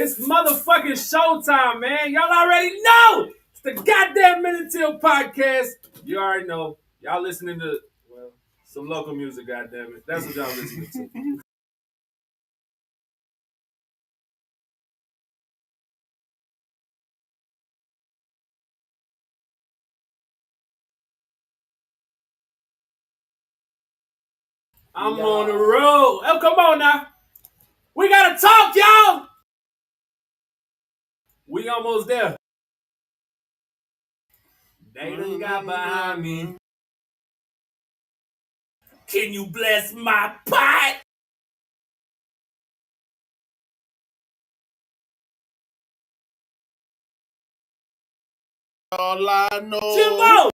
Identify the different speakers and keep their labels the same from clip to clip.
Speaker 1: It's motherfucking showtime, man. Y'all already know. It's the goddamn Minute Teal podcast. You already know. Y'all listening to, well, some local music, goddamn it. That's what y'all listening to. I'm on the road. Oh, come on now. We gotta talk, y'all. We almost there. They done got behind me. Can you bless my pot?
Speaker 2: All I know.
Speaker 1: Chulo!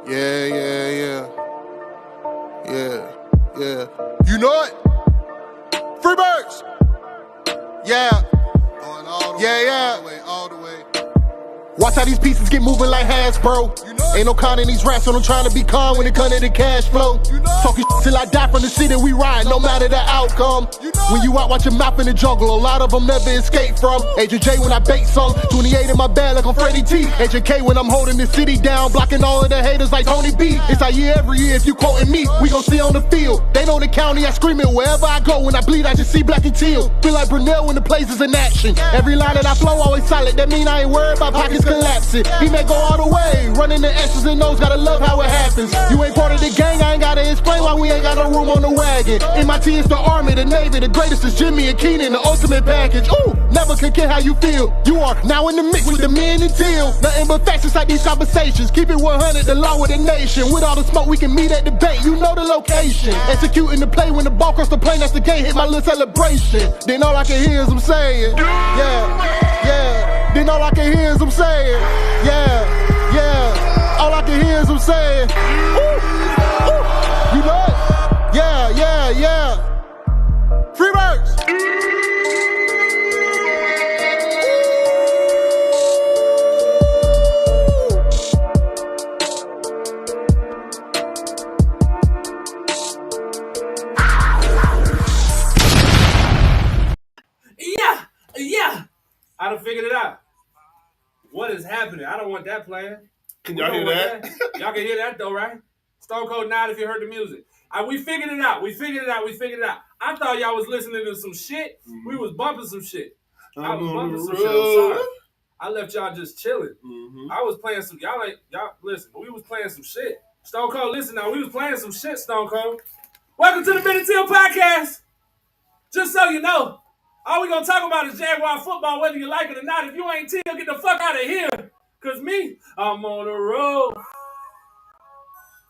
Speaker 2: Yeah. You know it? Free birds! Yeah. Going all the way, all the way. Watch how these pieces get moving like Hasbro. You know ain't no con in these raps, so I'm trying to be calm when it come to the cash flow. You know talking shit till I die from the city we ride, no matter the outcome. You know when you out, watch your mouth in the jungle, a lot of them never escape from. Agent J when I bait some, 28 in my bag like I'm Freddie T. Agent K when I'm holding the city down, blocking all of the haters like Tony B. It's our year every year, if you quoting me, we gon' see on the field. They know the county, I scream it wherever I go. When I bleed, I just see black and teal. Feel like Brunel when the place is in action. Every line that I flow always solid, that mean I ain't worried about pockets collapsing. He may go all the way, running the X's and O's, gotta love how it happens. You ain't part of the gang, I ain't gotta explain why we ain't got no room on the wagon. MIT is the Army, the Navy, the greatest is Jimmy and Keenan, the ultimate package. Ooh, never can care how you feel. You are now in the mix with the men and Teal. Nothing but facts inside these conversations. Keep it 100, the law of the nation. With all the smoke, we can meet at the debate. You know the location. Executing the play when the ball cross the plane, that's the game. Hit my little celebration. Then all I can hear is them saying, yeah. Then all I can hear is them saying, yeah. All I can hear is them saying, ooh. You know it? Yeah. Free birds.
Speaker 1: Yeah. I done figured it out. What is happening? I don't want that playing.
Speaker 2: Can y'all hear that?
Speaker 1: Y'all can hear that though, right? Stone Cold nod if you heard the music. We figured it out. I thought y'all was listening to some shit. Mm-hmm. We was bumping some shit. I was bumping some shit. I'm sorry. I left y'all just chilling. Mm-hmm. I was playing some. Y'all listen. We was playing some shit. Stone Cold, listen now. We was playing some shit. Stone Cold. Welcome to the Minute Teal podcast. Just so you know, all we gonna talk about is Jaguar football, whether you like it or not. If you ain't Teal, get the fuck out of here. Cause me, I'm on the road.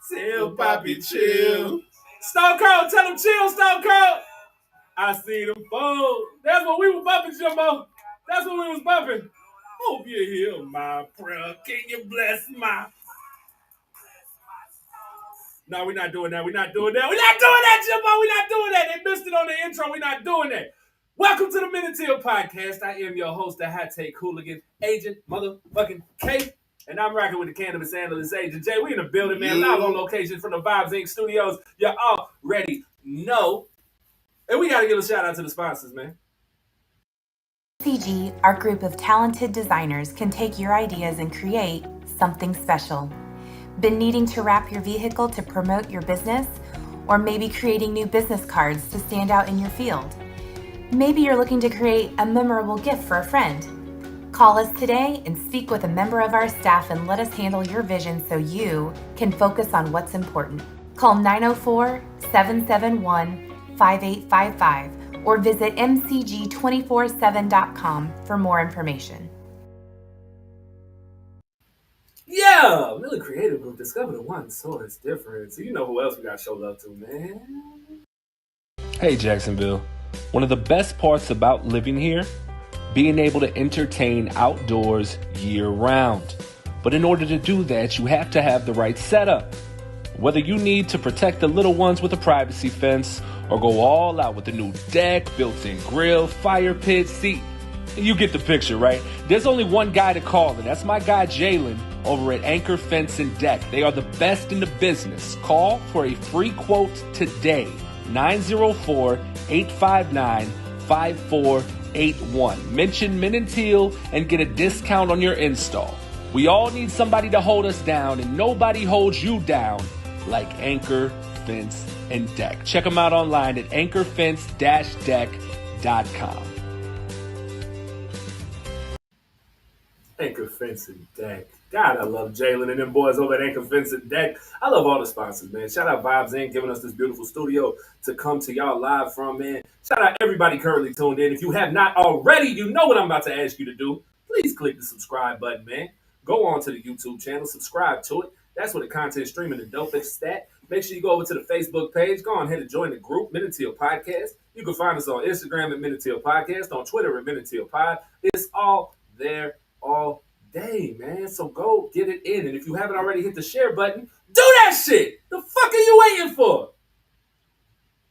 Speaker 1: Teal, Poppy, chill. Stone Cold, tell him chill, Stone Cold. I see them fold. That's what we was bumping, Jumbo. That's what we was bumping. Hope you hear my prayer. Can you bless my... No, we're not doing that. Jumbo. We're not doing that. They missed it on the intro. We're not doing that. Welcome to the Minute Teal podcast. I am your host, the Hot Take Hooligan, Agent Motherfucking K. And I'm rocking with the cannabis analyst, Agent J. We in the building, man. Live on location from the Vibes Inc. studios. You already know. And we got to give a shout out to the sponsors, man.
Speaker 3: CG, our group of talented designers, can take your ideas and create something special. Been needing to wrap your vehicle to promote your business? Or maybe creating new business cards to stand out in your field? Maybe you're looking to create a memorable gift for a friend. Call us today and speak with a member of our staff and let us handle your vision so you can focus on what's important. Call 904-771 5855 or visit mcg247.com for more information.
Speaker 1: Yeah, Miller Creative Group, discover the one source difference. So you know who else we got to show love to, man.
Speaker 4: Hey, Jacksonville. One of the best parts about living here, being able to entertain outdoors year-round. But in order to do that, you have to have the right setup. Whether you need to protect the little ones with a privacy fence or go all out with a new deck, built-in grill, fire pit, seat, you get the picture, right? There's only one guy to call, and that's my guy Jalen over at Anchor Fence and Deck. They are the best in the business. Call for a free quote today. 904-859-5481. Mention Men and Teal and get a discount on your install. We all need somebody to hold us down, and nobody holds you down like Anchor Fence and Deck. Check them out online at anchorfence-deck.com.
Speaker 1: Anchor Fence and Deck. God, I love Jalen and them boys over at Anchor Fence and Deck. I love all the sponsors, man. Shout out Vibes Inc. giving us this beautiful studio to come to y'all live from, man. Shout out everybody currently tuned in. If you have not already, you know what I'm about to ask you to do. Please click the subscribe button, man. Go on to the YouTube channel, subscribe to it. That's where the content streaming the dopest stat. Make sure you go over to the Facebook page. Go on ahead and join the group, Men and Teal Podcast. You can find us on Instagram at Men and Teal Podcast, on Twitter at Men and Teal Pod. It's all there all day, man. So go get it in. And if you haven't already hit the share button, do that shit. The fuck are you waiting for?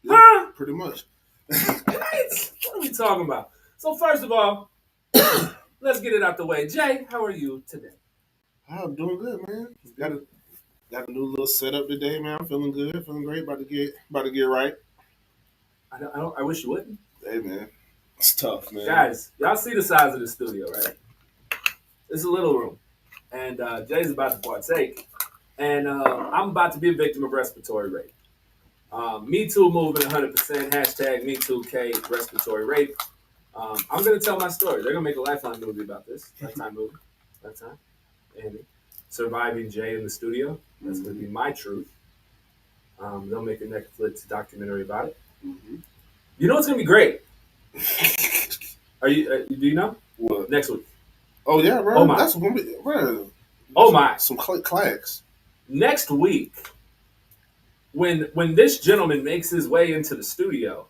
Speaker 5: Yeah,
Speaker 1: huh?
Speaker 5: Pretty much.
Speaker 1: Right? What are we talking about? So first of all, let's get it out the way. Jay, how are you today?
Speaker 5: I'm doing good, man. Got a new little setup today, man. I'm feeling good, feeling great. About to get right.
Speaker 1: I wish you wouldn't.
Speaker 5: Hey, man, it's tough, man.
Speaker 1: Guys, y'all see the size of the studio, right? It's a little room, and Jay's about to partake, and I'm about to be a victim of respiratory rape. Me Too movement 100%, hashtag Me Too K respiratory rape. I'm going to tell my story. They're going to make a Lifeline movie about this. Lifetime movie. Lifetime. And surviving Jay in the studio. That's going to be my truth. They'll make a Netflix documentary about it.
Speaker 5: Mm-hmm.
Speaker 1: You know what's going to be great? Do you know?
Speaker 5: What?
Speaker 1: Next week.
Speaker 5: Oh, yeah, bro.
Speaker 1: Oh, my.
Speaker 5: That's going to be, bro.
Speaker 1: Oh, my.
Speaker 5: Some clacks.
Speaker 1: Next week, when this gentleman makes his way into the studio,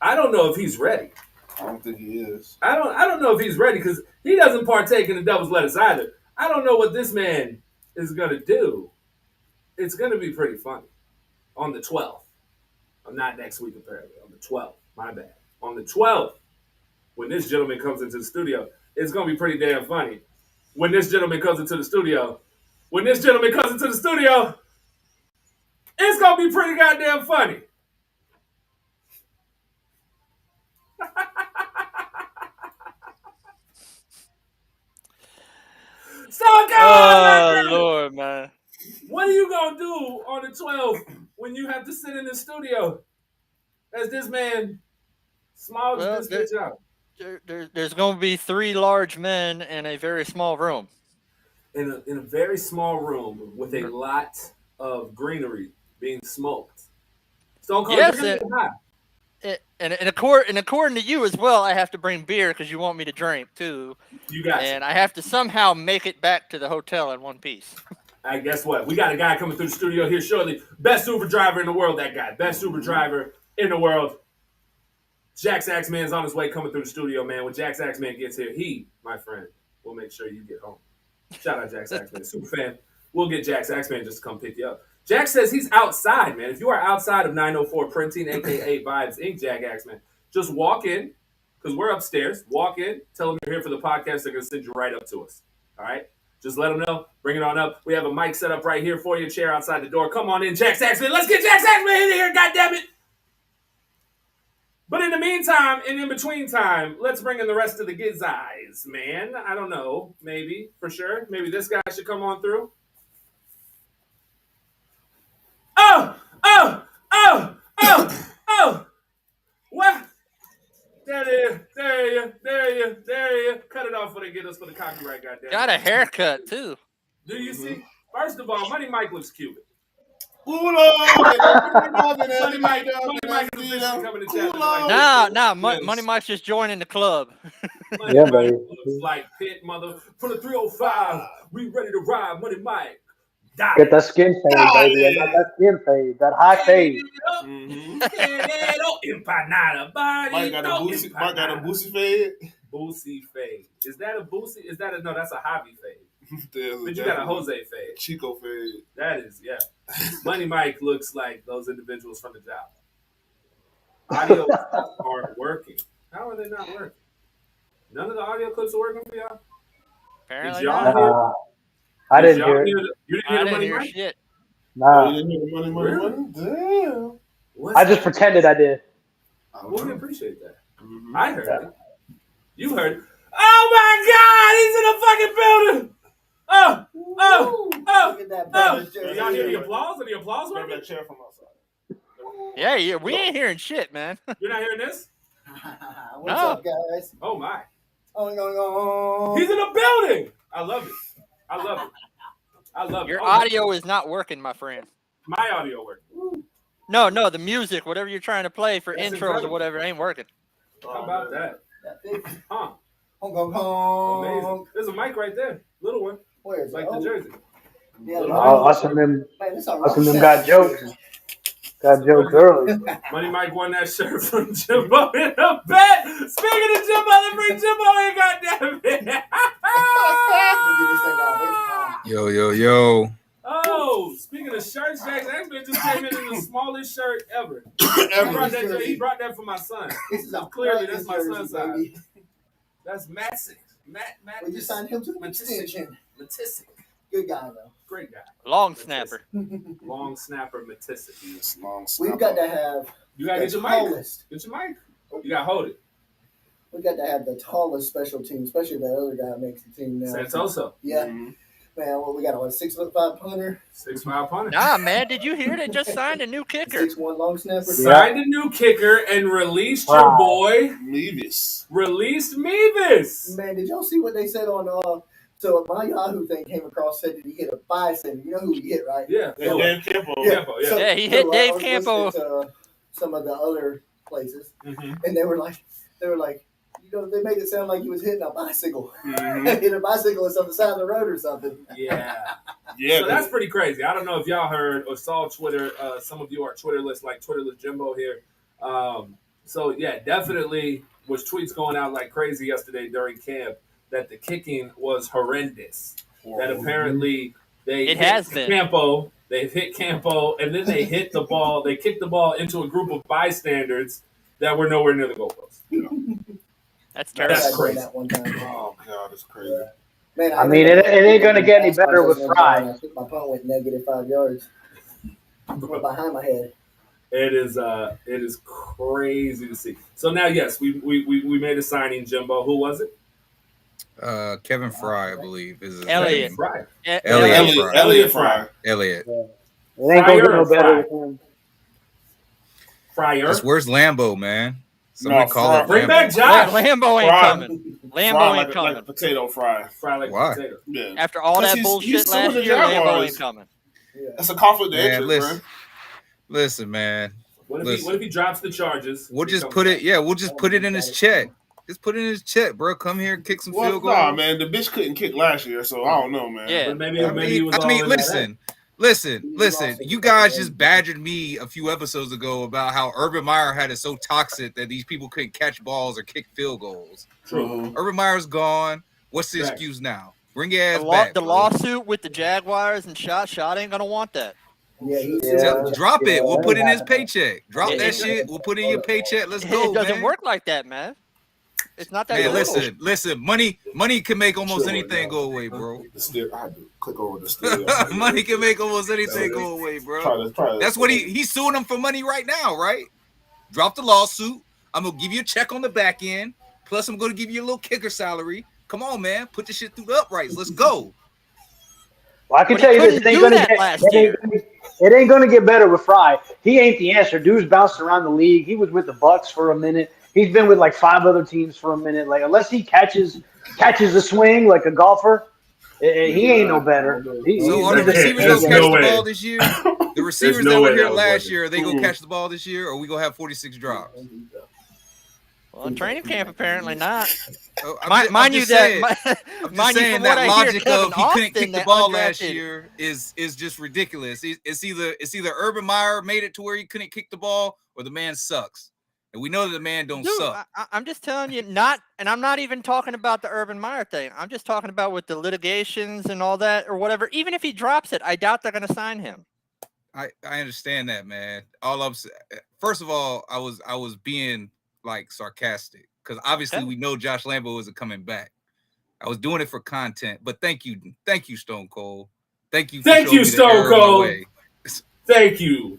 Speaker 1: I don't know if he's ready.
Speaker 5: I don't think he is.
Speaker 1: I don't know if he's ready because he doesn't partake in the devil's lettuce either. I don't know what this man is going to do. It's going to be pretty funny. On the 12th. Not next week, apparently. On the 12th. My bad. On the 12th, when this gentleman comes into the studio, it's going to be pretty damn funny. When this gentleman comes into the studio, it's going to be pretty goddamn funny. So,
Speaker 6: oh, Lord, man.
Speaker 1: What are you going to do on the 12th when you have to sit in the studio as this man smiles this bitch out?
Speaker 6: There's going to be 3 large men in a very small room.
Speaker 1: In a very small room with a lot of greenery being smoked. Stone Cold,
Speaker 6: yes,
Speaker 1: you're gonna get high.
Speaker 6: And according to you as well, I have to bring beer because you want me to drink too.
Speaker 1: You got
Speaker 6: and I have to somehow make it back to the hotel in one piece.
Speaker 1: Guess what? We got a guy coming through the studio here shortly. Best Uber driver in the world, that guy. Best Uber driver in the world. Jax Axeman's on his way coming through the studio, man. When Jax Axeman gets here, he, my friend, will make sure you get home. Shout out Jax Axeman. Super fan. We'll get Jax Axeman just to come pick you up. Jack says he's outside, man. If you are outside of 904 Printing, a.k.a. Vibes Inc., Jack Axeman, just walk in, because we're upstairs. Walk in, tell them you're here for the podcast. They're going to send you right up to us. All right? Just let them know. Bring it on up. We have a mic set up right here for you, chair outside the door. Come on in, Jack Axeman. Let's get Jack Axeman in here, goddammit. But in the meantime, and in between time, let's bring in the rest of the Gizzeyes, man. I don't know. Maybe, for sure. Maybe this guy should come on through. Oh! What? There you. Cut it off before they get us for the copyright, goddamn.
Speaker 6: Got a haircut, too.
Speaker 1: Do you see? First of all, Money Mike looks Cuban. Money Mike is officially coming to challenge.
Speaker 6: Money Mike's just joining the club.
Speaker 1: Money
Speaker 7: Yeah,
Speaker 1: Mike
Speaker 7: baby.
Speaker 1: looks like Pitt, mother. From the 305, we ready to ride. Money Mike.
Speaker 7: Get that skin fade, baby. I got that skin fade, that high fade.
Speaker 5: Mike got a boosie fade.
Speaker 1: Boosie fade. Is that a boosie? Is that a no? That's a hobby fade. But you got a Jose fade.
Speaker 5: Chico fade.
Speaker 1: That is, yeah. Money Mike looks like those individuals from the job. Audio clips aren't working. How are they not working? None of the audio clips are working for y'all?
Speaker 6: Apparently
Speaker 1: Did y'all
Speaker 6: not.
Speaker 7: I didn't hear it.
Speaker 1: You didn't hear
Speaker 6: I
Speaker 1: the
Speaker 6: didn't
Speaker 1: Money
Speaker 6: hear
Speaker 1: Mike?
Speaker 6: shit.
Speaker 7: Nah,
Speaker 5: You didn't hear the money? Damn.
Speaker 1: What's
Speaker 7: I just
Speaker 1: that?
Speaker 7: pretended I did.
Speaker 1: Well, we appreciate that. I heard it. You heard it. Oh my God, he's in the fucking building.
Speaker 8: Look at that brother's
Speaker 1: Do
Speaker 8: jersey.
Speaker 1: y'all hear the applause? Are the applause
Speaker 5: Grab
Speaker 1: working?
Speaker 5: that chair from outside.
Speaker 6: Yeah, we ain't hearing shit, man.
Speaker 1: You're not hearing this?
Speaker 8: What's
Speaker 6: No.
Speaker 8: up, guys?
Speaker 1: Oh my.
Speaker 8: Oh.
Speaker 1: He's in the building. I love it. I love it. I love
Speaker 6: Your
Speaker 1: it.
Speaker 6: audio is not working, my friend.
Speaker 1: My audio working.
Speaker 6: No, the music, whatever you're trying to play for
Speaker 1: That's
Speaker 6: intros
Speaker 1: incredible.
Speaker 6: or whatever, ain't working.
Speaker 1: How about that?
Speaker 8: That big
Speaker 1: Huh.
Speaker 8: hong.
Speaker 1: Amazing. There's a mic right there. Little one.
Speaker 8: Where is it?
Speaker 1: Like the jersey.
Speaker 8: Yeah,
Speaker 7: Us and them
Speaker 8: man,
Speaker 7: got jokes. Got jokes early.
Speaker 1: Money Mike won that shirt from Jimbo in the bet. Speaking of Jimbo, let's bring Jimbo in, goddamn it.
Speaker 9: Yo.
Speaker 1: Oh, speaking of shirts, Jags X-Men just came in the smallest shirt ever. He brought that for my son. Clearly, that's my son's size. That's Matzik. Matt.
Speaker 8: We just signed him to an extension.
Speaker 1: Matisic.
Speaker 8: Good guy, though.
Speaker 1: Great guy.
Speaker 6: Long snapper.
Speaker 1: Long snapper Matisic.
Speaker 8: We've got to have
Speaker 1: You gotta
Speaker 8: the
Speaker 1: get your mic.
Speaker 8: tallest.
Speaker 1: Get your mic. You gotta hold it.
Speaker 8: We got to have the tallest special team, especially that other guy that makes the team now.
Speaker 1: Santoso.
Speaker 8: Yeah. Man, well, we got a 6'5" punter,
Speaker 1: 6'5" punter.
Speaker 6: Nah, man, did you hear they just signed a new kicker?
Speaker 8: 6'1" long snapper.
Speaker 1: Signed a new kicker and released your boy.
Speaker 5: Mevis.
Speaker 1: Released Mevis.
Speaker 8: Man, did y'all see what they said on so my Yahoo thing came across, said that he hit a bystander. You know who he hit, right?
Speaker 1: Yeah.
Speaker 5: And Dan Campo.
Speaker 1: Campo, yeah.
Speaker 6: Yeah, he hit Dave
Speaker 8: I was
Speaker 6: Campo.
Speaker 8: listening to, some of the other places,
Speaker 1: Mm-hmm.
Speaker 8: and they were like, they made it sound like he was hitting a bicycle.
Speaker 5: Mm-hmm.
Speaker 8: Hit a bicycle on the side of the road or something.
Speaker 1: Yeah.
Speaker 5: Yeah.
Speaker 1: So that's pretty crazy. I don't know if y'all heard or saw Twitter. Some of you are Twitterless, like Twitterless Jimbo here. So, yeah, definitely was tweets going out like crazy yesterday during camp that the kicking was horrendous. That apparently they Campo, they hit Campo, and then they hit the ball. They kicked the ball into a group of bystanders that were nowhere near the goalpost.
Speaker 6: That's terrible.
Speaker 1: That's crazy.
Speaker 8: That one time.
Speaker 5: Oh, God, it's crazy.
Speaker 8: Man,
Speaker 7: I mean, it ain't going to get any better with Fry.
Speaker 8: I think my punt went -5 yards. Went behind my head.
Speaker 1: It is crazy to see. So now, yes, we made a signing, Jimbo. Who was it?
Speaker 9: Kevin Fry, I believe, is his
Speaker 6: Elliott.
Speaker 9: name.
Speaker 1: Fry.
Speaker 9: Elliott
Speaker 5: Fry.
Speaker 9: Elliott.
Speaker 7: It ain't going to get no better with him.
Speaker 1: Fryer.
Speaker 9: Where's Lambo, man? Somebody call
Speaker 5: Fry.
Speaker 9: up
Speaker 1: Bring
Speaker 9: Lambo.
Speaker 1: back Josh.
Speaker 6: Lambo ain't
Speaker 5: Fry.
Speaker 6: coming. Lambo ain't coming.
Speaker 5: Like a potato fry.
Speaker 1: Fry like
Speaker 9: Why?
Speaker 1: a potato.
Speaker 5: Yeah.
Speaker 6: After all that
Speaker 5: He's
Speaker 6: bullshit
Speaker 5: suing
Speaker 6: last
Speaker 5: the
Speaker 6: year, Lambo
Speaker 5: Jaguars.
Speaker 6: ain't coming.
Speaker 8: Yeah.
Speaker 5: That's a conflict of
Speaker 9: Man,
Speaker 5: interest,
Speaker 9: listen, man.
Speaker 1: What if he drops the charges?
Speaker 9: We'll just put it. Yeah, we'll just put it in his check. Just put it in his check, bro. Come here and kick some
Speaker 5: Well,
Speaker 9: field goals.
Speaker 5: nah, man. The bitch couldn't kick last year, so I don't know, man.
Speaker 6: Yeah.
Speaker 1: But maybe he was all in
Speaker 9: listen. You guys just badgered me a few episodes ago about how Urban Meyer had it so toxic that these people couldn't catch balls or kick field goals.
Speaker 1: True.
Speaker 9: Urban Meyer's gone. What's the
Speaker 1: Right.
Speaker 9: excuse now? Bring your ass back.
Speaker 6: The
Speaker 9: bro.
Speaker 6: lawsuit with the Jaguars and Shot ain't gonna want that.
Speaker 8: Yeah,
Speaker 9: Drop it. We'll put it in his
Speaker 7: Yeah.
Speaker 9: paycheck. Drop that shit. We'll put it in your paycheck. Let's go,
Speaker 6: It doesn't
Speaker 9: man.
Speaker 6: work like that, man. It's not that.
Speaker 9: Man,
Speaker 6: illegal.
Speaker 9: listen. Money can make almost
Speaker 5: Sure,
Speaker 9: anything
Speaker 5: no.
Speaker 9: go away, bro.
Speaker 5: The steer, I had to click over the steer.
Speaker 9: Money can make almost anything go away, bro. That's what he's suing them for money right now, right? Drop the lawsuit. I'm gonna give you a check on the back end. Plus, I'm gonna give you a little kicker salary. Come on, man. Put the shit through the uprights. Let's go.
Speaker 7: Well, I can
Speaker 6: But
Speaker 7: tell
Speaker 6: he
Speaker 7: you this:
Speaker 6: couldn't do that last year.
Speaker 7: it ain't going to get better with Fry. He ain't the answer. Dude's bounced around the league. He was with the Bucks for a minute. He's been with like 5 other teams for a minute. Like unless he catches the swing like a golfer, he ain't no better.
Speaker 9: So all the receivers don't catch the ball this year. The receivers that were here last year, are they gonna catch the ball this year, or we gonna have 46 drops?
Speaker 6: Well, in training camp, apparently not.
Speaker 9: I'm just saying that logic of he couldn't kick the ball last year is just ridiculous. It's either Urban Meyer made it to where he couldn't kick the ball, or the man sucks. And we know that the man don't suck.
Speaker 6: I'm just telling you, and I'm not even talking about the Urban Meyer thing. I'm just talking about with the litigations and all that or whatever. Even if he drops it, I doubt they're going to sign him.
Speaker 9: I understand that, man. First of all, I was being like sarcastic because obviously we know Josh Lambo isn't coming back. I was doing it for content, but thank you, Stone Cold. Thank you,
Speaker 1: Stone Cold. Thank you,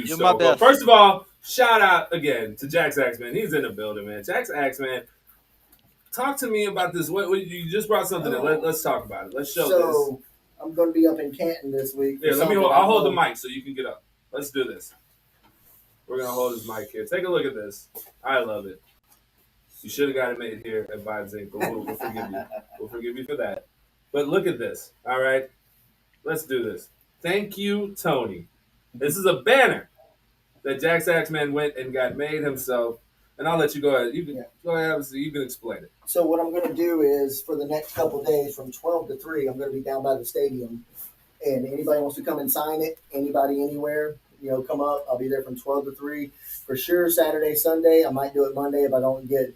Speaker 1: Stone Cold. First of all, shout out again to Jax Axman. He's in the building, man. Jax Axman, talk to me about this. What you just brought something in. Let's talk about it. Let's show this.
Speaker 8: So I'm going to be up in Canton this week.
Speaker 1: Yeah, I'll hold the mic so you can get up. Let's do this. We're going to hold his mic here. Take a look at this. I love it. You should have got it made here at Vibes Inc., but we'll forgive you. We'll forgive you for that. But look at this, all right? Let's do this. Thank you, Tony. This is a banner that Jax Axman went and got made himself. And I'll let you go ahead. You can go ahead. You can explain it.
Speaker 8: So what I'm going to do is for the next couple days from 12 to 3, I'm going to be down by the stadium. And anybody wants to come and sign it, anybody anywhere, come up. I'll be there from 12 to 3. For sure, Saturday, Sunday. I might do it Monday if I don't get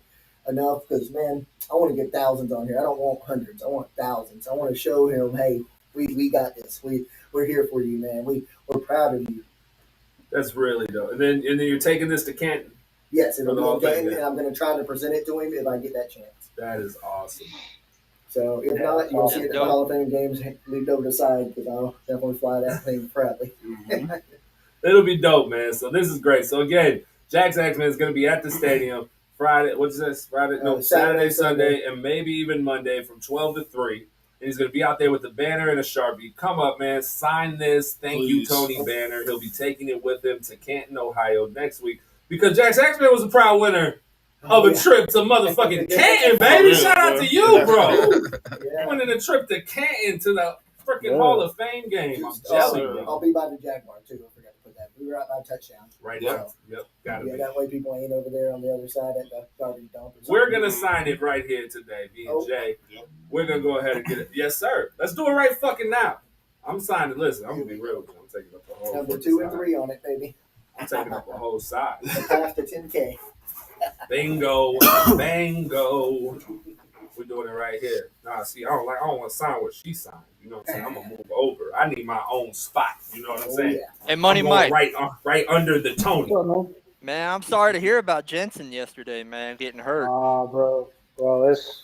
Speaker 8: enough because, man, I want to get thousands on here. I don't want hundreds. I want thousands. I want to show him, hey, we got this. We're here for you, man. We're proud of you.
Speaker 1: That's really dope. And then you're taking this to Canton.
Speaker 8: Yes, and I'm going to try to present it to him if I get that chance.
Speaker 1: That is awesome.
Speaker 8: So if not, you'll see it at the Hall of Fame games moved over to the side because I'll definitely fly that thing proudly.
Speaker 1: It'll be dope, man. So this is great. So again, Jax Axman is going to be at the stadium Friday. What's this? Saturday, Sunday, and maybe even Monday from 12 to 3. And he's going to be out there with a banner and a Sharpie. Come up, man. Sign this. Thank you, Tony banner. He'll be taking it with him to Canton, Ohio next week. Because Jax Axman was a proud winner of a trip to motherfucking Canton, baby. Shout out to you, bro. You went on a trip to Canton to the freaking Hall of Fame game. I'm telling you.
Speaker 8: I'll be by the Jaguars, too. I forgot to put that. We were out by touchdown.
Speaker 1: Right there. Yep. Got it.
Speaker 8: That way people ain't over there on the other side at the garbage dump.
Speaker 1: We're going to sign it right here today, B&J. We're going to go ahead and get it. Yes, sir. Let's do it right fucking now. I'm signing. Listen, I'm going to be real. I'm taking up the whole
Speaker 8: Number 2 and 3 on it, baby.
Speaker 1: I'm taking up a whole side.
Speaker 8: Past the 10K.
Speaker 1: Bingo. We're doing it right here. Nah, see, I don't want to sign what she signed. You know what I'm saying? I'm gonna move over. I need my own spot. You know what I'm saying?
Speaker 6: And Money Mike,
Speaker 1: right under the Tony.
Speaker 6: Man, I'm sorry to hear about Jensen yesterday, man, getting hurt.
Speaker 7: Bro, it's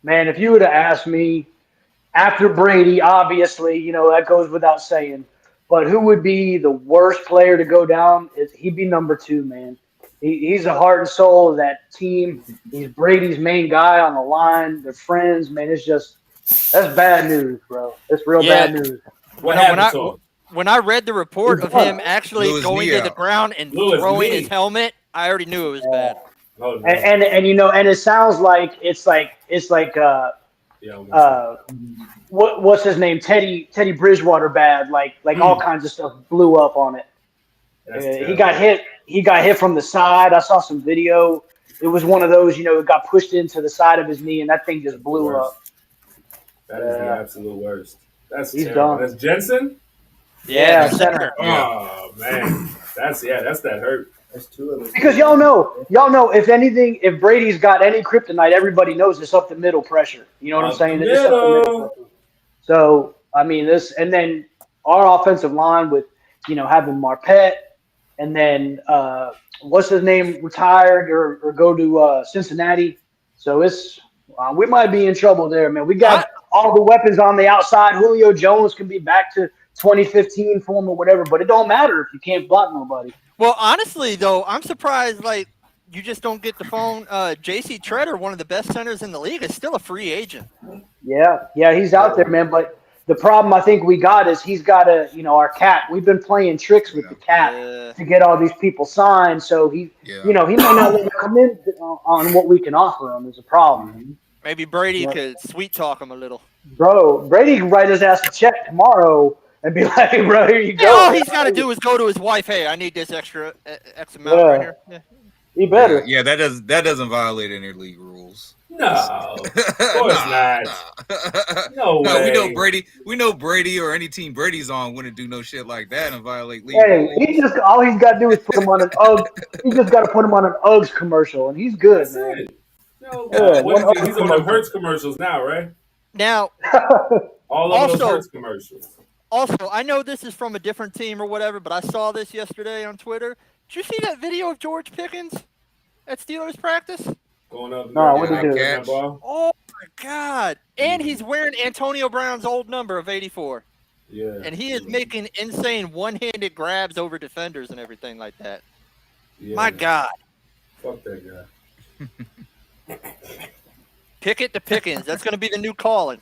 Speaker 7: man. If you would have asked me after Brady, obviously, that goes without saying. But who would be the worst player to go down? He'd be number 2, man. He's the heart and soul of that team. He's Brady's main guy on the line. They're friends, man. That's bad news, bro. It's real bad news.
Speaker 1: What happened to him?
Speaker 6: When I read the report of him actually going to the ground and throwing his helmet, I already knew it was bad.
Speaker 7: Oh, no. And it sounds like it's like what's his name? Teddy Bridgewater bad. Like all kinds of stuff blew up on it. He got hit. He got hit from the side. I saw some video. It was one of those, it got pushed into the side of his knee, and that thing just blew up.
Speaker 1: That is the absolute worst. That's
Speaker 7: He's
Speaker 1: terrible.
Speaker 7: done.
Speaker 1: That's Jensen?
Speaker 7: Yeah, center.
Speaker 1: Oh, man. That's that hurt.
Speaker 8: There's 2 of us.
Speaker 7: Because y'all know, if anything, if Brady's got any kryptonite, everybody knows it's up the middle pressure. You know what I'm saying? It's up the middle pressure. So, I mean, and then our offensive line with, having Marpet, and then what's his name, retired or go to Cincinnati. So we might be in trouble there, man. We got all the weapons on the outside. Julio Jones can be back to 2015 form or whatever, but it don't matter if you can't block nobody.
Speaker 6: Well, honestly, though, I'm surprised, you just don't get the phone. J.C. Treader, one of the best centers in the league, is still a free agent.
Speaker 7: Yeah, he's out there, man, but the problem I think we got is he's got our cap. We've been playing tricks with the cap to get all these people signed. So he may not let him come in on what we can offer him is a problem.
Speaker 6: Maybe Brady could sweet talk him a little.
Speaker 7: Bro, Brady can write his ass a check tomorrow and be like, bro, here you
Speaker 6: Yeah,
Speaker 7: go.
Speaker 6: all
Speaker 7: man.
Speaker 6: he's got to do is go to his wife. Hey, I need this extra X amount right here. Yeah.
Speaker 7: He better.
Speaker 9: Yeah, that doesn't violate any league rules.
Speaker 1: No, of course not. No
Speaker 9: No,
Speaker 1: way.
Speaker 9: we know Brady or any team Brady's on wouldn't do no shit like that and violate league
Speaker 7: Hey,
Speaker 9: rules.
Speaker 7: all he's got to do is put him on an UGG. He just got to put him on an UGGs commercial, and he's good,
Speaker 1: That's
Speaker 7: man.
Speaker 1: it. No,
Speaker 7: Yeah,
Speaker 1: what
Speaker 7: one
Speaker 1: is he? He's on the Hertz commercials now, right?
Speaker 6: Now,
Speaker 1: All of those Hertz commercials.
Speaker 6: Also, I know this is from a different team or whatever, but I saw this yesterday on Twitter. Did you see that video of George Pickens at Steelers practice?
Speaker 1: Going up.
Speaker 7: No, what did he do?
Speaker 1: That ball.
Speaker 6: Oh my God! And he's wearing Antonio Brown's old number of 84.
Speaker 1: Yeah.
Speaker 6: And he is making insane one-handed grabs over defenders and everything like that.
Speaker 1: Yeah.
Speaker 6: My God.
Speaker 1: Fuck that guy.
Speaker 6: Pickett to Pickens. That's going to be the new calling.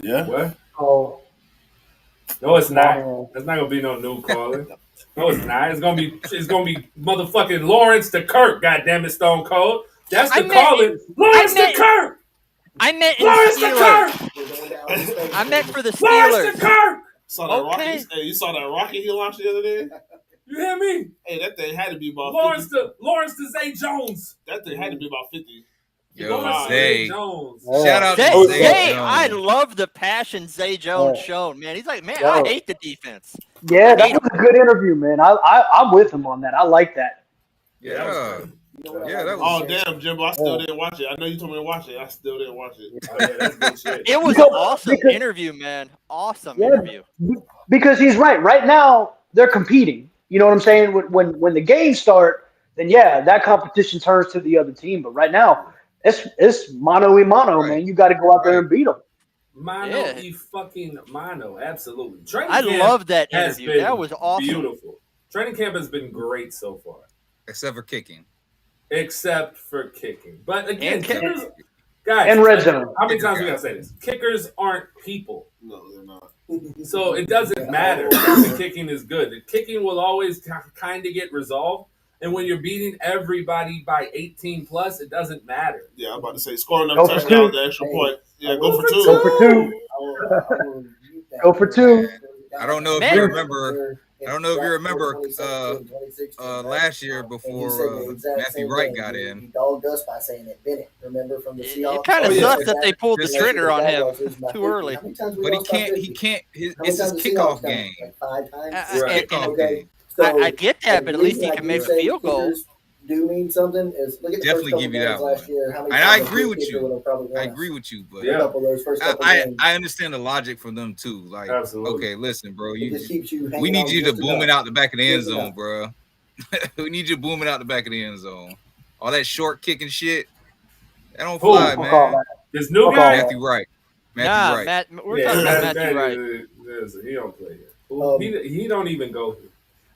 Speaker 5: Yeah.
Speaker 1: What?
Speaker 7: Oh.
Speaker 1: No, it's not. It's not gonna be no new calling. No, it's not. It's gonna be motherfucking Lawrence to Kirk. Goddamn it, Stone Cold. That's the calling. Lawrence to Kirk.
Speaker 6: I meant in
Speaker 1: Lawrence
Speaker 6: the
Speaker 1: to
Speaker 6: Steelers.
Speaker 1: Kirk.
Speaker 6: I meant for the Steelers.
Speaker 1: Lawrence to Kirk.
Speaker 5: Saw that rocket. Hey, you saw that rocket he launched the other day?
Speaker 1: You hear me?
Speaker 5: Hey, that thing had to be about
Speaker 1: Lawrence
Speaker 5: 50.
Speaker 1: to Zay Jones.
Speaker 5: That thing had to be about 50.
Speaker 9: Yo, Zay.
Speaker 1: Jones.
Speaker 9: Shout out to
Speaker 6: Zay
Speaker 9: Zay.
Speaker 6: I love the passion Zay Jones shown, man. He's like, man,
Speaker 7: Yo.
Speaker 6: I hate the defense.
Speaker 7: Yeah, that was a good interview, man. I'm with him on that. I like that.
Speaker 9: Yeah. Yeah, that was.
Speaker 5: Oh damn, Jimbo! I still didn't watch it. I know you told me to watch it. I still didn't watch it.
Speaker 1: Oh, yeah, that's good shit.
Speaker 6: It was an awesome interview, man. Awesome interview.
Speaker 7: Because he's right. Right now, they're competing. You know what I'm saying? When the games start, then yeah, that competition turns to the other team. But right now, it's mano y mano, man. You got to go out there and beat them.
Speaker 1: Mano y fucking mano, absolutely.
Speaker 6: I love that interview. That was awesome.
Speaker 1: Beautiful. Training camp has been great so far.
Speaker 9: Except for kicking.
Speaker 1: But again, kickers,
Speaker 7: guys, and red zone.
Speaker 1: How many times we gotta say this? Kickers aren't people.
Speaker 5: No, they're not.
Speaker 1: So it doesn't matter if the kicking is good. The kicking will always kind of get resolved. And when you're beating everybody by 18 plus, it doesn't matter.
Speaker 5: Yeah, I'm about to say score another touchdown, the extra point. Yeah, go for two.
Speaker 7: Go for two. Go for two.
Speaker 9: I don't know if you remember. I don't know if you remember last year before Matthew Wright got in.
Speaker 8: He dogged us by saying it, Bennett. Remember from the Seahawks?
Speaker 6: It kind of sucks that they pulled the trigger on him too early.
Speaker 9: But he can't. It's his kickoff game.
Speaker 8: Like 5 times.
Speaker 9: Kickoff game.
Speaker 6: I get that, but at least he can make a field goal.
Speaker 8: Do mean something is look at the
Speaker 9: definitely give you that one. And I agree with you. I agree with you, but I understand the logic from them too. Like, okay, listen, bro, we need you to boom it out the back of the end zone, bro. We need you booming out the back of the end zone. All that short kicking shit, that don't fly, man.
Speaker 1: This new guy,
Speaker 9: Matthew Wright.
Speaker 6: We're talking about Matthew Wright.
Speaker 1: He don't play here. He don't even go here.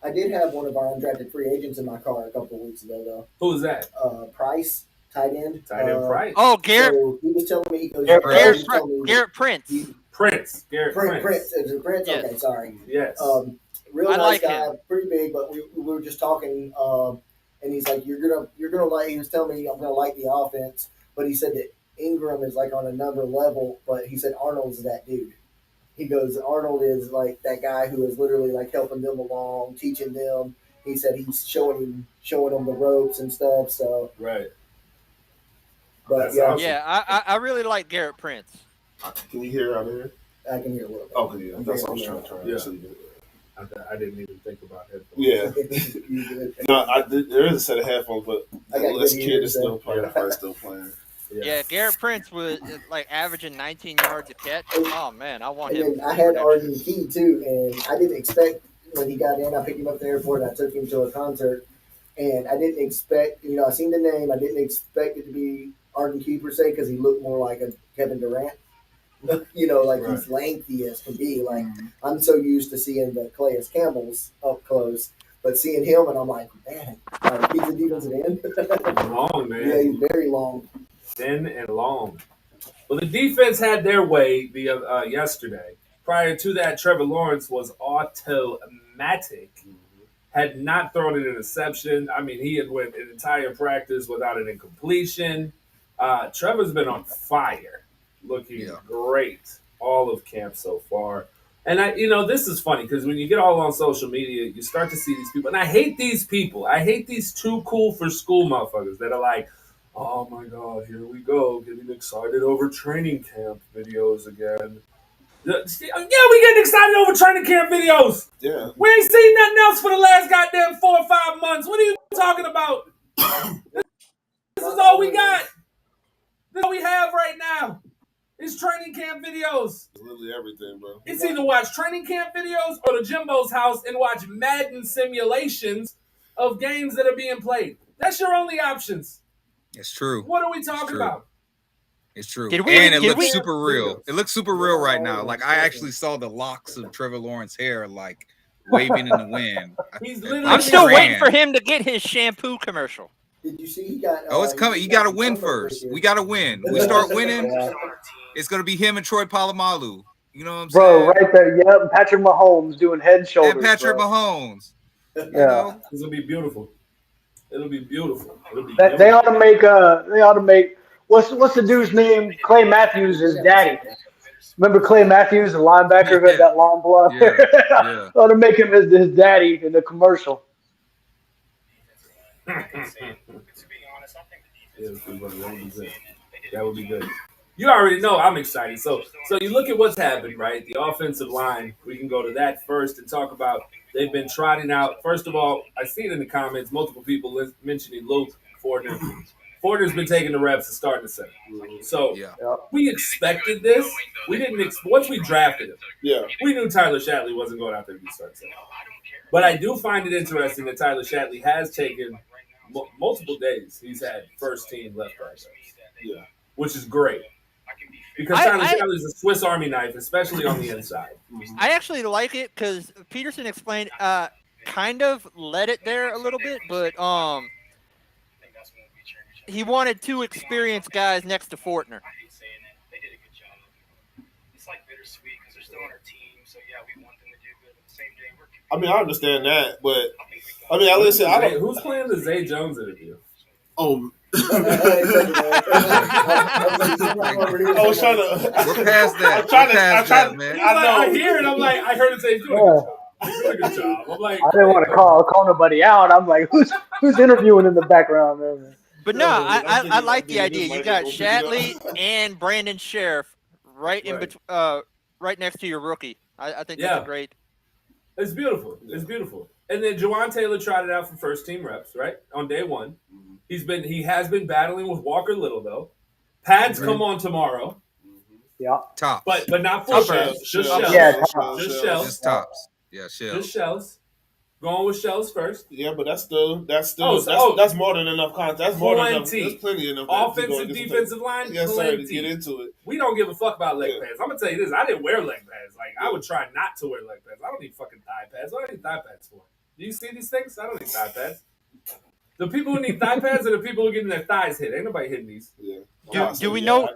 Speaker 8: I did have one of our undrafted free agents in my car a couple of weeks ago, though.
Speaker 1: Who's that?
Speaker 8: Price, tight end.
Speaker 1: Price.
Speaker 6: Oh, Garrett.
Speaker 8: So he was telling me, he goes,
Speaker 6: Garrett Prince.
Speaker 1: Garrett Prince.
Speaker 8: Is it Prince?
Speaker 6: Yes.
Speaker 8: Okay, sorry.
Speaker 1: Yes.
Speaker 8: Real
Speaker 6: I
Speaker 8: nice
Speaker 6: like
Speaker 8: guy,
Speaker 6: him.
Speaker 8: pretty big, but we were just talking, and he's like, you're gonna like. He was telling me I'm gonna like the offense, but he said that Ingram is like on another level, but he said Arnold's that dude. He goes, Arnold is like that guy who is literally like helping them along, teaching them. He said he's showing them the ropes and stuff. So
Speaker 1: right.
Speaker 8: But
Speaker 1: that's awesome.
Speaker 6: Yeah, I really like Garrett Prince.
Speaker 5: Can you hear out here?
Speaker 8: I can hear a little bit.
Speaker 5: Okay, yeah. That's what I was trying to
Speaker 1: I didn't even think about it.
Speaker 5: Yeah. No, there is a set of headphones, but this kid is still playing.
Speaker 6: Yeah, Garrett Prince was like averaging 19 yards a catch. Oh man, I want him.
Speaker 8: I had Arden Key too, and I didn't expect when he got in. I picked him up at the airport. And I took him to a concert, and I didn't expect. I seen the name. I didn't expect it to be Arden Key per se because he looked more like a Kevin Durant. He's lengthy as can be. Like I'm so used to seeing the Calais Campbells up close. But seeing him, and I'm like, man, he's a defensive end.
Speaker 1: Long, man.
Speaker 8: Yeah, he's very long.
Speaker 1: Thin and long. Well, the defense had their way yesterday. Prior to that, Trevor Lawrence was automatic. Had not thrown an interception. I mean, he had went an entire practice without an incompletion. Trevor's been on fire. Looking great all of camp so far. And this is funny because when you get all on social media, you start to see these people, and I hate these people. I hate these too cool for school motherfuckers that are like, "Oh my god, here we go, getting excited over training camp videos again." Yeah, we getting excited over training camp videos.
Speaker 5: Yeah.
Speaker 1: We ain't seen nothing else for the last goddamn 4 or 5 months. What are you talking about? This is all we got. This is all we have right now. It's training camp videos.
Speaker 5: It's literally everything, bro.
Speaker 1: It's either watch training camp videos or to Jimbo's house and watch Madden simulations of games that are being played. That's your only options.
Speaker 9: It's true.
Speaker 1: What are we talking about?
Speaker 9: It's true. It looks super real. It looks super real right now. Like, I actually saw the locks of Trevor Lawrence's hair, like, waving in the wind.
Speaker 6: I'm still waiting for him to get his shampoo commercial.
Speaker 8: Did you see he got?
Speaker 9: It's coming. You got to win first. We got to win. We start winning. It's gonna be him and Troy Polamalu. You know what I'm saying?
Speaker 7: Bro, right there. Yep, Patrick Mahomes doing head and shoulders.
Speaker 9: And Patrick Mahomes.
Speaker 7: Yeah,
Speaker 1: this will be beautiful. It'll be beautiful.
Speaker 7: They ought to make. They ought to make. What's the dude's name? Clay Matthews' his daddy. Remember Clay Matthews, the linebacker, got that long blonde hair?
Speaker 9: Yeah.
Speaker 7: Ought to make him his daddy in the commercial.
Speaker 1: That would be good. You already know I'm excited. So you look at what's happened, right? The offensive line, we can go to that first and talk about they've been trotting out. First of all, I see it in the comments, multiple people mentioning Luke Fortner. Fortner's been taking the reps and starting to center. So we expected this. We didn't once we drafted him, we knew Tyler Shatley wasn't going out there to be starting center. But I do find it interesting that Tyler Shatley has taken multiple days. He's had first team left guard reps, which is great. Because Tyler Shatley is a Swiss Army knife, especially on the inside.
Speaker 6: I actually like it because Peterson explained, kind of let it there a little bit, but he wanted 2 experienced guys next to Fortner.
Speaker 10: It's like bittersweet because they're still on our team, so yeah, we want them to do good. But the same day, we're.
Speaker 5: I mean, I understand that, but I mean, listen.
Speaker 1: Who's playing the Zay Jones interview?
Speaker 5: Oh. I was trying to.
Speaker 9: We're past that.
Speaker 5: I'm trying to,
Speaker 1: man. I hear it. I'm like, I heard it say he's doing a good job. He's doing a good job. I'm like,
Speaker 7: I didn't want to call nobody out. I'm like, who's interviewing in the background, man?
Speaker 6: But no, I like the idea. You got Shatley and Brandon Sheriff right in between, right next to your rookie. I think that's great.
Speaker 1: It's beautiful. It's beautiful. And then Juwan Taylor tried it out for first team reps, right? On day 1. He has been battling with Walker Little though. Pads come on tomorrow.
Speaker 7: Yeah.
Speaker 9: Tops.
Speaker 1: But not full shells. Just shells. Just shells.
Speaker 9: Just tops. Yeah, shells.
Speaker 1: Just shells. Going with shells first.
Speaker 5: Yeah, but that's more than enough content. That's more than enough. There's plenty enough.
Speaker 1: Offensive, defensive line,
Speaker 5: sir, to get into it.
Speaker 1: We don't give a fuck about leg pads. I'm gonna tell you this. I didn't wear leg pads. Like I would try not to wear leg pads. I don't need fucking thigh pads. What do I need thigh pads for? Do you see these things? I don't need thigh pads. The people who need thigh pads are the people who are getting their thighs hit. Ain't nobody hitting these.
Speaker 5: Yeah.
Speaker 6: Do we know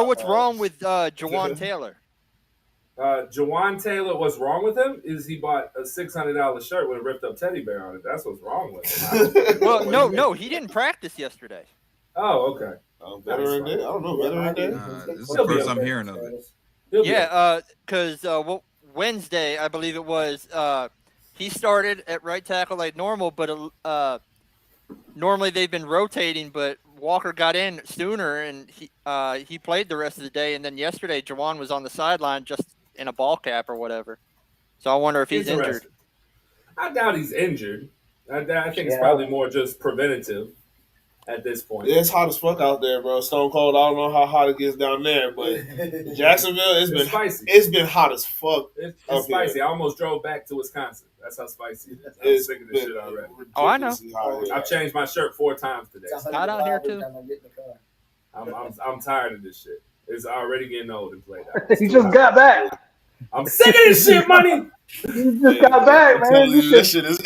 Speaker 6: what's wrong with Juwan Taylor?
Speaker 1: Juwan Taylor, what's wrong with him is he bought a $600 shirt with a ripped up teddy bear on it. That's what's wrong with him.
Speaker 6: Well, no, he didn't practice yesterday.
Speaker 1: Oh, okay.
Speaker 5: Veteran day? I don't know. Veteran day?
Speaker 9: This is the first I'm hearing of it.
Speaker 6: Yeah, because Wednesday, I believe it was, he started at right tackle like normal, but normally they've been rotating, but Walker got in sooner, and he played the rest of the day. And then yesterday, Juwan was on the sideline just in a ball cap or whatever. So I wonder if he's injured.
Speaker 1: I doubt he's injured. I think it's probably more just preventative at this point.
Speaker 5: Yeah, it's hot as fuck out there, bro. Stone Cold, I don't know how hot it gets down there, but Jacksonville, it's been spicy. It's been hot as fuck.
Speaker 1: It's spicy. I almost drove back to Wisconsin. That's how spicy it is. I'm sick of this shit already.
Speaker 6: Oh, I know.
Speaker 1: I've changed my shirt 4 times today.
Speaker 6: It's hot out here too.
Speaker 1: I'm tired of this shit. It's already getting old and played out.
Speaker 7: He just got back.
Speaker 1: I'm sick of this shit, money.
Speaker 7: You just got back, man.
Speaker 5: This shit is.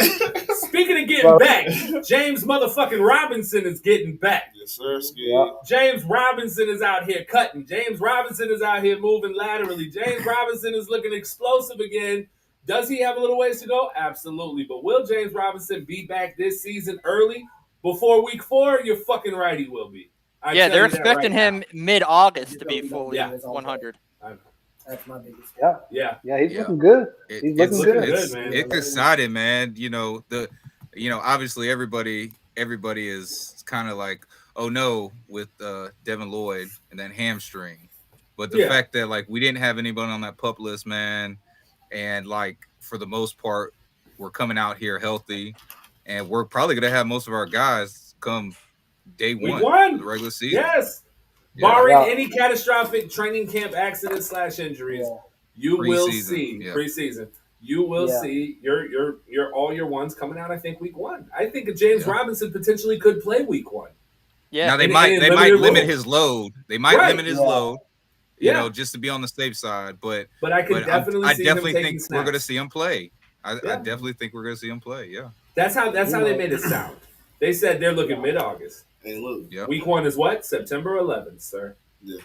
Speaker 1: Speaking of getting back, James motherfucking Robinson is getting back.
Speaker 5: Yes, sir.
Speaker 7: Yeah.
Speaker 1: James Robinson is out here cutting. James Robinson is out here moving laterally. James Robinson is looking explosive again. Does he have a little ways to go? Absolutely. But will James Robinson be back this season early before week 4? You're fucking right, he will be.
Speaker 6: They're expecting him mid-August to be fully 100.
Speaker 8: That's my biggest.
Speaker 1: Yeah.
Speaker 7: He's looking good. He's
Speaker 9: It's
Speaker 7: looking good.
Speaker 1: Good, man.
Speaker 9: It's exciting, man. Obviously everybody is kind of like, oh no, with Devin Lloyd and that hamstring, but the fact that like we didn't have anybody on that PUP list, man, and like for the most part we're coming out here healthy, and we're probably gonna have most of our guys come day one of the regular season.
Speaker 1: Yes. Barring any catastrophic training camp accidents / injuries, you will see preseason. You will see your all your ones coming out. I think week 1. I think James Robinson potentially could play week 1.
Speaker 6: Yeah.
Speaker 9: Now they might limit his load. They might limit his load. You know, just to be on the safe side. But
Speaker 1: I could definitely see him taking
Speaker 9: think we're going to see him play. I definitely think we're going to see him play. Yeah.
Speaker 1: That's how they made it sound. They said they're looking mid-August.
Speaker 5: Hey, look.
Speaker 1: Week 1 is what? September 11th, sir.
Speaker 5: Yeah.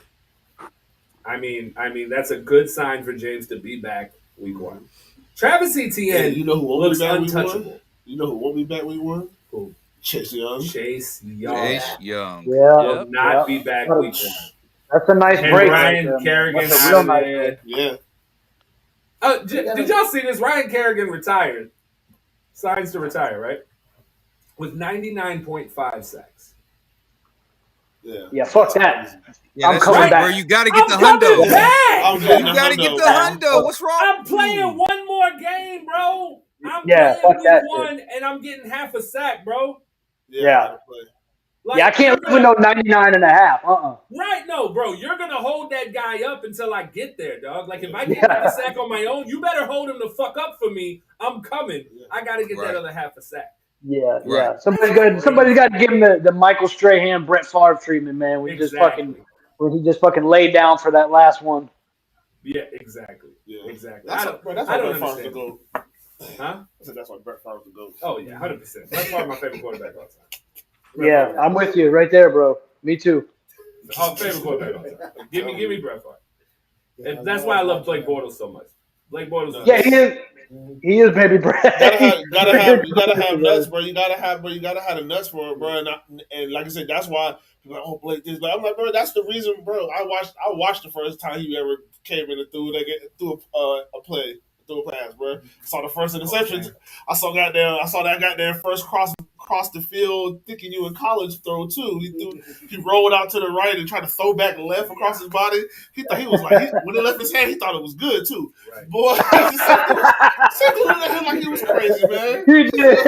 Speaker 1: I mean, that's a good sign for James to be back week 1. Travis Etienne,
Speaker 5: you know who won't
Speaker 1: looks
Speaker 5: be back
Speaker 1: untouchable.
Speaker 5: Week 1? You know who won't be back week 1?
Speaker 1: Who?
Speaker 5: Chase Young.
Speaker 1: Will not be back week 1.
Speaker 7: That's a nice
Speaker 1: and
Speaker 7: break.
Speaker 1: Ryan Kerrigan out of there.
Speaker 5: Yeah.
Speaker 1: Did y'all see this? Ryan Kerrigan retired. Signs to retire, right? With 99.5 sacks.
Speaker 7: Yeah, fuck that.
Speaker 9: Yeah,
Speaker 7: I'm coming back.
Speaker 9: Where you got to get the hundo.
Speaker 1: You
Speaker 9: got to get the hundo. What's wrong?
Speaker 1: I'm playing one more game, bro. I'm
Speaker 7: playing
Speaker 1: week 1, and I'm getting half a sack, bro.
Speaker 7: Yeah. I can't live with no 99 and a half.
Speaker 1: Right, no, bro. You're going to hold that guy up until I get there, dog. Like, if I get half a sack on my own, you better hold him the fuck up for me. I'm coming. I got to get that other half a sack.
Speaker 7: Yeah. Somebody's got to give him the Michael Strahan, Brett Favre treatment, man. When he just fucking laid down for that last one.
Speaker 1: Yeah, exactly.
Speaker 5: Yeah,
Speaker 1: exactly.
Speaker 5: That's why Brett Favre's the GOAT.
Speaker 1: Huh?
Speaker 5: I said that's why Brett Favre's the GOAT.
Speaker 1: Oh yeah, 100%. Brett Favre's my favorite quarterback all the time.
Speaker 7: Yeah, I'm with you right there, bro. Me too.
Speaker 1: Favorite quarterback all the time. Give me Brett Favre. And that's why I love Blake Bortles so much. Blake Bortles.
Speaker 7: Yeah, he is. He is baby Brett.
Speaker 5: You gotta have nuts, bro. You gotta have the nuts for it, bro. And like I said, that's why people are like, oh, Blake this. But I'm like, bro, that's the reason, bro. I watched the first time he ever came in and threw a play. Threw a pass, bro. Saw the first interception. I saw that goddamn first cross the field, thinking you in college throw too. He rolled out to the right and tried to throw back left across his body. He thought he was like when he left his hand, he thought it was good too. Right. Boy, he said looking at him like he was crazy, man.
Speaker 7: He did.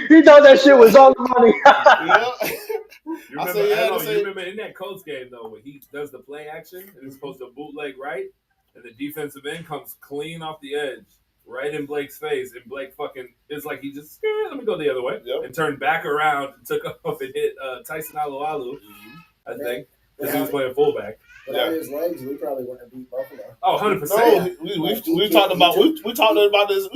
Speaker 7: He thought that shit was all the money.
Speaker 1: You remember in that Colts game though, when he does the play action and he's supposed to bootleg right, and the defensive end comes clean off the edge, right in Blake's face, and Blake fucking is like he just let me go the other way and turned back around and took off and hit Tyson Alualu, I think, because he was playing fullback.
Speaker 8: Without his legs, we probably wouldn't have beat Buffalo.
Speaker 1: Oh, 100%.
Speaker 5: No, we talked about this. We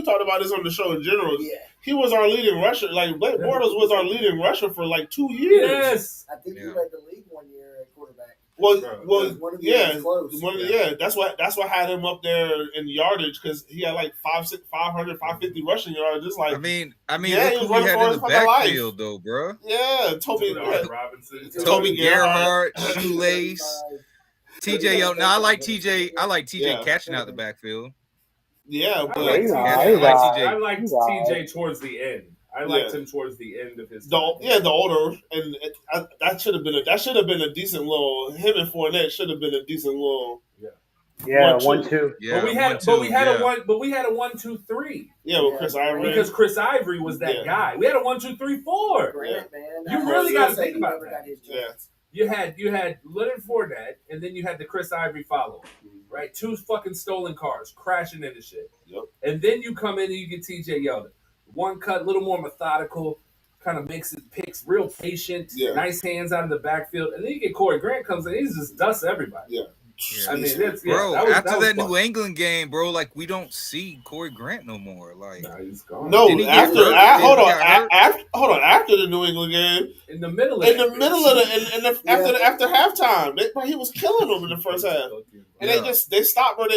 Speaker 5: talked about this on the show in general. Yeah. He was our leading rusher. Like Blake Bortles was our leading rusher for like 2 years.
Speaker 1: Yes.
Speaker 8: I think he led the league 1 year at quarterback.
Speaker 5: That's what had him up there in yardage because he had like 500, 550 rushing yards. Just like
Speaker 9: I mean, look who we had in the backfield though, bro.
Speaker 5: Yeah, Toby
Speaker 1: Robinson,
Speaker 9: Toby Gerhardt, Shoelace, TJ. Now I like TJ catching out the backfield.
Speaker 5: Yeah, but
Speaker 1: I liked TJ towards the end. I liked him towards the end of his.
Speaker 5: The older, and that should have been a decent little. Him and Fournette should have been a decent little.
Speaker 7: Yeah, 1-2.
Speaker 1: Yeah, but we had a 1-2-3.
Speaker 5: Yeah, with Chris Ivory
Speaker 1: because Chris Ivory was that guy. We had a 1-2-3-4.
Speaker 8: Grant, man,
Speaker 1: you really got to think about that.
Speaker 5: Yeah.
Speaker 1: You had Leonard Fournette, and then you had the Chris Ivory follow, right? 2 fucking stolen cars crashing into shit.
Speaker 5: Yep.
Speaker 1: And then you come in and you get TJ Yeldon. One cut, a little more methodical, kind of makes his picks, real patient, nice hands out of the backfield. And then you get Corey Grant comes in, he just dusts everybody.
Speaker 5: Yeah.
Speaker 1: I mean,
Speaker 9: after that New England game, bro, like we don't see Corey Grant no more. Like,
Speaker 1: he's gone.
Speaker 5: No, after the New England game, after halftime, he was killing them in the first half, and they stopped, bro.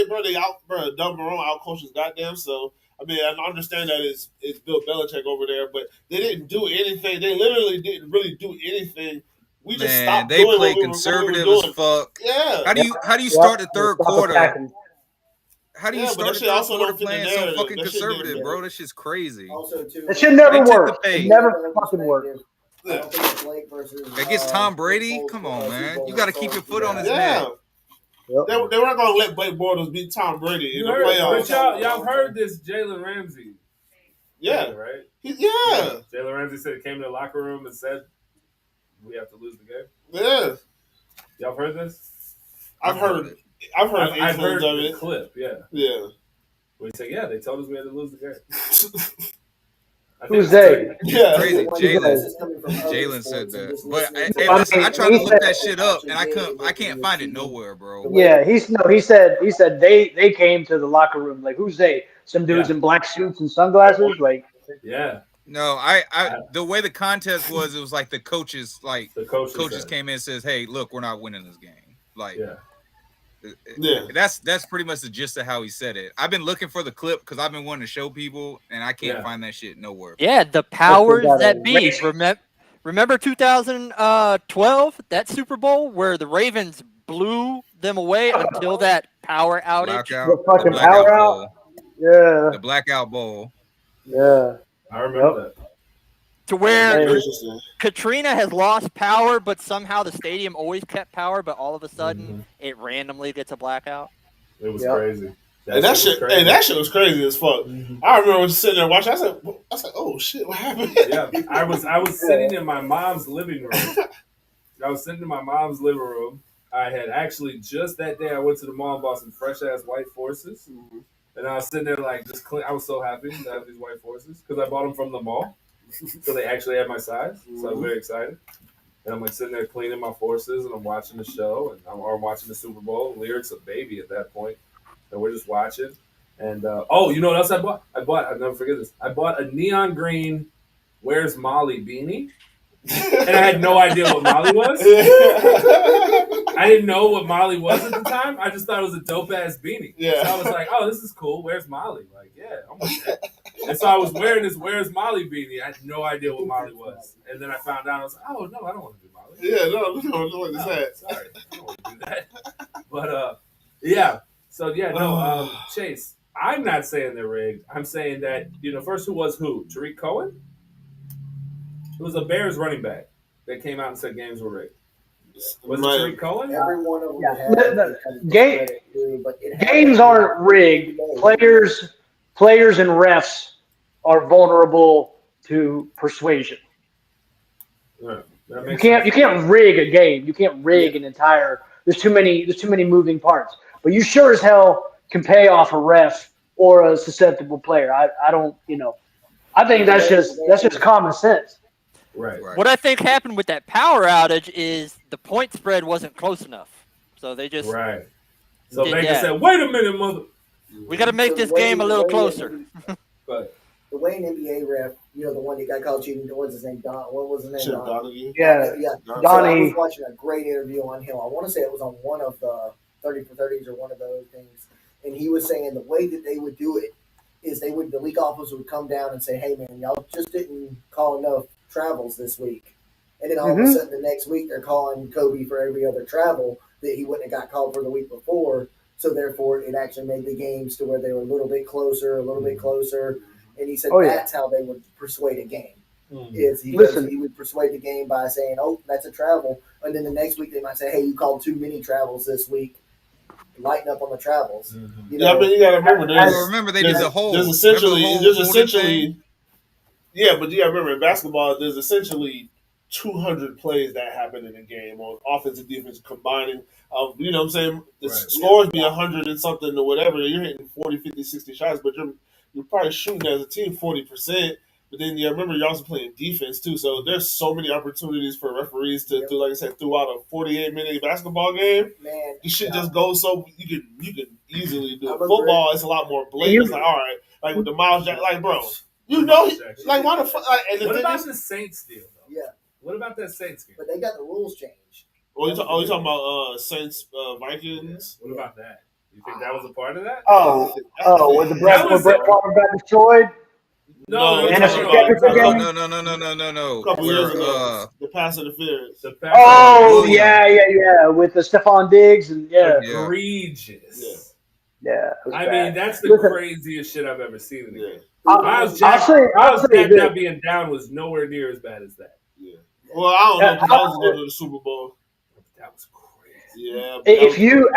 Speaker 5: Doug Marrone outcoached his goddamn self. I mean, I understand that it's Bill Belichick over there, but they didn't do anything. They literally didn't really do anything We just
Speaker 9: Man,
Speaker 5: stopped
Speaker 9: they
Speaker 5: doing
Speaker 9: play
Speaker 5: what we
Speaker 9: conservative
Speaker 5: were
Speaker 9: as
Speaker 5: doing.
Speaker 9: fuck.
Speaker 5: Yeah.
Speaker 9: How do you start the third
Speaker 7: Stop
Speaker 9: quarter?
Speaker 7: attacking.
Speaker 9: How do you
Speaker 5: Yeah, but
Speaker 9: start
Speaker 5: that
Speaker 9: the
Speaker 5: shit
Speaker 9: third
Speaker 5: also
Speaker 9: quarter
Speaker 5: don't fit the
Speaker 9: playing so
Speaker 5: narrative.
Speaker 9: fucking
Speaker 5: That shit
Speaker 9: conservative,
Speaker 5: didn't-
Speaker 9: bro? That shit's crazy.
Speaker 8: Also, too,
Speaker 7: That should never
Speaker 9: They took
Speaker 7: work.
Speaker 9: the
Speaker 7: It
Speaker 9: bait.
Speaker 7: never fucking works.
Speaker 8: I don't think it's Blake versus
Speaker 9: Against Tom Brady?
Speaker 8: Foles,
Speaker 9: Come on,
Speaker 8: Super
Speaker 9: man.
Speaker 8: Bowl
Speaker 9: You got to keep your foot on his
Speaker 5: Yeah.
Speaker 9: neck.
Speaker 7: Yep.
Speaker 5: They weren't going to let Blake Bortles beat Tom Brady in the
Speaker 1: But
Speaker 5: playoffs.
Speaker 1: y'all heard this Jalen Ramsey.
Speaker 5: Yeah.
Speaker 1: Thing, right?
Speaker 5: Yeah.
Speaker 1: Jalen Ramsey said he came to the locker room and said, we have to lose the game.
Speaker 5: Yeah.
Speaker 1: Y'all heard this?
Speaker 5: I've heard
Speaker 1: of
Speaker 5: it.
Speaker 1: The clip, yeah.
Speaker 5: Yeah.
Speaker 1: Where he said, yeah, they told us we had to lose the game.
Speaker 7: Who's they?
Speaker 5: Yeah.
Speaker 9: Crazy. Jalen said that. But hey, listen, I tried to look that shit up and I can't find it nowhere, bro.
Speaker 7: Yeah, he said they came to the locker room. Like, who's they? Some dudes in black suits and sunglasses? Like,
Speaker 1: yeah.
Speaker 9: No, I the way the contest was, it was like the coaches came in and says, hey, look, we're not winning this game. Like, that's pretty much the gist of how he said it. I've been looking for the clip because I've been wanting to show people, and I can't find that shit nowhere.
Speaker 6: Yeah, the powers that be. Remember 2012, that Super Bowl where the Ravens blew them away until that power outage?
Speaker 7: The fucking power out. Yeah.
Speaker 9: The blackout bowl.
Speaker 7: Yeah.
Speaker 1: I remember that.
Speaker 6: To where Katrina has lost power, but somehow the stadium always kept power, but all of a sudden it randomly gets a blackout.
Speaker 1: It was crazy.
Speaker 5: That shit was crazy as fuck. I remember sitting there watching. I said, "Oh shit, what happened?"
Speaker 1: Yeah, I was sitting in my mom's living room. I had actually just that day I went to the mall and bought some fresh ass white Forces, and I was sitting there like just I was so happy to have these white Forces because I bought them from the mall, so they actually had my size. So I was very excited. And I'm like sitting there cleaning my Forces, and I'm watching the show, and I'm watching the Super Bowl. Lyric's a baby at that point. And we're just watching. And, you know what else I bought? I'll never forget this. I bought a neon green Where's Molly beanie. And I had no idea what Molly was. I didn't know what Molly was at the time. I just thought it was a dope-ass beanie.
Speaker 5: Yeah.
Speaker 1: So I was like, oh, this is cool. Where's Molly? Like, yeah, I'm with that. And so I was wearing this Where's Molly beanie. I had no idea what Molly was. And then I found out. I was like, oh, no, I don't want to do Molly.
Speaker 5: Yeah, no, what is that?
Speaker 1: Sorry, I don't want to do that. But, yeah. So, Chase, I'm not saying they're rigged. I'm saying that, first who was who? Tariq Cohen? It was a Bears running back that came out and said games were rigged. Was it Tariq Cohen?
Speaker 8: Every one of them
Speaker 7: games aren't rigged. Players and refs are vulnerable to persuasion.
Speaker 1: Yeah,
Speaker 7: you can't rig a game. You can't rig an entire. There's too many moving parts. But you sure as hell can pay off a ref or a susceptible player. I don't. I think that's just common sense.
Speaker 1: Right.
Speaker 6: What I think happened with that power outage is the point spread wasn't close enough, so they just
Speaker 1: So Vegas said, "Wait a minute, mother.
Speaker 6: We got to make this game a little closer."
Speaker 8: The way an NBA ref, the one that got called cheating, what's his name? What was his name?
Speaker 5: Donnie.
Speaker 7: Yeah.
Speaker 8: Donnie. So I was watching a great interview on him. I want to say it was on one of the 30 for 30s or one of those things, and he was saying the way that they would do it is the league office would come down and say, "Hey man, y'all just didn't call enough travels this week," and then all of a sudden the next week they're calling Kobe for every other travel that he wouldn't have got called for the week before. So therefore, it actually made the games to where they were a little bit closer. And he said that's how they would persuade a game. He would persuade the game by saying, "Oh, that's a travel," and then the next week they might say, "Hey, you called too many travels this week. Lighten up on the travels."
Speaker 5: You got to remember.
Speaker 9: Remember they did the whole.
Speaker 5: There's essentially. Yeah, but you got to remember in basketball, there's essentially 200 plays that happen in a game on offense and defense combining. You know what I'm saying? The scores be 100 and something or whatever. You're hitting 40, 50, 60 shots, but you're probably shooting as a team 40%. But then remember you're also playing defense too. So there's so many opportunities for referees to like I said, throughout a 48-minute basketball game. Man, you should just go so you can easily do it. Football is a lot more blatant. It's like, all right, like with the Miles Jack, like bro, like why the fuck? Like,
Speaker 1: what about the Saints deal though?
Speaker 8: Yeah.
Speaker 1: What about that Saints game?
Speaker 8: But they got the rules changed.
Speaker 5: You talking about Saints Vikings?
Speaker 1: What about that? You think that was a part of that?
Speaker 7: When Brett Favre got destroyed?
Speaker 1: No.
Speaker 7: The NFC Championship game?
Speaker 9: No.
Speaker 5: A couple years ago,
Speaker 9: Where
Speaker 5: the pass interference.
Speaker 7: Oh,
Speaker 9: Williams.
Speaker 7: yeah, with the Stephon Diggs and
Speaker 1: egregious.
Speaker 7: Yeah,
Speaker 1: I mean, that's the craziest shit I've ever seen in the game. Miles Jack not being down was nowhere near as bad as that.
Speaker 5: Yeah. Well, I don't know because I was going to the Super Bowl.
Speaker 1: That was crazy.
Speaker 5: Yeah.
Speaker 7: If you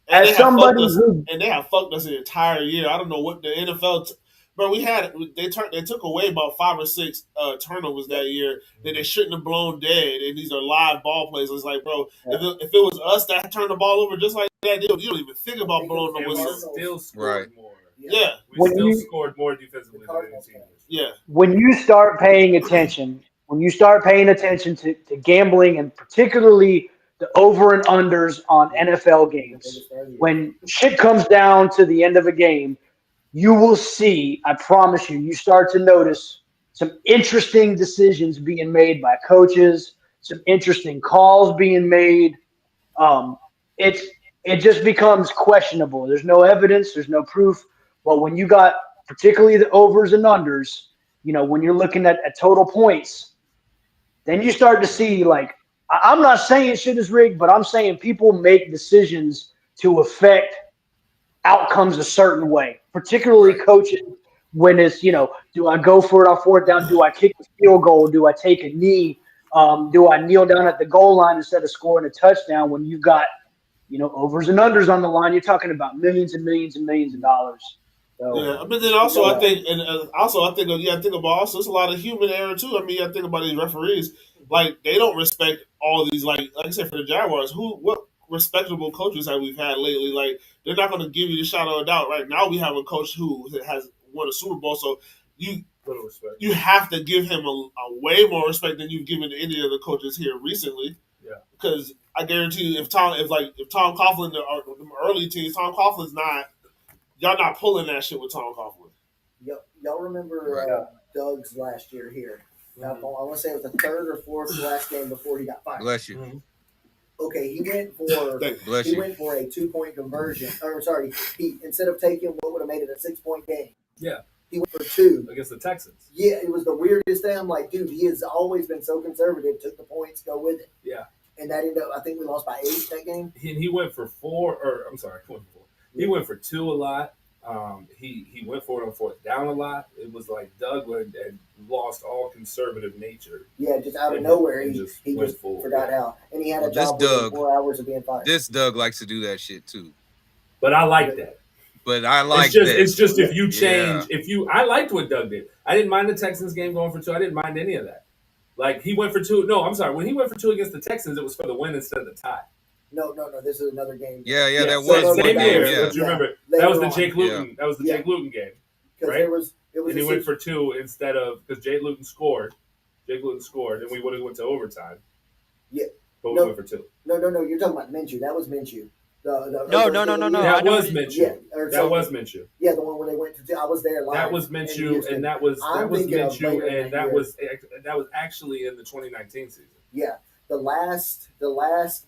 Speaker 7: as somebody who
Speaker 5: they have fucked us the entire year. I don't know what the NFL. Bro, they took away about 5 or 6 turnovers that year that they shouldn't have blown dead, and these are live ball plays. It's like, bro, if it was us that turned the ball over just like that, you don't even think about blowing the whistle.
Speaker 1: Still scored more.
Speaker 5: Yeah,
Speaker 1: we still scored more defensively than any team.
Speaker 5: Yeah.
Speaker 7: When you start paying attention to gambling and particularly the over and unders on NFL games, when shit comes down to the end of a game, you will see, I promise you start to notice some interesting decisions being made by coaches, some interesting calls being made. It just becomes questionable. There's no evidence, there's no proof. But when you got particularly the overs and unders, when you're looking at total points, then you start to see, like, I'm not saying shit is rigged, but I'm saying people make decisions to affect outcomes a certain way, particularly coaching when it's, do I go for it on 4th down? Do I kick the field goal? Do I take a knee? Do I kneel down at the goal line instead of scoring a touchdown when you've got, overs and unders on the line? You're talking about millions and millions and millions of dollars. So,
Speaker 5: yeah, but then also I think you got to think about also it's a lot of human error too. I mean, you got to think about these referees, like they don't respect all these like I said for the Jaguars. What respectable coaches have we had lately? Like they're not going to give you the shadow of doubt. Right now we have a coach who has won a Super Bowl, so you have to give him a way more respect than you've given to any of the coaches here recently.
Speaker 1: Yeah,
Speaker 5: because I guarantee you, if Tom Coughlin, the early teams, Tom Coughlin's not. Y'all not pulling that shit with Tom Coughlin.
Speaker 8: Y'all remember Doug's last year here? I want to say it was the 3rd or 4th last game before he got fired.
Speaker 9: Bless you. Mm-hmm.
Speaker 8: Okay, he went for a 2-point conversion. Or sorry, he instead of taking what would have made it a 6-point game.
Speaker 1: Yeah.
Speaker 8: He went for 2
Speaker 1: against the Texans.
Speaker 8: Yeah, it was the weirdest thing. I'm like, dude, he has always been so conservative. Took the points, go with it.
Speaker 1: Yeah.
Speaker 8: And that ended up, I think we lost by 8 that game.
Speaker 1: He went for 4, or I'm sorry, he went for 2 a lot. He went for it on 4th down a lot. It was like Doug had lost all conservative nature.
Speaker 8: Yeah, just out of nowhere, he just forgot how. And he had a job within 4 hours of being fired.
Speaker 9: This Doug likes to do that shit too.
Speaker 1: But I like that. It's just if you change, I liked what Doug did. I didn't mind the Texans game going for 2. I didn't mind any of that. Like he went for 2. No, I'm sorry. When he went for 2 against the Texans, it was for the win instead of the tie.
Speaker 8: No. This is another game.
Speaker 9: Yeah, that was
Speaker 1: same game.
Speaker 9: Yeah.
Speaker 1: But you remember that was the Jake Luton. That was the Jake Luton game, right?
Speaker 8: It was
Speaker 1: and he went for 2 instead of because Jake Luton scored. Jake Luton scored, and we would have went to overtime.
Speaker 8: Yeah,
Speaker 1: but we went for 2.
Speaker 8: No. You're talking about Minshew. That was Minshew.
Speaker 6: No.
Speaker 1: That was Minshew.
Speaker 8: Yeah,
Speaker 1: that was Minshew.
Speaker 8: Yeah, the one where they went to. I was there live.
Speaker 1: That was Minshew, and that was Minshew, and that was actually in the 2019 season.
Speaker 8: Yeah. The last,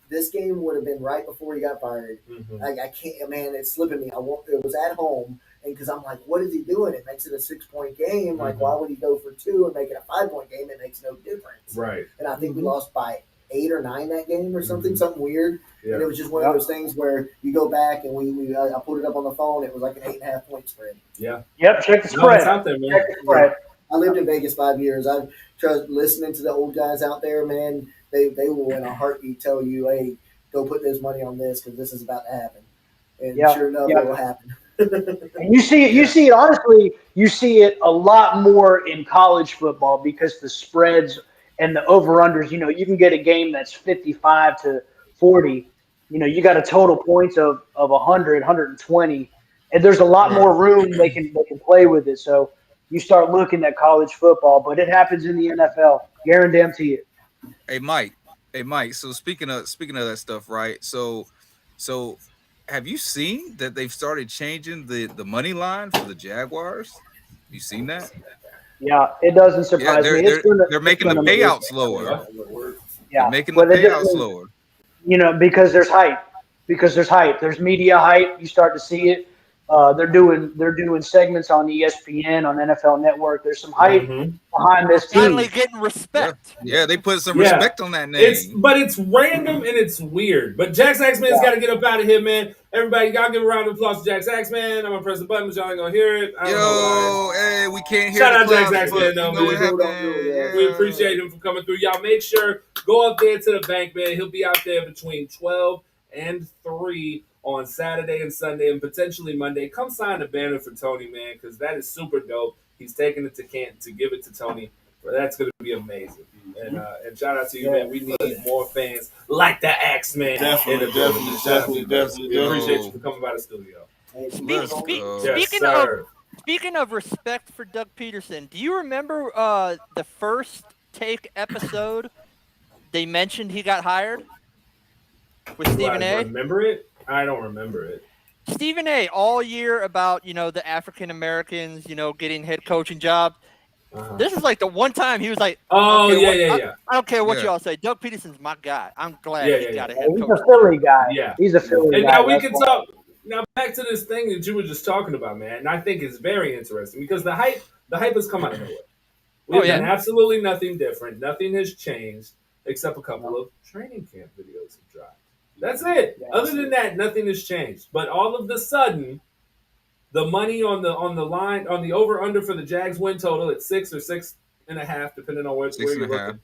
Speaker 8: this game would have been right before he got fired.
Speaker 1: Mm-hmm.
Speaker 8: I can't, man, it's slipping me. It was at home, and because I'm like, what is he doing? It makes it a 6-point game. Like, why would he go for 2 and make it a 5-point game? It makes no difference.
Speaker 1: Right.
Speaker 8: And I think we lost by 8 or 9 that game or something weird. Yeah. And it was just one of those things where you go back and I put it up on the phone. It was like an 8.5-point spread.
Speaker 1: Yeah.
Speaker 7: Yep. Check the spread.
Speaker 1: It's out there, man.
Speaker 7: Check the spread.
Speaker 8: I lived in Vegas 5 years. I've tried listening to the old guys out there, man. They will in a heartbeat tell you, hey, go put this money on this because this is about to happen. And sure enough, it will happen.
Speaker 7: And you see it, honestly, you see it a lot more in college football because the spreads and the over-unders, you can get a game that's 55 to 40. You got a total points of 100, 120. And there's a lot more room they can play with it. So you start looking at college football, but it happens in the NFL. Guarantee it.
Speaker 9: Hey Mike. So speaking of that stuff, right? So have you seen that they've started changing the money line for the Jaguars? You seen that?
Speaker 7: Yeah, it doesn't surprise me.
Speaker 9: They're making the payouts lower.
Speaker 7: Yeah,
Speaker 9: they're making the payouts lower.
Speaker 7: Because there's hype. There's media hype. You start to see it. They're doing segments on ESPN, on NFL Network. There's some hype behind this team.
Speaker 6: Finally getting respect.
Speaker 9: Yeah, they put some respect on that name.
Speaker 1: It's random and it's weird. But Jax Axman's got to get up out of here, man. Everybody, y'all give a round of applause to Jax Axman. I'm gonna press the button, but y'all ain't gonna hear it. I don't know why.
Speaker 9: Hey, we can't hear.
Speaker 1: Shout out
Speaker 9: Jax
Speaker 1: Axman, though, man. We appreciate him for coming through. Y'all make sure go up there to the bank, man. He'll be out there between 12 and 3 on Saturday and Sunday, and potentially Monday. Come sign the banner for Tony, man, because that is super dope. He's taking it to Canton to give it to Tony. But that's going to be amazing. And shout out to you, man. We need more fans like the Axman. Definitely. We appreciate you for coming by the studio.
Speaker 6: Speaking of respect for Doug Peterson, do you remember the first take episode they mentioned he got hired with Stephen A?
Speaker 1: Remember it? I don't remember it.
Speaker 6: Stephen A. all year about, the African Americans, getting head coaching jobs. This is like the one time he was like,
Speaker 1: yeah.
Speaker 6: I don't care what y'all say. Doug Peterson's my guy. I'm glad he got a head coach.
Speaker 7: He's a Philly guy.
Speaker 1: Yeah.
Speaker 7: He's a Philly guy.
Speaker 1: And now we can talk. Now back to this thing that you were just talking about, man. And I think it's very interesting because the hype has come out of nowhere. We've done absolutely nothing different. Nothing has changed except a couple of training camp videos have dropped. That's it. Other than that, nothing has changed. But all of the sudden, the money on the line on the over under for the Jags win total at 6 or 6.5, depending on where you're looking.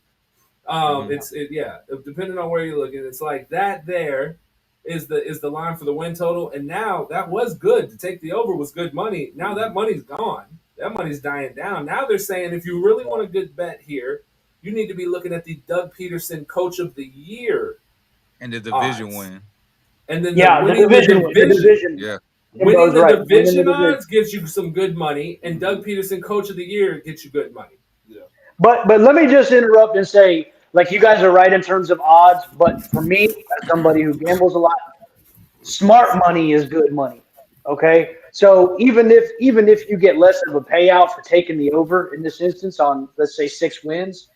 Speaker 1: Depending on where you're looking, it's like that. There is the line for the win total, and now that was good to take the over was good money. Now that money's gone. That money's dying down. Now they're saying if you really want a good bet here, you need to be looking at the Doug Peterson Coach of the Year
Speaker 9: and the division win.
Speaker 1: And then
Speaker 7: the division.
Speaker 1: Yeah. Winning the division odds gives you some good money, and Doug Peterson Coach of the Year gets you good money.
Speaker 7: Yeah. But let me just interrupt and say, like, you guys are right in terms of odds, but for me, as somebody who gambles a lot, smart money is good money. Okay? So even if you get less of a payout for taking the over in this instance on, let's say, 6 wins,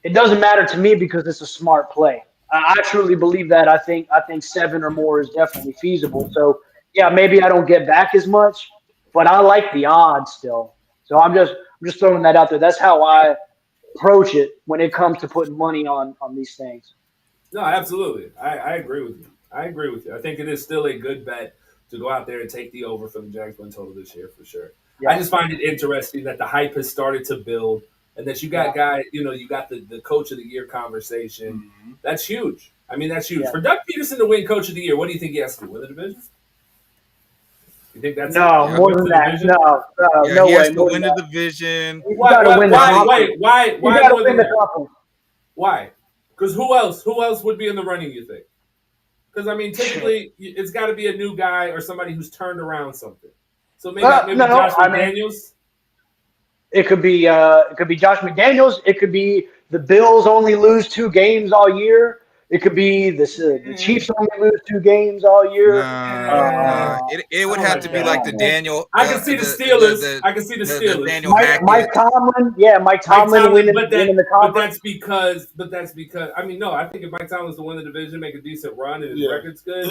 Speaker 7: it doesn't matter to me because it's a smart play. I truly believe that. I think 7 or more is definitely feasible. So yeah, maybe I don't get back as much, but I like the odds still. So I'm just throwing that out there. That's how I approach it when it comes to putting money on these things.
Speaker 1: No, absolutely. I agree with you. I think it is still a good bet to go out there and take the over for the Jags win total this year for sure. Yeah. I just find it interesting that the hype has started to build and that you got you got the Coach of the Year conversation. Mm-hmm. That's huge. I mean, that's huge. Yeah. For Doug Peterson to win Coach of the Year, what do you think he has to do? Win the division? You think that's
Speaker 7: more than that? No
Speaker 9: he
Speaker 7: way.
Speaker 9: Has to win the division.
Speaker 1: Why? Why? Because who else would be in the running? You think? Because I mean, typically it's got to be a new guy or somebody who's turned around something. So maybe Josh McDaniels.
Speaker 7: It could be Josh McDaniels. It could be the Bills only lose 2 games all year. It could be the Chiefs only lose 2 games all year.
Speaker 9: It would have to be like the Daniel.
Speaker 1: I can see the Steelers. I can see the Steelers.
Speaker 7: Mike Tomlin winning the conference.
Speaker 1: But that's because I mean, no, I think if Mike Tomlin's to win the division, make a decent run, and his record's good,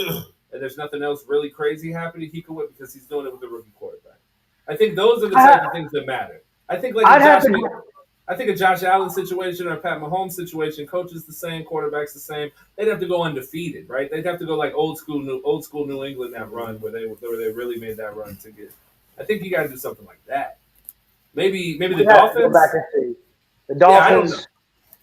Speaker 1: and there's nothing else really crazy happening, he could win because he's doing it with the rookie quarterback. I think those are the type of things that matter. I think a Josh Allen situation or a Pat Mahomes situation, coach is the same, quarterback's the same. They'd have to go undefeated, right? They'd have to go like old school New England that run where they really made that run to get. I think you got to do something like that. Maybe the Dolphins.
Speaker 7: Go back and see. The Dolphins.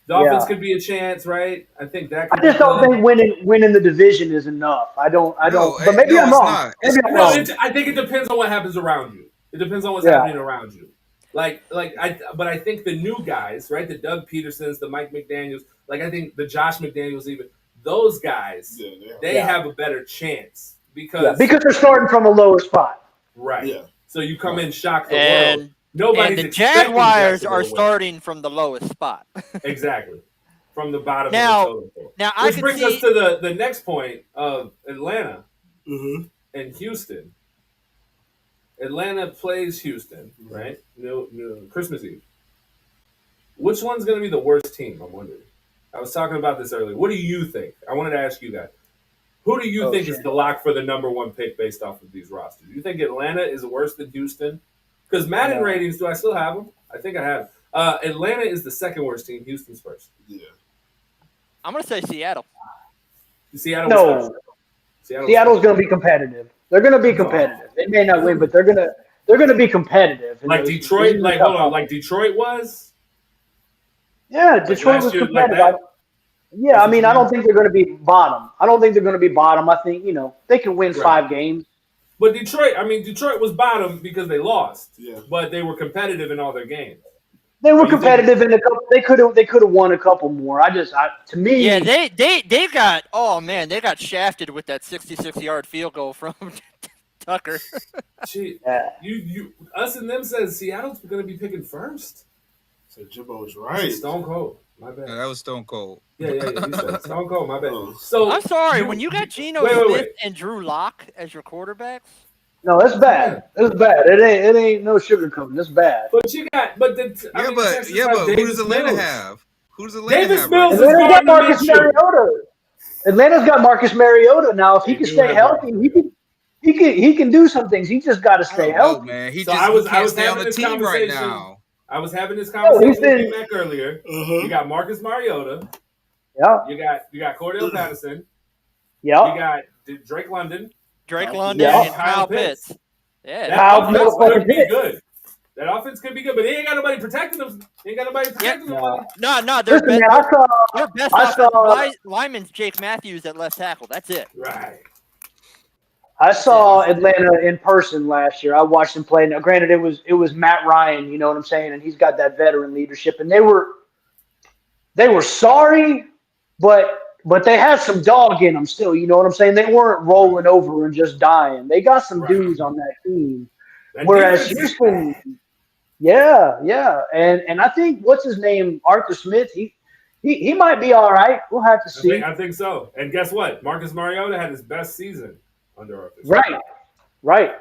Speaker 1: Dolphins could be a chance, right? I think that.
Speaker 7: I just don't think winning the division is enough. I don't. But maybe I'm wrong.
Speaker 1: I think it depends on what happens around you. It depends on what's happening around you. But I think the new guys, right? The Doug Petersons, the Mike McDaniels, I think the Josh McDaniels, even those guys, they have a better chance because
Speaker 7: they're starting from a lower spot,
Speaker 1: right? Yeah. So you come in shock the world. Nobody's
Speaker 6: and the Jaguars are starting from the lowest spot.
Speaker 1: Exactly, from the bottom of the totem pole. Which brings us to the next point of Atlanta and Houston. Atlanta plays Houston, right? No, Christmas Eve. Which one's going to be the worst team? I'm wondering. I was talking about this earlier. What do you think? I wanted to ask you guys. Who do you think is the lock for the number one pick based off of these rosters? Do you think Atlanta is worse than Houston? Because Madden ratings, do I still have them? I think I have. Atlanta is the second worst team. Houston's first.
Speaker 5: Yeah.
Speaker 6: I'm going to say Seattle.
Speaker 7: Seattle's going to be competitive. They're going to be competitive. They may not win, but they're going to be competitive.
Speaker 1: Like Detroit, like Detroit was.
Speaker 7: Yeah, Detroit was competitive. Yeah, I mean, I don't think they're going to be bottom. I think, they can win 5 games.
Speaker 1: But Detroit was bottom because they lost. Yeah. But they were competitive in all their games.
Speaker 7: They were competitive in a couple. They could have won a couple more. To me.
Speaker 6: Yeah, they got shafted with that 66-yard field goal from Tucker.
Speaker 1: Gee, us and them says Seattle's going to be picking first.
Speaker 5: So Jimbo was right.
Speaker 1: Stone Cold. My bad.
Speaker 9: Yeah, that was Stone Cold.
Speaker 1: Yeah. You said Stone Cold. My bad. So
Speaker 6: I'm sorry. When you got Geno Smith and Drew Lock as your quarterbacks.
Speaker 7: No, it's bad. It's bad. It ain't no sugarcoating. It's bad.
Speaker 1: But you got, but
Speaker 9: who does Atlanta have? Who does Atlanta
Speaker 1: Davis
Speaker 9: have?
Speaker 1: Mills
Speaker 7: Atlanta's got Marcus Mariota. Atlanta's got Marcus Mariota now. If he can stay healthy, he can do some things. He just got to stay healthy.
Speaker 9: Man, he can't stay on the team right now.
Speaker 1: I was having this conversation with Mac earlier. You got Marcus Mariota.
Speaker 7: Yeah.
Speaker 1: You got Cordell Patterson.
Speaker 7: Yeah.
Speaker 1: You got Drake London.
Speaker 6: And Kyle Pitts. Yeah.
Speaker 1: That offense could be good. That offense could be good, but he ain't got nobody protecting them. No.
Speaker 6: Their best offensive lineman's Jake Matthews at left tackle. That's it.
Speaker 1: Right.
Speaker 7: I saw Atlanta in person last year. I watched him play. Now, granted, it was Matt Ryan. You know what I'm saying, and he's got that veteran leadership. And they were sorry, but they had some dog in them still. You know what I'm saying? They weren't rolling over and just dying. They got some dudes on that team. Whereas Houston, yeah, and I think what's his name, Arthur Smith. He might be all right. We'll have to see.
Speaker 1: I think so. And guess what? Marcus Mariota had his best season under Arthur Smith.
Speaker 7: Right.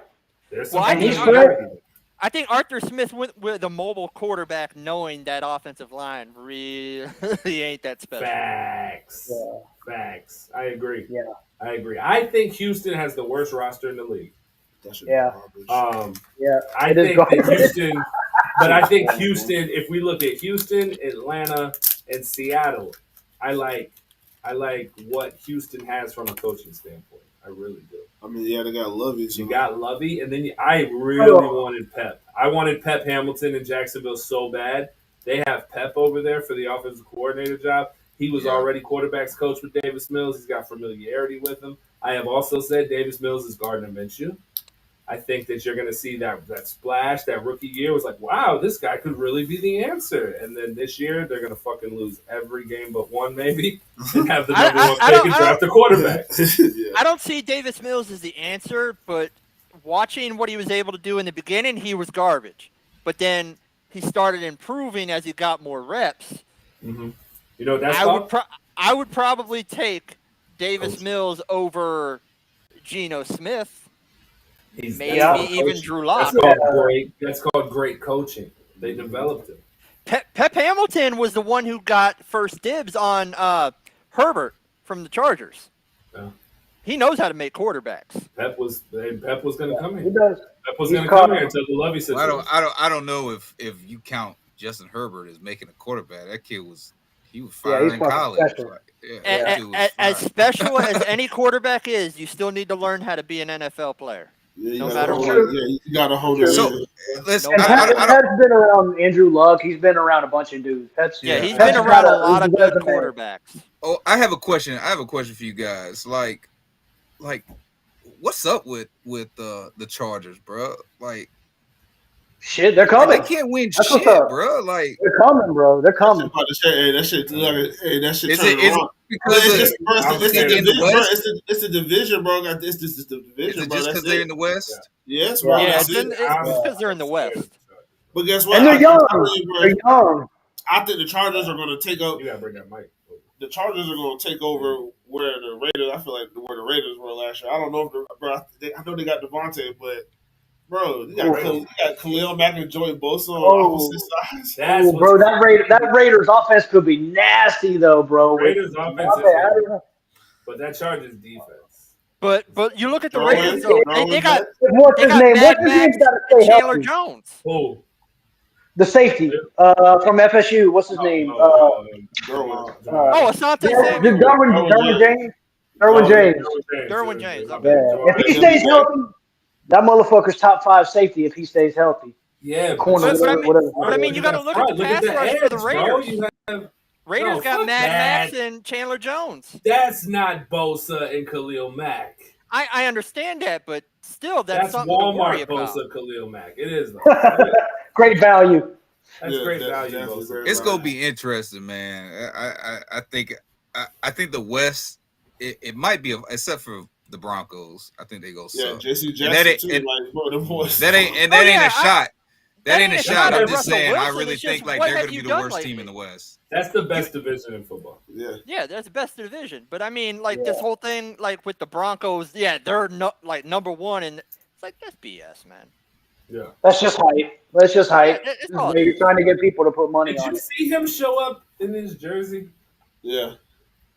Speaker 6: I think Arthur Smith went with a mobile quarterback, knowing that offensive line really ain't that special.
Speaker 1: Facts. I agree.
Speaker 7: Yeah.
Speaker 1: I agree. I think Houston has the worst roster in the league. I think Houston, if we look at Houston, Atlanta, and Seattle, I like what Houston has from a coaching standpoint. I really do.
Speaker 5: I mean, yeah, they got Lovey.
Speaker 1: You got Lovey, and then I really wanted Pep. I wanted Pep Hamilton in Jacksonville so bad. They have Pep over there for the offensive coordinator job. He was already quarterbacks coach with Davis Mills. He's got familiarity with him. I have also said Davis Mills is Gardner Minshew. I think that you're going to see that splash, that rookie year was like, wow, this guy could really be the answer. And then this year, they're going to fucking lose every game but one, maybe, and have the number one pick and draft a quarterback.
Speaker 6: I don't see Davis Mills as the answer, but watching what he was able to do in the beginning, he was garbage. But then he started improving as he got more reps.
Speaker 1: Mm-hmm. You know what that's
Speaker 6: I would probably take Davis Mills over Geno Smith. Maybe even Drew Lock.
Speaker 1: That's called great coaching. They developed him.
Speaker 6: Pep Hamilton was the one who got first dibs on Herbert from the Chargers. Yeah. He knows how to make quarterbacks.
Speaker 1: Pep was going to come here.
Speaker 7: He does.
Speaker 1: Pep was going to come here until the Lovey situation.
Speaker 9: I don't know if you count Justin Herbert as making a quarterback. That kid was fired in college.
Speaker 6: As special as any quarterback is, you still need to learn how to be an NFL player.
Speaker 5: Yeah,
Speaker 6: no matter what.
Speaker 5: Yeah, you got to hold it.
Speaker 9: So,
Speaker 7: Pat's been around Andrew Luck. He's been around a bunch of dudes.
Speaker 6: He's been around a lot of good quarterbacks.
Speaker 9: Oh, I have a question. For you guys. Like, what's up with the Chargers, bro? Like,
Speaker 7: shit, they're coming.
Speaker 9: They can't win shit, bro. Like,
Speaker 7: they're coming, bro. They're coming.
Speaker 5: That shit because it's the division, bro. It's the division.
Speaker 9: Is it just because they're in the West?
Speaker 5: Yes, bro.
Speaker 6: Yeah, it's because they're in the West.
Speaker 5: But guess what?
Speaker 7: And they're young. They're young.
Speaker 5: I think the Chargers are going to take over.
Speaker 1: You gotta bring that mic.
Speaker 5: The Chargers are going to take over where the Raiders. I feel like where the Raiders were last year. I don't know if I know they got Devontae, but. Bro, you got Khalil Mack and Joey Bosa on opposite sides.
Speaker 7: Bro, that Raiders offense could be nasty though, bro.
Speaker 1: Raiders offense, but that Chargers defense.
Speaker 6: But you look at the
Speaker 5: Throwing-
Speaker 6: Raiders though. They got
Speaker 7: What's his name?
Speaker 6: Mad
Speaker 7: What's his
Speaker 6: Max
Speaker 7: name's got to
Speaker 6: and
Speaker 7: stay
Speaker 6: Chandler
Speaker 7: healthy.
Speaker 6: Jones.
Speaker 1: Oh,
Speaker 7: The safety from FSU. What's his name?
Speaker 6: Asante Samuel.
Speaker 7: Derwin James.
Speaker 6: Derwin James.
Speaker 7: Yeah. If he stays healthy, that motherfucker's top 5 safety. If he stays healthy.
Speaker 1: Yeah,
Speaker 7: corner, whatever.
Speaker 6: But I mean, you got to look at the pass rush for the Raiders.
Speaker 1: Bro.
Speaker 6: Raiders got Mad Max and Chandler Jones.
Speaker 1: That's not Bosa and Khalil Mack.
Speaker 6: I understand that, but still, that's something
Speaker 1: Walmart
Speaker 6: to worry about.
Speaker 1: Bosa Khalil Mack. It is.
Speaker 7: Great value.
Speaker 1: That's great value. Bosa.
Speaker 9: It's gonna be interesting, man. I think the West. It might be, except for the Broncos. I think they go.
Speaker 5: Yeah,
Speaker 9: suck.
Speaker 5: J.C. Jackson too.
Speaker 9: That ain't a shot. That ain't a shot. I'm just saying.
Speaker 6: Wilson,
Speaker 9: I really think like they're gonna be the worst team in the West.
Speaker 1: That's the best division in football.
Speaker 6: Yeah, that's the best division. But I mean, like this whole thing, like with the Broncos, they're number one, and it's like that's BS, man.
Speaker 1: Yeah,
Speaker 7: that's just hype. You're trying to get people to put money on it.
Speaker 1: Did you see him show up in his jersey?
Speaker 5: Yeah,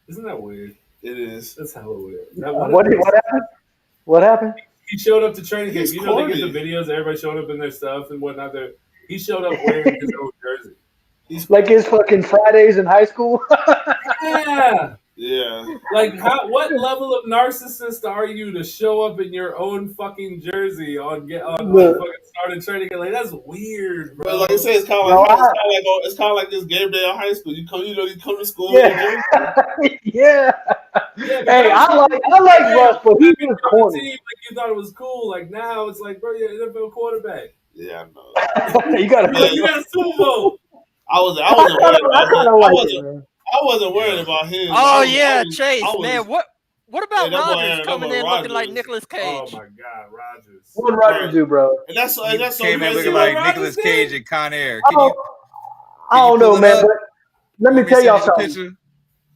Speaker 1: isn't that weird?
Speaker 5: It is.
Speaker 1: That's hella weird.
Speaker 7: What happened? What happened?
Speaker 1: He showed up to training camp. You know
Speaker 5: corny.
Speaker 1: they get the videos. Everybody showed up in their stuff and whatnot. He showed up wearing his own jersey.
Speaker 7: He's like his fucking Fridays in high school.
Speaker 1: Yeah.
Speaker 5: Yeah.
Speaker 1: Like, what level of narcissist are you to show up in your own fucking jersey on fucking starting training? Like, that's weird, bro.
Speaker 5: But like I said, it's kind of like this game day in high school. You come to school.
Speaker 7: Yeah. Yeah. Hey, I like Russ, but he was corny.
Speaker 1: Like you thought it was cool. Like now, it's like, bro, you're an NFL quarterback.
Speaker 5: Yeah, I know.
Speaker 7: You got
Speaker 1: a Super Bowl.
Speaker 5: I wasn't worried about him. I wasn't worried about him.
Speaker 6: Oh Chase, man, what about Rodgers coming in looking like Nicolas Cage?
Speaker 1: Oh my God, Rodgers.
Speaker 7: What did Rodgers do, bro?
Speaker 5: And that's so
Speaker 9: came in looking like Nicolas Cage and Con Air.
Speaker 7: I don't know, man. But let me tell y'all something.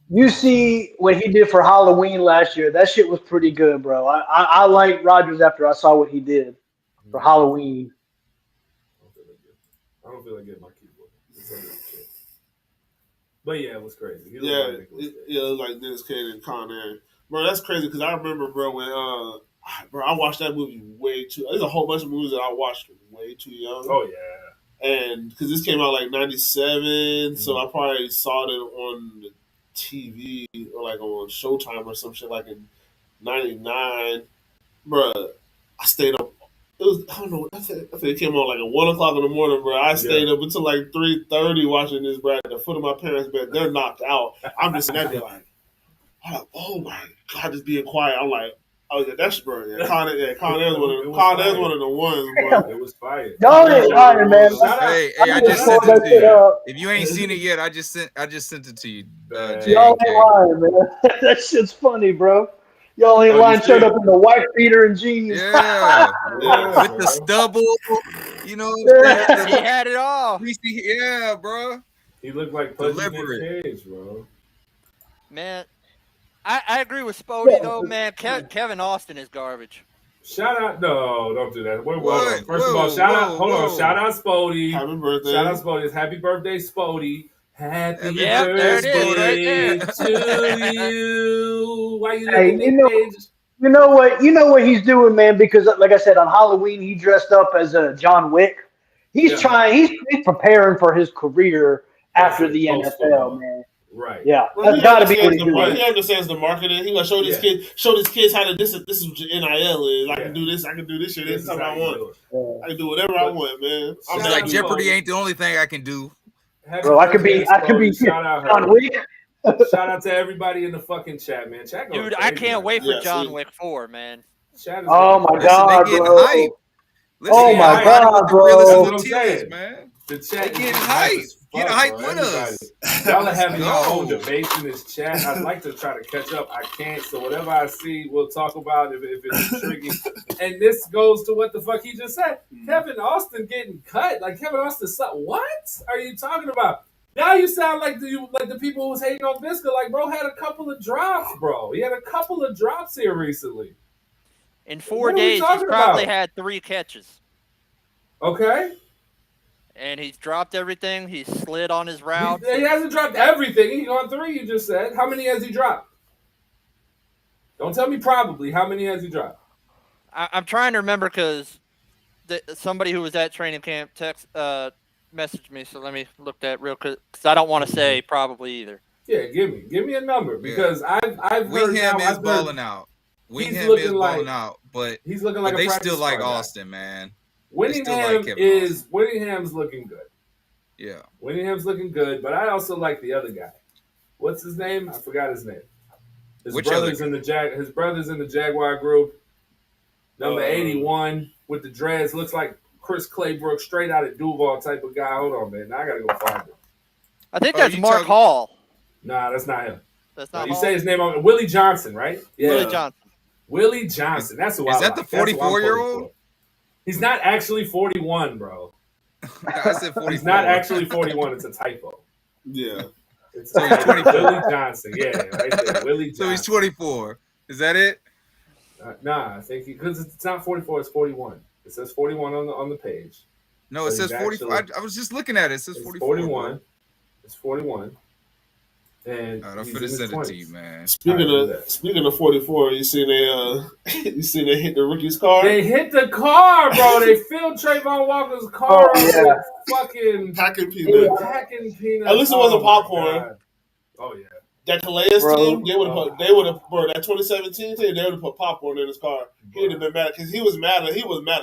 Speaker 7: You see what he did for Halloween last year. That shit was pretty good, bro. I like Rodgers after I saw what he did for Halloween.
Speaker 1: I don't feel like getting my keyboard. But yeah, it was crazy.
Speaker 5: It was like Nicolas Cage and Con Air. Bro, that's crazy because I remember, bro, when I watched that movie way too. There's a whole bunch of movies that I watched way too young.
Speaker 1: Oh yeah.
Speaker 5: And because this came out like '97, so I probably saw it on the TV or like on Showtime or some shit like in '99. Bro, I stayed up. It was, I don't know. I think it came on like at 1 o'clock in the morning, bro. I stayed up until like 3:30 watching this, bro. At the foot of my parents' bed, they're knocked out. I'm just sitting there like, oh my God, just being quiet. I'm like, oh yeah, that's bro. Yeah, Con Air's one of the ones, bro.
Speaker 1: It was fire.
Speaker 7: Y'all ain't lying, man.
Speaker 9: Hey, I just sent it to you. If you ain't seen it yet, I just sent it to you.
Speaker 7: Y'all ain't lying, man. That shit's funny, bro. Y'all ain't lying. Showed up in the white beater and jeans.
Speaker 9: Yeah. With the stubble, you know.
Speaker 6: He had it all.
Speaker 9: Yeah, bro.
Speaker 1: He looked like Nick Cage, bro.
Speaker 6: Man, I agree with Spody though, man. Kevin Austin is garbage.
Speaker 1: Shout out, no, don't do that. First of all, shout out Spody.
Speaker 5: Happy birthday.
Speaker 1: Shout out Spody. It's happy birthday, Spody. Happy
Speaker 6: there it is,
Speaker 1: birthday to you. Why you
Speaker 7: Hey,
Speaker 1: looking at Cage?
Speaker 7: You know what he's doing, man, because like I said, on Halloween he dressed up as John Wick. He's preparing for his career after the NFL, man.
Speaker 1: Right.
Speaker 7: Yeah. That's gotta be what he's doing.
Speaker 5: He understands the marketing. He gonna show his kids how to this is what your NIL is. I can do this shit anytime I want. I can do whatever I want, man.
Speaker 9: It's like Jeopardy ain't the only thing I can do.
Speaker 7: Bro, I could be John Wick.
Speaker 1: Shout out to everybody in the fucking chat, man.
Speaker 6: Dude, I can't wait for John Wick 4, man.
Speaker 7: Oh my God, bro.
Speaker 9: Oh
Speaker 7: my God, bro.
Speaker 9: Man.
Speaker 1: The chat
Speaker 9: getting hype. Get hype with us.
Speaker 1: Y'all are having your own debates in this chat. I'd like to try to catch up. I can't. So whatever I see, we'll talk about if it's tricky. And this goes to what the fuck he just said. Kevin Austin getting cut. Like Kevin Austin, what are you talking about? Now you sound like the people who was hating on Visca. Like, bro had a couple of drops, bro. He had a couple of drops here recently.
Speaker 6: In 4 days, he's probably had 3 catches.
Speaker 1: Okay.
Speaker 6: And he's dropped everything. He's slid on his route.
Speaker 1: He hasn't dropped everything. He's on 3, you just said. How many has he dropped? Don't tell me probably. How many has he dropped?
Speaker 6: I'm trying to remember because somebody who was at training camp messaged me. So let me look that real quick because I don't want to say probably either.
Speaker 1: Yeah, give me a number because I've heard
Speaker 9: Wingham
Speaker 1: now.
Speaker 9: is balling out. Wingham is balling out, but
Speaker 1: he's looking like
Speaker 9: they
Speaker 1: a
Speaker 9: still like
Speaker 1: guy.
Speaker 9: Austin, man.
Speaker 1: Winningham's looking good.
Speaker 9: Yeah,
Speaker 1: Winningham's looking good, but I also like the other guy. What's his name? I forgot his name. His brother's in the Jaguar group. Number 81 with the dreads, looks like Chris Claybrook, straight out of Duval type of guy. Hold on, man. Now I gotta go find him.
Speaker 6: I think that's Mark Hall.
Speaker 1: Nah, that's not him.
Speaker 6: That's not.
Speaker 1: You say his name on Willie Johnson, right?
Speaker 6: Yeah. Willie Johnson.
Speaker 1: Willie Johnson. That's who I like.
Speaker 9: Is that the 44-year-old?
Speaker 1: He's not actually 41, bro.
Speaker 9: I said 44.
Speaker 1: He's not actually 41. It's a typo.
Speaker 5: Yeah.
Speaker 1: So he's 24. Willie Johnson. Yeah, right there. Willie Johnson.
Speaker 9: So he's 24. Is that it?
Speaker 1: Nah, I think because it's not 44. It's 41. It says 41 on the page.
Speaker 9: No, it says 44. I was just looking at it. It says 44.
Speaker 1: 41. It's 41. And
Speaker 9: I'm finna send it to you, man.
Speaker 5: Speaking of 44, you see they hit the rookie's car.
Speaker 1: They hit the car, bro. They filled Trayvon Walker's car with fucking
Speaker 5: packing peanuts. At least it wasn't popcorn.
Speaker 1: Oh yeah.
Speaker 5: That Calais team, they would have, that 2017 team, they would have put popcorn in his car. He'd have been mad because he was mad as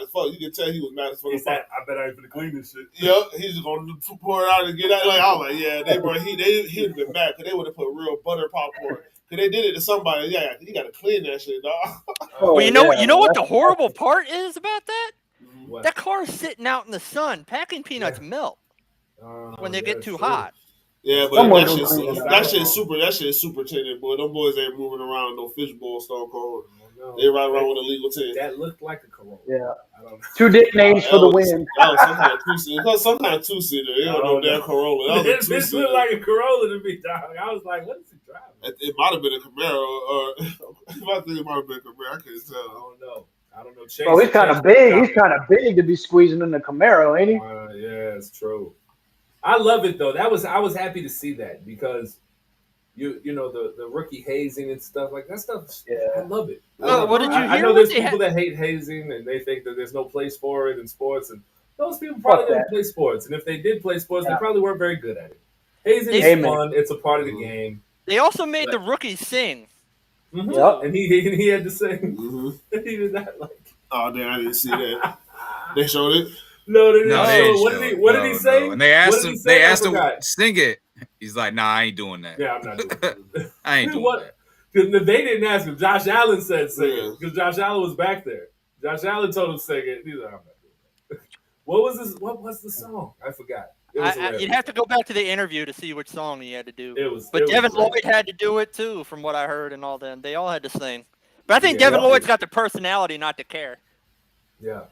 Speaker 5: fuck. You could tell he was mad as fuck.
Speaker 1: He said, "I bet I ain't finna clean this shit."
Speaker 5: Yep, he's just gonna pour it out and get out. Like I was like, yeah, he'd have been mad because they would have put real butter popcorn. Because they did it to somebody. Yeah, you got to clean that shit, dog.
Speaker 6: Well, you know what the horrible part is about that? What? That car is sitting out in the sun. Packing peanuts melt when they get too hot.
Speaker 5: Yeah, but that shit is super tinted, boy. Them boys ain't moving around no fishbowl Stone Cold. No. They ride around with a legal tint.
Speaker 1: That looked like a Corolla.
Speaker 7: Yeah. I don't know. Two nicknames for the win.
Speaker 5: That was some kind of two-seater. You don't know damn Corolla.
Speaker 1: This looked like a Corolla to me, dog. I was like, what is he driving?
Speaker 5: It might have been a Camaro. I think it might have been a Camaro. I can't tell.
Speaker 1: I don't know.
Speaker 7: Oh, he's kind of big. He's kind of big to be squeezing in the Camaro, ain't he?
Speaker 1: Yeah, it's true. I love it though. I was happy to see that because you know the rookie hazing and stuff like that stuff. Yeah, I love it.
Speaker 6: What did you hear?
Speaker 1: I know there's people that hate hazing and they think that there's no place for it in sports, and those people probably didn't play sports. And if they did play sports, they probably weren't very good at it. Hazing is fun. It's a part of the game.
Speaker 6: They also made the rookies sing.
Speaker 1: Mm-hmm. Yep. And he had to sing.
Speaker 5: Mm-hmm.
Speaker 1: He did not like it.
Speaker 5: Oh damn! I didn't see that. They showed it.
Speaker 1: No, they didn't. What did he say?
Speaker 9: No. And they asked him. They asked him sing it. He's like, "Nah, I ain't doing that."
Speaker 1: Yeah, I'm not doing that.
Speaker 9: I ain't doing that.
Speaker 1: Because they didn't ask him. Josh Allen said sing it because Josh Allen was back there. Josh Allen told him sing it. He's like, I'm not doing that. What was the song? I forgot.
Speaker 6: You'd have to go back to the interview to see which song he had to do. But Devin Lloyd had to do it too, from what I heard, and all that. They all had to sing. But I think Devin Lloyd's got the personality not to care.
Speaker 1: Yeah.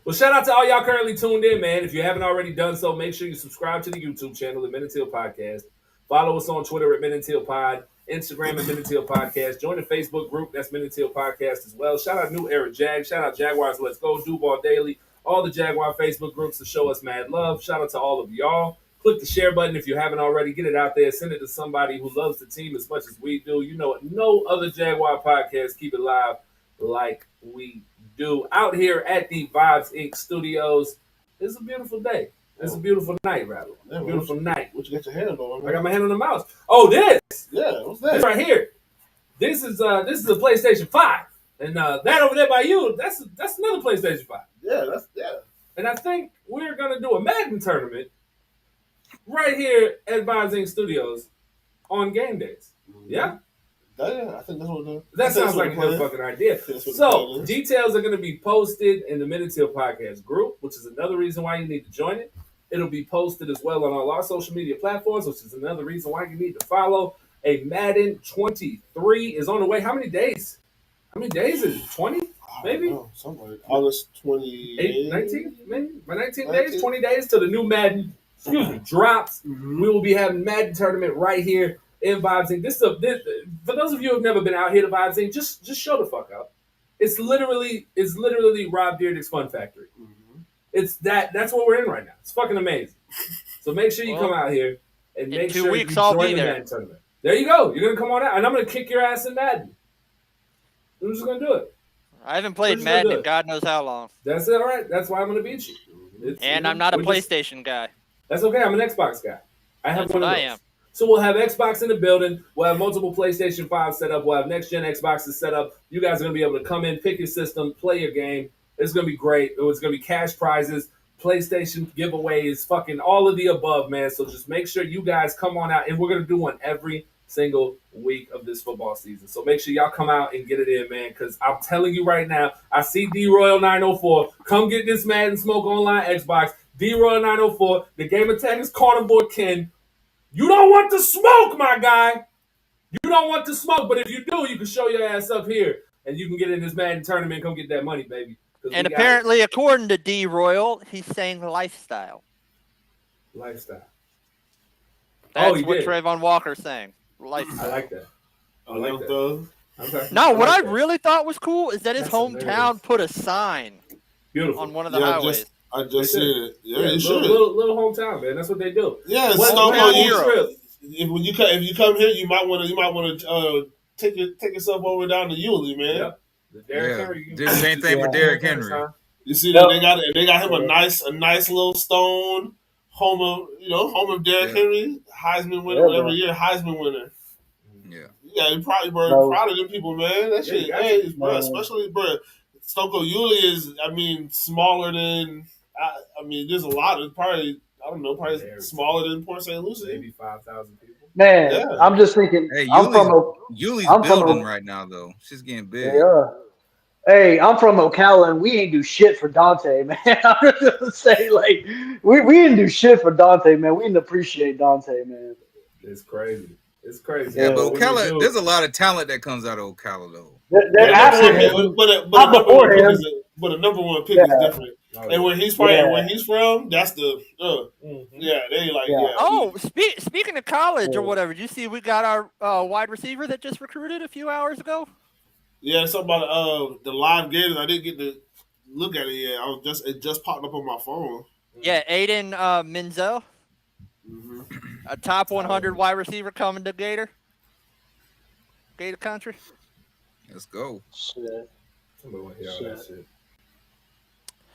Speaker 1: Well, shout out to all y'all currently tuned in, man. If you haven't already done so, make sure you subscribe to the YouTube channel, the Men and Teal Podcast. Follow us on Twitter at Men and Teal Pod, Instagram at Men and Teal Podcast. Join the Facebook group, that's Men and Teal Podcast as well. Shout out New Era Jags. Shout out Jaguars Let's Go, Duval Daily, all the Jaguar Facebook groups to show us mad love. Shout out to all of y'all. Click the share button if you haven't already. Get it out there. Send it to somebody who loves the team as much as we do. You know, no other Jaguar podcast keep it live like we do out here at the Vibes Inc. Studios. It's a beautiful day. It's a beautiful night, rather.
Speaker 5: Yeah,
Speaker 1: beautiful night.
Speaker 5: What you got your hand on? Man?
Speaker 1: I got my hand on the mouse. Oh, this.
Speaker 5: Yeah, what's that?
Speaker 1: This right here. This is a PlayStation 5, and that over there by you, that's another PlayStation 5.
Speaker 5: Yeah.
Speaker 1: And I think we're gonna do a Madden tournament right here at Vibes Inc. Studios on game days. Mm-hmm. Yeah.
Speaker 5: I think that's what we're doing.
Speaker 1: That sounds like a good fucking idea. So, details are going to be posted in the Men and Teal Podcast group, which is another reason why you need to join it. It'll be posted as well on all our social media platforms, which is another reason why you need to follow. A Madden 23 is on the way. How many days? How many days is it? 20? Maybe?
Speaker 5: Something like August 28.
Speaker 1: 19? Maybe? By 19 days? 20 days till the new Madden drops. Mm-hmm. We will be having Madden tournament right here in Vibes Inc. This, for those of you who have never been out here to Vibes Inc., just show the fuck up. It's literally Rob Dyrdek's Fun Factory. Mm-hmm. That's what we're in right now. It's fucking amazing. So make sure you come out here and make sure you join the Madden tournament. There you go. You're gonna come on out, and I'm gonna kick your ass in Madden. We're just gonna do it.
Speaker 6: I haven't played Madden in God knows how long.
Speaker 1: That's it. All right. That's why I'm gonna beat you.
Speaker 6: I'm not a PlayStation guy.
Speaker 1: That's okay. I'm an Xbox guy. I have
Speaker 6: That's
Speaker 1: one
Speaker 6: what
Speaker 1: of
Speaker 6: I
Speaker 1: those.
Speaker 6: am.
Speaker 1: So we'll have Xbox in the building. We'll have multiple PlayStation 5 set up. We'll have next-gen Xboxes set up. You guys are going to be able to come in, pick your system, play your game. It's going to be great. It's going to be cash prizes, PlayStation giveaways, fucking all of the above, man. So just make sure you guys come on out. And we're going to do one every single week of this football season. So make sure y'all come out and get it in, man, because I'm telling you right now, I see D-Royal904. Come get this Madden Smoke Online Xbox. D-Royal904. The Game Attack is Carnivore Ken. You don't want the smoke, my guy. You don't want the smoke, but if you do, you can show your ass up here, and you can get in this Madden tournament and come get that money, baby.
Speaker 6: And apparently, according to D. Royal, he's saying lifestyle.
Speaker 1: Lifestyle.
Speaker 6: That's what Trayvon Walker's saying. Lifestyle.
Speaker 1: I like that. I like that. Okay.
Speaker 6: No, what I really thought was cool is that his hometown put a sign on one of the highways.
Speaker 5: I just said it. Yeah, you should.
Speaker 1: Little hometown, man. That's what they do.
Speaker 5: Yeah, if you come here, you might want to take yourself over down to Yulee, man.
Speaker 1: Yep. Derrick Henry.
Speaker 9: Do the same thing for Derrick Henry.
Speaker 5: You see that they got him a nice little stone home of Derrick Henry, Heisman winner every year, Heisman winner. Yeah, you probably were proud of them people, man. That shit, bro, especially Stoko Yulee is, smaller than. There's a lot of probably smaller than Port St. Lucie.
Speaker 1: Maybe 5,000 people.
Speaker 7: Man, I'm just thinking.
Speaker 9: Hey,
Speaker 7: Yulee's
Speaker 9: building right now, though. She's getting big.
Speaker 7: Yeah. Hey, I'm from Ocala, and we ain't do shit for Dante, man. I'm just gonna say, like, we didn't do shit for Dante, man. We didn't appreciate Dante, man.
Speaker 1: It's crazy. It's crazy.
Speaker 9: Yeah, but Ocala, there's a lot of talent that comes out of Ocala, though.
Speaker 5: But a number one pick is different. And where he's from, that's the they like
Speaker 6: Oh, speaking of college or whatever, did you see we got our wide receiver that just recruited a few hours ago?
Speaker 5: Yeah, something about the live Gators. I didn't get to look at it yet. It just popped up on my phone.
Speaker 6: Yeah, Aiden Menzel, a top 100 wide receiver coming to Gator country.
Speaker 9: Let's go.
Speaker 7: Shit.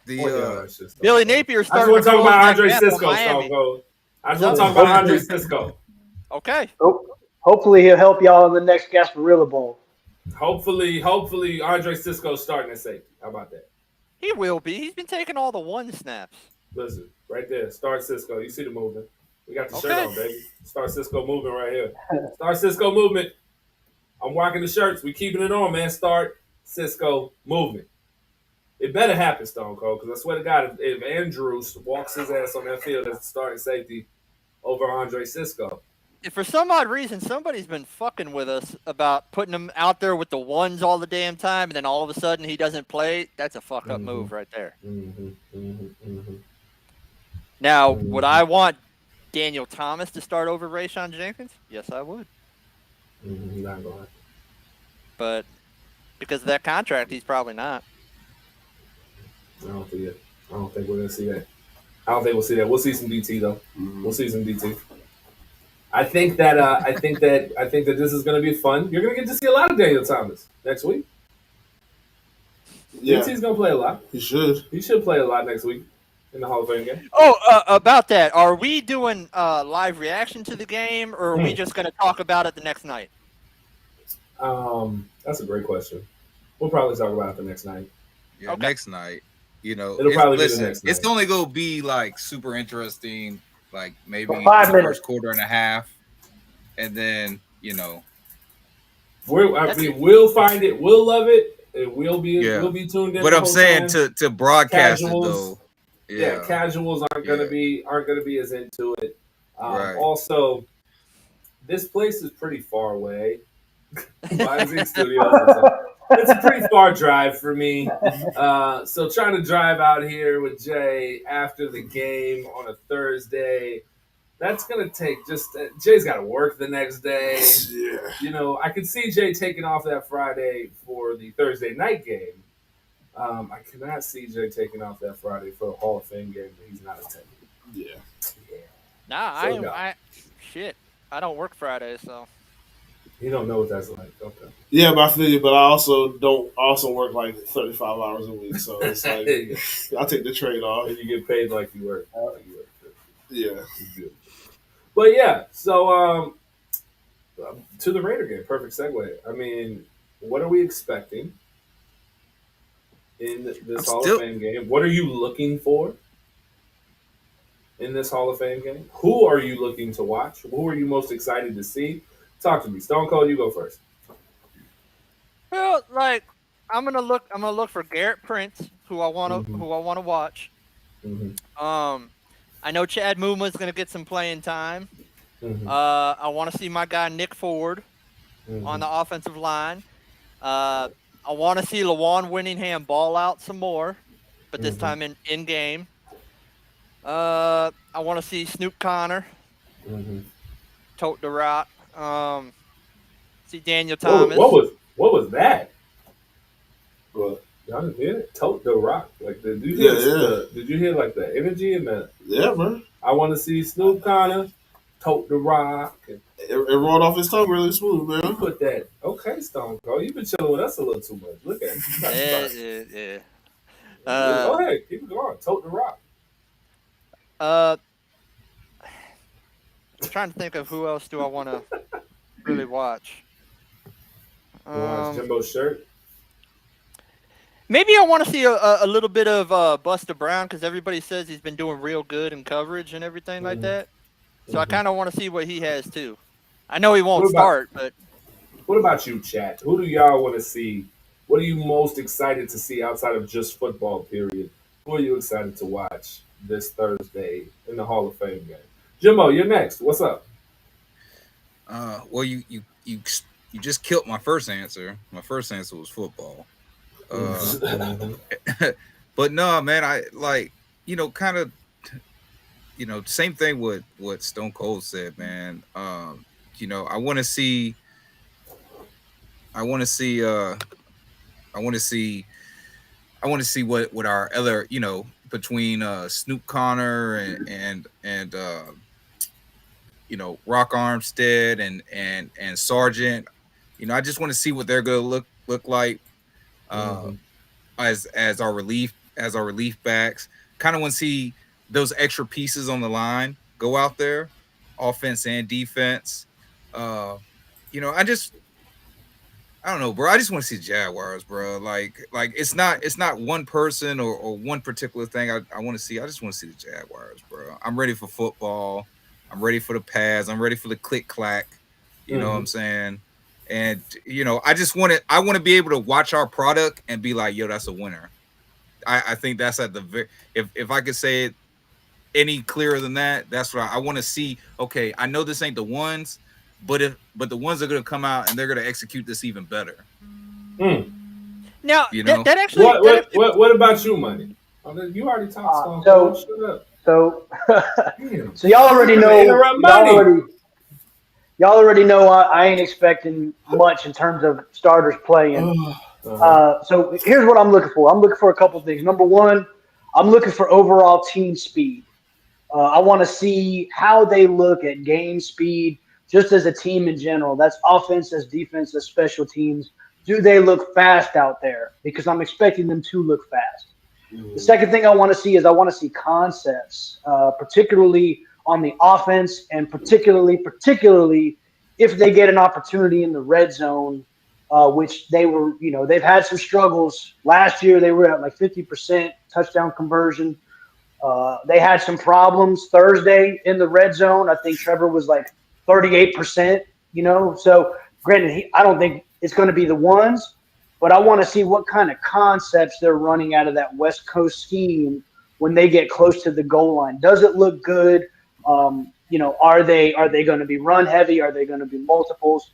Speaker 6: Billy Napier
Speaker 1: I
Speaker 6: started.
Speaker 1: just want to talk about Andre Cisco, Stone. I just want to talk about Andre Cisco.
Speaker 6: Okay.
Speaker 7: Hopefully he'll help y'all in the next Gasparilla Bowl.
Speaker 1: Hopefully Andre Cisco's starting at safety. How about that?
Speaker 6: He will be. He's been taking all the one snaps.
Speaker 1: Listen, right there. Start Cisco. You see the movement. We got the shirt on, baby. Start Cisco movement right here. Start Cisco movement. I'm rocking the shirts. We keeping it on, man. Start Cisco movement. It better happen, Stone Cold, because I swear to God, if Andrews walks his ass on that field as starting safety over Andre Cisco.
Speaker 6: If for some odd reason, somebody's been fucking with us about putting him out there with the ones all the damn time, and then all of a sudden he doesn't play, that's a fuck-up move right there. Now, would I want Daniel Thomas to start over Rayshon Jenkins? Yes, I would.
Speaker 1: Not going.
Speaker 6: But because of that contract, he's probably not.
Speaker 1: I don't think we're gonna see that. I don't think we'll see that. We'll see some DT though. We'll see some DT. I think that this is gonna be fun. You're gonna get to see a lot of Daniel Thomas next week.
Speaker 5: Yeah.
Speaker 1: DT's gonna play a lot.
Speaker 5: He should.
Speaker 1: He should play a lot next week in the Hall of Fame game.
Speaker 6: Oh, about that, are we doing live reaction to the game, or are we just gonna talk about it the next night?
Speaker 1: That's a great question. We'll probably talk about it the next night.
Speaker 9: Yeah, next night. It'll
Speaker 1: probably be the next night.
Speaker 9: It's only gonna be like super interesting, like maybe the
Speaker 7: 5 minutes.
Speaker 9: first quarter and a half, and then
Speaker 1: we'll find it, we'll love it, and we'll be tuned in.
Speaker 9: But I'm saying to broadcast
Speaker 1: casuals,
Speaker 9: it though.
Speaker 1: Casuals aren't gonna be as into it.
Speaker 9: Right.
Speaker 1: Also, this place is pretty far away. Rising Studios. It's a pretty far drive for me. So trying to drive out here with Jay after the game on a Thursday, that's going to take Jay's got to work the next day.
Speaker 5: Yeah.
Speaker 1: I could see Jay taking off that Friday for the Thursday night game. I cannot see Jay taking off that Friday for a Hall of Fame game that he's not attending.
Speaker 5: Yeah.
Speaker 6: Nah, I don't work Friday, so.
Speaker 1: You don't know what that's like. Okay.
Speaker 5: Yeah, but I feel you. But I also work like 35 hours a week, so it's like I take the trade off.
Speaker 1: And you get paid like you work.
Speaker 5: Yeah.
Speaker 1: But yeah, so to the Raider game, perfect segue. I mean, what are we expecting in this Hall of Fame game? What are you looking for in this Hall of Fame game? Who are you looking to watch? Who are you most excited to see? Talk to me. Stone Cold, you go first.
Speaker 6: Well, like I'm gonna look for Garrett Prince, who I want to watch.
Speaker 1: Mm-hmm.
Speaker 6: I know Chad Muma is gonna get some playing time.
Speaker 1: Mm-hmm.
Speaker 6: I want to see my guy Nick Ford
Speaker 1: Mm-hmm.
Speaker 6: on the offensive line. I want to see Lawan Winningham ball out some more, but this time in game. I want to see Snoop Connor tote the rock. See Daniel Thomas.
Speaker 1: What was that?
Speaker 5: What?
Speaker 1: Y'all didn't hear it? Tote the rock. Like did you hear did you hear like the energy in that?
Speaker 5: Yeah, bro.
Speaker 1: I want to see Snoop Connor tote the rock.
Speaker 5: It rolled off his tongue really smooth, man.
Speaker 1: You put that. Okay, Stone Cold. You've been chilling with us a little too much. Look at you.
Speaker 6: Yeah.
Speaker 1: Go ahead. Keep it going. Tote the rock.
Speaker 6: I'm trying to think of who else do I want to really watch.
Speaker 1: Watch Jimbo's shirt.
Speaker 6: Maybe I want to see a little bit of Buster Brown because everybody says he's been doing real good in coverage and everything like that. So I kind of want to see what he has too. I know he won't start, but
Speaker 1: what about you, chat? Who do y'all want to see? What are you most excited to see outside of just football? Period. Who are you excited to watch this Thursday in the Hall of Fame game? Jimbo, you're next. What's up?
Speaker 9: Well, you just killed my first answer. My first answer was football. But no, man, I like, kind of, same thing with what Stone Cold said, man. I want to see what our other, between Snoop Connor and Rock Armstead and Sargent. I just want to see what they're gonna look like as our relief backs. Kind of want to see those extra pieces on the line go out there, offense and defense. I don't know, bro. I just want to see Jaguars, bro. Like it's not one person or one particular thing I want to see. I just want to see the Jaguars, bro. I'm ready for football. I'm ready for the pads. I'm ready for the click clack. You know what I'm saying? And I want to be able to watch our product and be like, yo, that's a winner. I think that's at the if I could say it any clearer than that, that's what I want to see. Okay, I know this ain't the ones, but the ones are gonna come out and they're gonna execute this even better.
Speaker 6: Now that actually.
Speaker 1: What about you, Money? You already talked.
Speaker 7: So y'all already know. Y'all already know I ain't expecting much in terms of starters playing. So here's what I'm looking for. I'm looking for a couple of things. Number one, I'm looking for overall team speed. I want to see how they look at game speed, just as a team in general. That's offense, that's defense, that's special teams. Do they look fast out there? Because I'm expecting them to look fast. The second thing I want to see is concepts, particularly on the offense, and particularly if they get an opportunity in the red zone, which they've had some struggles. Last year they were at like 50% touchdown conversion. They had some problems Thursday in the red zone. I think Trevor was like 38%, So granted, I don't think it's going to be the ones, but I want to see what kind of concepts they're running out of that West Coast scheme when they get close to the goal line. Does it look good? Are they going to be run heavy? Are they going to be multiples?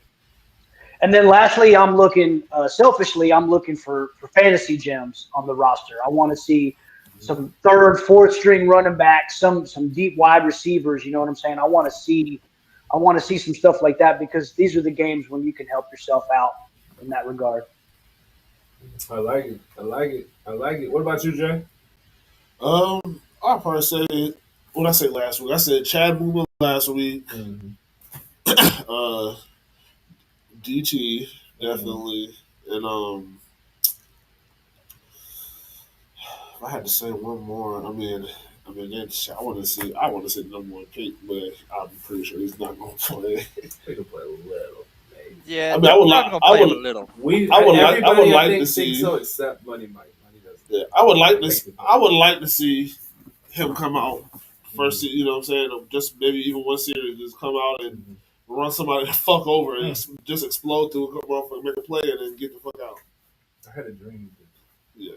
Speaker 7: And then lastly, I'm looking selfishly. I'm looking for fantasy gems on the roster. I want to see some third, fourth string running backs, some deep wide receivers. You know what I'm saying? I want to see some stuff like that because these are the games when you can help yourself out in that regard.
Speaker 1: I like it. What about you, Jay?
Speaker 5: I'll probably say what I said last week. I said Chad Muma last week. DT definitely, and if I had to say one more, I mean, I want to see the number one pick, but I'm pretty sure he's not going to play.
Speaker 1: He can play a little. Maybe.
Speaker 6: Yeah,
Speaker 5: I mean, I would like to see.
Speaker 1: So except Money Mike. Money doesn't.
Speaker 5: Yeah, I would like to see him come out first. You know what I'm saying? Just maybe even one series, just come out and run somebody the fuck over and just explode through a couple, make a play, and then get the fuck out.
Speaker 1: I had a dream.
Speaker 5: Yeah.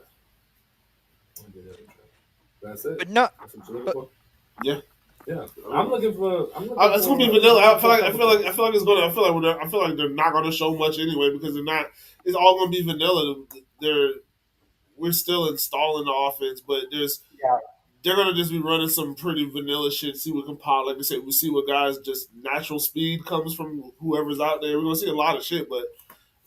Speaker 1: That's it.
Speaker 6: But no.
Speaker 5: Yeah.
Speaker 1: Yeah. I'm looking for.
Speaker 5: It's gonna be vanilla. I feel like they're not gonna show much anyway because they're not. It's all gonna be vanilla. We're still installing the offense, but they're gonna just be running some pretty vanilla shit. See what can pop. Like I said, we see what guys just natural speed comes from whoever's out there. We're gonna see a lot of shit, but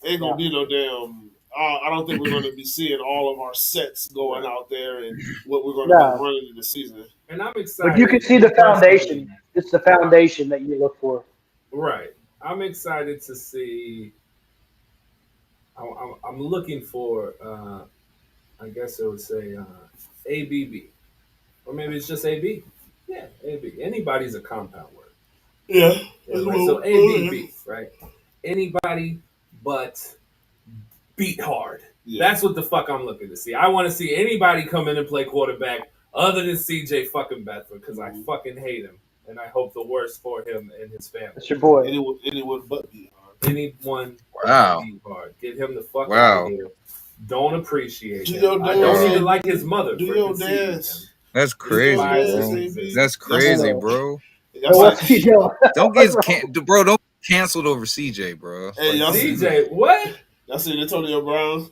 Speaker 5: ain't gonna be no damn. I don't think we're going to be seeing all of our sets going out there and what we're going to be running in the season.
Speaker 1: And I'm excited.
Speaker 7: But you can see the foundation. It's the foundation that you look for.
Speaker 1: Right. I'm excited to see. I'm looking for, I guess I would say, ABB. Or maybe it's just AB. Yeah, AB. Anybody's a compound word.
Speaker 5: Yeah.
Speaker 1: Right? So ABB, right? Anybody but beat hard. Yeah. That's what the fuck I'm looking to see. I want to see anybody come in and play quarterback other than CJ fucking Bedford because I fucking hate him and I hope the worst for him and his family.
Speaker 7: That's your boy.
Speaker 5: Anyone but beat hard.
Speaker 1: Anyone but beat hard. Get him the fuck out of here. Don't appreciate him. I don't even like his mother.
Speaker 5: Do your dance.
Speaker 9: That's crazy, bro. That's crazy, bro.
Speaker 7: Don't
Speaker 9: get canceled over CJ, bro.
Speaker 5: Hey, y'all
Speaker 1: CJ, what?
Speaker 5: Y'all seen Antonio Brown?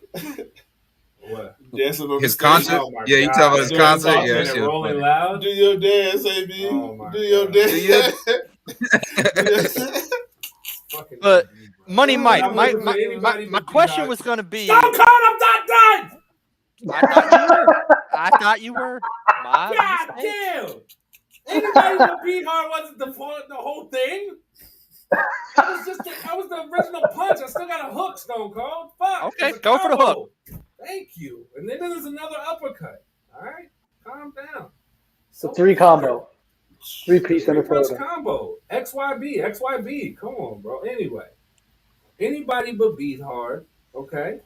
Speaker 1: What?
Speaker 5: Dancing on
Speaker 9: his
Speaker 5: the
Speaker 9: concert?
Speaker 1: Oh
Speaker 9: you talking about his concert? Yeah,
Speaker 1: and rolling loud.
Speaker 5: Do your dance, AB. Do your dance.
Speaker 6: But Money Mike, my question was going to be.
Speaker 1: Stone Cold, I'm not done.
Speaker 6: I thought you were.
Speaker 1: God damn! Anybody but beat hard wasn't the whole thing. I was the original punch. I still got a hook, Stone Cold. Fuck.
Speaker 6: Okay, go for the hook.
Speaker 1: Thank you. And then there's another uppercut. All right, calm down.
Speaker 7: So 3 combo, 3-piece and a
Speaker 1: punch
Speaker 7: photo.
Speaker 1: combo. XYB. Come on, bro. Anyway, anybody but beat hard. Okay.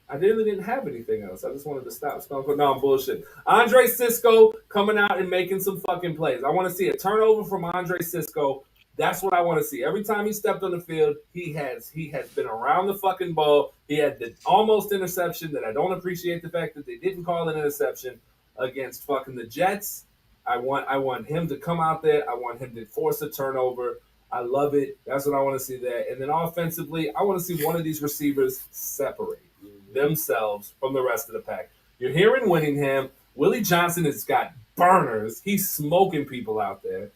Speaker 1: I really didn't have anything else. I just wanted to stop Stone Cold. No, I'm bullshit. Andre Cisco coming out and making some fucking plays. I want to see a turnover from Andre Cisco. That's what I want to see. Every time he stepped on the field, he has been around the fucking ball. He had the almost interception that I don't appreciate the fact that they didn't call an interception against fucking the Jets. I want him to come out there. I want him to force a turnover. I love it. That's what I want to see there. And then offensively, I want to see one of these receivers separate themselves from the rest of the pack. You're hearing Winningham. Willie Johnson has got burners. He's smoking people out there.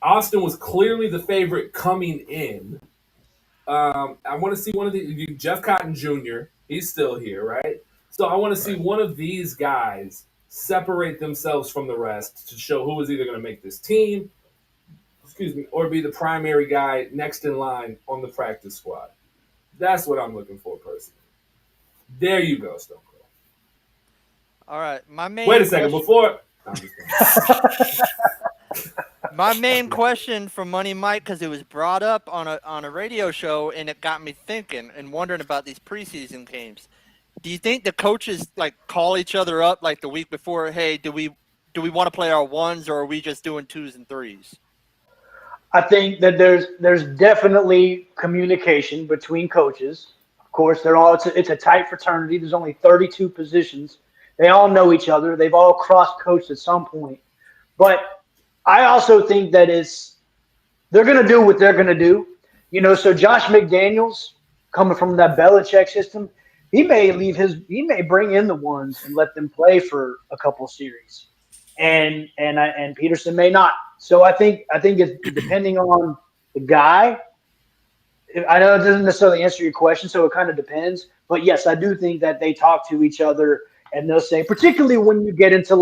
Speaker 1: Austin was clearly the favorite coming in. I want to see one of the Jeff Cotton Jr. He's still here, right? So I want to see one of these guys separate themselves from the rest to show who is either going to make this team, or be the primary guy next in line on the practice squad. That's what I'm looking for personally. There you go, Stone Cold.
Speaker 6: All right,
Speaker 1: Wait a second before.
Speaker 6: My main question from Money Mike, because it was brought up on a radio show, and it got me thinking and wondering about these preseason games. Do you think the coaches call each other up like the week before? Hey, do we want to play our ones, or are we just doing 2s and 3s?
Speaker 7: I think that there's definitely communication between coaches. Of course, it's a tight fraternity. There's only 32 positions. They all know each other. They've all cross-coached at some point. But I also think that they're going to do what they're going to do. So Josh McDaniels, coming from that Belichick system, he may bring in the ones and let them play for a couple series. And Peterson may not. So I think it's depending on the guy. I know it doesn't necessarily answer your question, so it kind of depends. But yes, I do think that they talk to each other and they'll say, particularly when you get into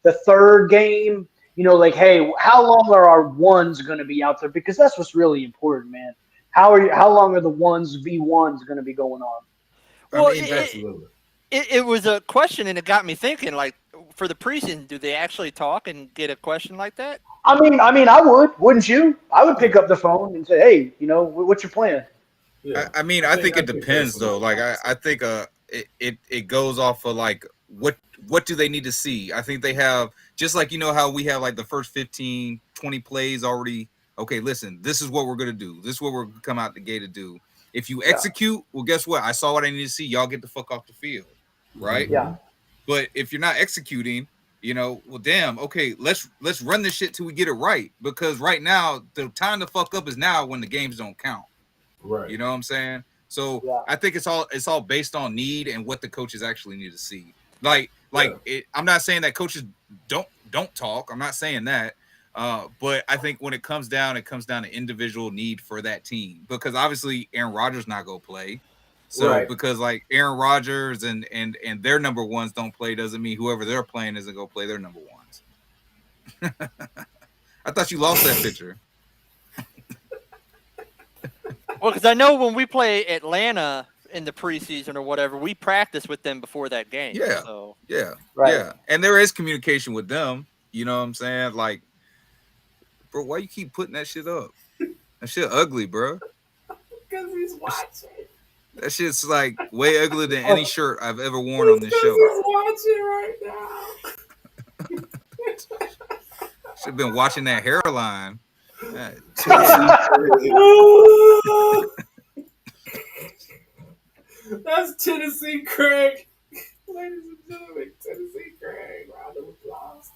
Speaker 7: the third game, hey, how long are our ones going to be out there? Because that's what's really important, man. How long are the 1v1s going to be going on?
Speaker 6: Well,
Speaker 9: I mean,
Speaker 6: it was a question, and it got me thinking. Like, for the preseason, do they actually talk and get a question like that?
Speaker 7: I mean, I would, wouldn't you? I would pick up the phone and say, "Hey, what's your plan?"
Speaker 9: Yeah. I mean, I think it depends though. Like, I think it goes off of like what do they need to see? I think they have, just like how we have like the first 15, 20 plays already. Okay, listen, this is what we're gonna do. This is what we're gonna come out the gate to do. If you execute, well, guess what? I saw what I need to see. Y'all get the fuck off the field, right?
Speaker 7: Yeah.
Speaker 9: But if you're not executing, well, damn. Okay, let's run this shit till we get it right. Because right now, the time to fuck up is now when the games don't count.
Speaker 1: Right.
Speaker 9: You know what I'm saying? So I think it's all based on need and what the coaches actually need to see. I'm not saying that coaches don't talk. I'm not saying that. But I think when it comes down to individual need for that team, because obviously Aaron Rodgers not gonna play. So because like Aaron Rodgers and their number ones don't play doesn't mean whoever they're playing isn't gonna play their number ones. I thought you lost that picture.
Speaker 6: Well, because I know when we play Atlanta in the preseason or whatever, we practice with them before that game.
Speaker 9: Yeah.
Speaker 6: So.
Speaker 9: Yeah. Right. Yeah. And there is communication with them. You know what I'm saying? Like, bro, why you keep putting that shit up? That shit ugly, bro.
Speaker 1: Because he's watching.
Speaker 9: That shit's like way uglier than any shirt I've ever worn on this show.
Speaker 1: He's watching right now.
Speaker 9: Should have been watching that hairline.
Speaker 1: That's Tennessee Craig. Ladies and gentlemen, Tennessee Craig. Round of applause.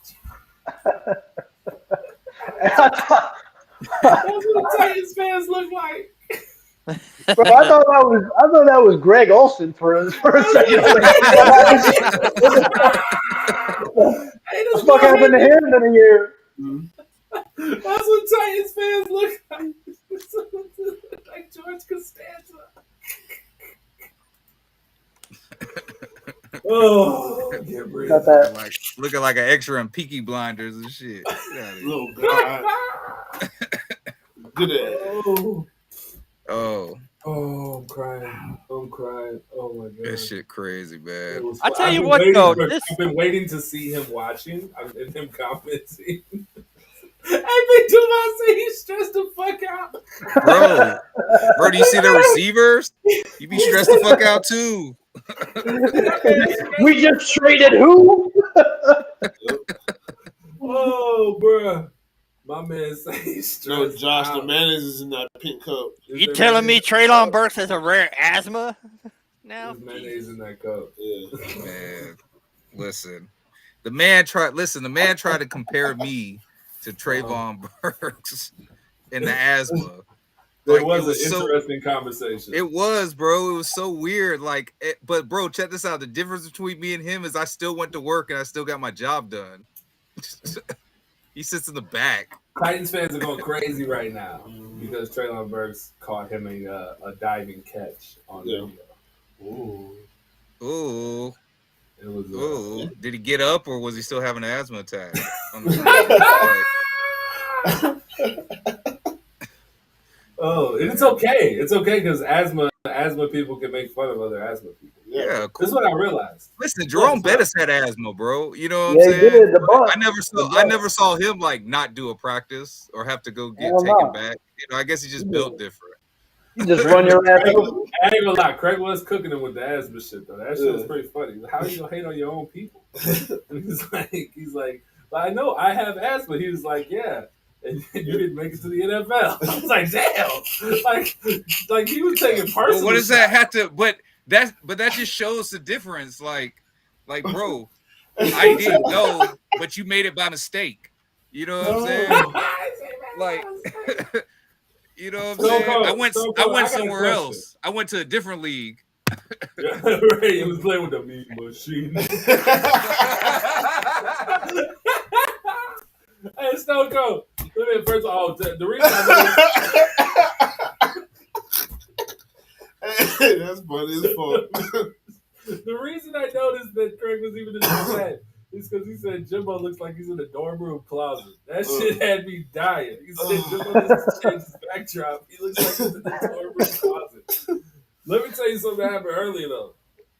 Speaker 1: That's what the Titans fans look like.
Speaker 7: Bro, I thought that was Greg Olson for a second. What the fuck happened to him in a year?
Speaker 1: That's what Titans fans look like. Like George Costanza. Oh, get rid of
Speaker 9: that. Looking like an extra in Peaky Blinders and shit.
Speaker 5: Little God. Good at
Speaker 9: Oh,
Speaker 1: I'm crying. Oh my god.
Speaker 9: That shit crazy, man.
Speaker 6: I tell you what, though,
Speaker 1: I've been waiting to see him watching and him commenting. I think Devon said he's stressed the fuck out.
Speaker 9: Bro, do you see the receivers? You be stressed the fuck out too.
Speaker 7: We just traded who?
Speaker 1: Oh, bro. My man says he's stressed
Speaker 5: Josh,
Speaker 1: out.
Speaker 5: the mayonnaise is in that pink cup.
Speaker 6: You telling me Treylon Burks has a rare asthma now?
Speaker 1: There's mayonnaise in that cup.
Speaker 5: Yeah.
Speaker 9: Man, listen. The man tried to compare me to Trayvon Burks in the asthma.
Speaker 1: It was an interesting conversation.
Speaker 9: It was, bro. It was so weird. But bro, check this out. The difference between me and him is I still went to work and I still got my job done. He sits in the back.
Speaker 1: Titans fans are going crazy right now because Treylon Burks caught him a diving catch on video.
Speaker 9: Ooh.
Speaker 1: It was.
Speaker 9: Did he get up or was he still having an asthma attack?
Speaker 1: Oh, and it's okay. It's okay because asthma people can make fun of other asthma people.
Speaker 9: Yeah, cool.
Speaker 1: This is what I realized.
Speaker 9: Listen, Jerome Bettis had asthma, bro. You know what I'm saying?
Speaker 7: He did,
Speaker 9: I never saw him like not do a practice or have to go get taken back. I guess he just built different.
Speaker 7: You just run your ass over.
Speaker 1: I ain't gonna lie, Craig was cooking him with the asthma shit though. That shit was pretty funny. How are you gonna hate on your own people? And he's like, well, I know I have asthma. He was like, yeah. And you didn't make it to the NFL. I was like, damn. Like he was taking personal.
Speaker 9: Well, what does that have to? But that just shows the difference. Like, bro, I didn't know, but you made it by mistake. You know what I'm saying? Like, you know what I'm saying? I went somewhere else. I went to a different league.
Speaker 1: Yeah, right. He was playing with the meat machine. Hey, Stone Cold. First of all, the reason I
Speaker 5: That's funny as fuck.
Speaker 1: The reason I noticed that Craig was even in the chat It's because he said Jimbo looks like he's in a dorm room closet. That shit had me dying. He said Jimbo needs to change his backdrop. He looks like he's in a dorm room closet. Let me tell you something that happened earlier, though.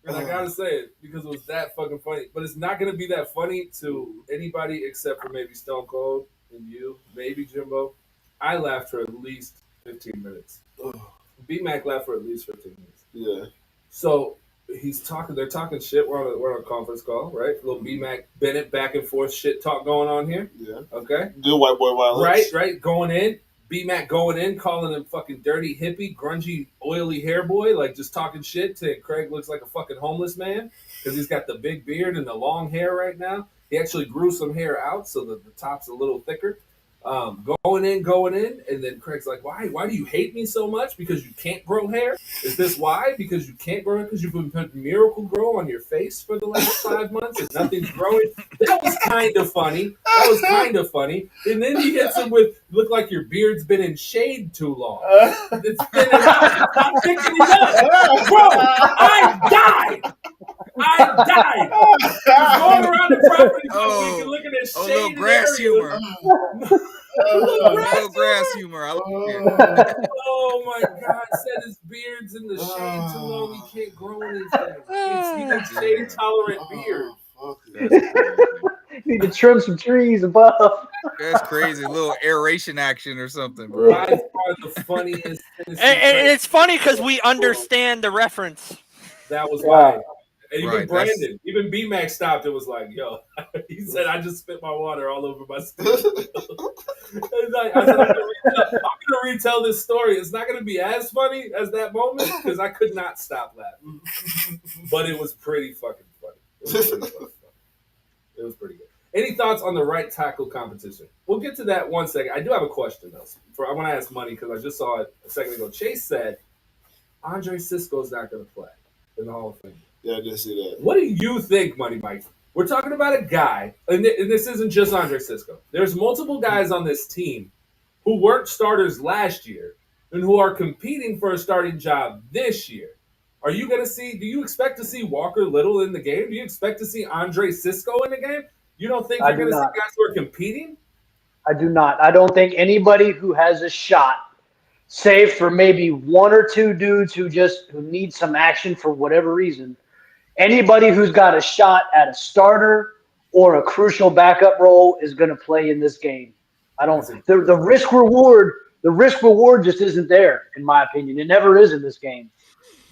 Speaker 1: And I gotta say it because it was that fucking funny. But it's not gonna be that funny to anybody except for maybe Stone Cold and you, maybe Jimbo. I laughed for at least 15 minutes. B-Mac laughed for at least 15 minutes.
Speaker 5: Yeah.
Speaker 1: So they're talking shit. We're on a conference call, right? A little B-Mac Bennett back and forth shit talk going on here.
Speaker 5: Yeah.
Speaker 1: Okay.
Speaker 5: Good white boy violence.
Speaker 1: Right. Going in. B-Mac going in, calling him fucking dirty hippie, grungy, oily hair boy, like just talking shit to Craig looks like a fucking homeless man because he's got the big beard and the long hair right now. He actually grew some hair out so that the top's a little thicker. Going in, and then Craig's like, why do you hate me so much? Because you can't grow hair? Is this why? Because you can't grow it? Because you've been putting Miracle Grow on your face for the last 5 months and nothing's growing? That was kind of funny. And then he hits him with, look like your beard's been in shade too long. It's thinning out. Stop picking it up. Bro, I died. He's going around the property this week and looking at shade.
Speaker 9: Little grass humor. Little grass humor. I like it.
Speaker 1: Oh my God! Said his beard's in the shade too long. He can't grow anything. He got shade tolerant beard.
Speaker 7: Need to trim some trees above.
Speaker 9: That's crazy. A little aeration action or something, bro.
Speaker 1: By far the funniest.
Speaker 6: And it's funny because we understand the reference.
Speaker 1: That was why. And even
Speaker 9: Right,
Speaker 1: Brandon, even B-Mac stopped and was like, yo, he said, I just spit my water all over my skin. Like, I said, I'm going to retell this story. It's not going to be as funny as that moment because I could not stop laughing. But it was pretty fucking funny. It was pretty good. Any thoughts on the right tackle competition? We'll get to that one second. I do have a question, though. I want to ask Money because I just saw it a second ago. Chase said Andre Sisco's not going to play in the Hall of Fame.
Speaker 5: Yeah, I did see that.
Speaker 1: What do you think, Money Mike? We're talking about a guy, and this isn't just Andre Sisco. There's multiple guys on this team who weren't starters last year and who are competing for a starting job this year. Do you expect to see Walker Little in the game? Do you expect to see Andre Sisco in the game? You don't think you're going to see guys who are competing?
Speaker 7: I do not. I don't think anybody who has a shot, save for maybe one or two dudes who need some action for whatever reason, anybody who's got a shot at a starter or a crucial backup role is going to play in this game. I don't think the risk reward just isn't there, in my opinion. It never is in this game.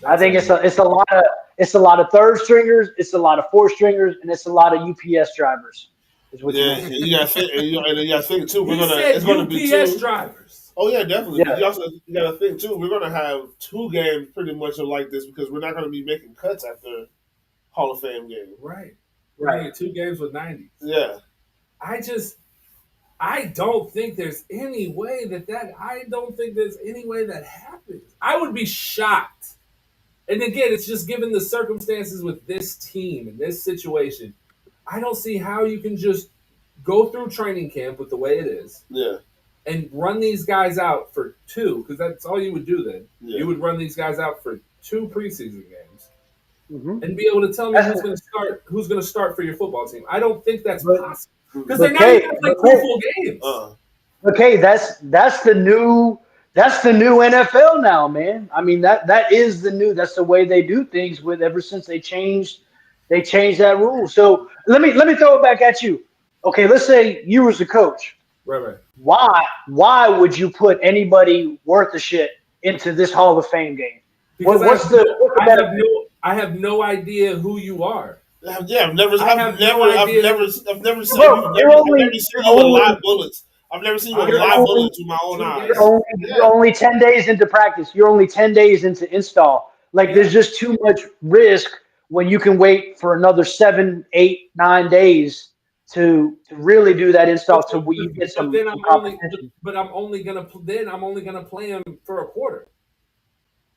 Speaker 7: I think it's a lot of third stringers, it's a lot of fourth stringers, and it's a lot of UPS drivers.
Speaker 5: You got to think too. It's going to be
Speaker 1: UPS drivers.
Speaker 5: Oh yeah, definitely.
Speaker 7: Yeah.
Speaker 5: You got to think too. We're going to have 2 games pretty much like this because we're not going to be making cuts after Hall of Fame game.
Speaker 1: Right. 2 games with 90s.
Speaker 5: Yeah.
Speaker 1: I don't think there's any way that happens. I would be shocked. And again, it's just given the circumstances with this team and this situation. I don't see how you can just go through training camp with the way it is.
Speaker 5: Yeah.
Speaker 1: And run these guys out for 2, because that's all you would do then. Yeah. You would run these guys out for 2 preseason games. Mm-hmm. And be able to tell me who's going to start for your football team. I don't think that's possible. Because they're not even going to play 2 full games.
Speaker 7: Okay, that's the new NFL now, man. I mean that's the way they do things ever since they changed that rule. So let me throw it back at you. Okay, let's say you was the coach.
Speaker 1: Right.
Speaker 7: Why would you put anybody worth a shit into this Hall of Fame game?
Speaker 1: Because I have no idea who you are.
Speaker 5: Yeah, I've never seen you with live bullets. I've never seen you with live bullets with my own eyes.
Speaker 7: You're only 10 days into practice. You're only 10 days into install. There's just too much risk when you can wait for another 7, 8, 9 days to really do that install till you get some.
Speaker 1: I'm only gonna play him for a quarter.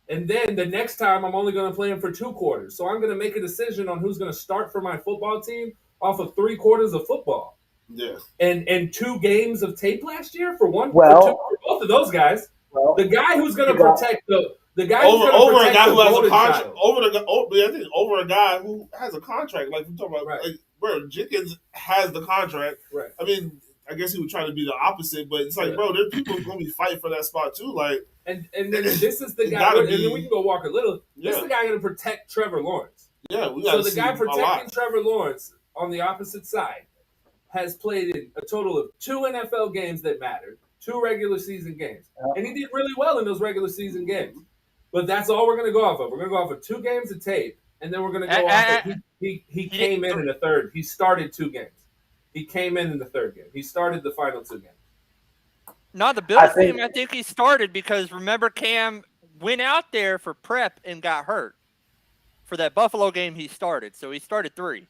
Speaker 1: And then the next time, I'm only going to play him for 2 quarters. So I'm going to make a decision on who's going to start for my football team off of 3 quarters of football.
Speaker 5: Yeah.
Speaker 1: And 2 games of tape last year for both of those guys.
Speaker 7: Well,
Speaker 1: the guy who's going to protect the guy
Speaker 5: over a guy who has a contract over a guy who has a contract. Like we talking about, bro, Jenkins has the contract.
Speaker 1: Right.
Speaker 5: I mean, I guess he was trying to be the opposite, but it's like, bro, there's people going to be fighting for that spot too. Like,
Speaker 1: and then this is the guy, and then we can go Walker Little. This is the guy going to protect Trevor Lawrence.
Speaker 5: Yeah, we
Speaker 1: so the guy protecting Trevor Lawrence on the opposite side has played in a total of 2 NFL games that mattered, 2 regular season games, and he did really well in those regular season games. But that's all we're going to go off of. We're going to go off of 2 games of tape, and then we're going to go off of he came in the third. He started 2 games. He came in the third game. He started the final 2 games.
Speaker 6: Not the Bills game. I think he started because remember Cam went out there for prep and got hurt. For that Buffalo game, he started. So he started 3.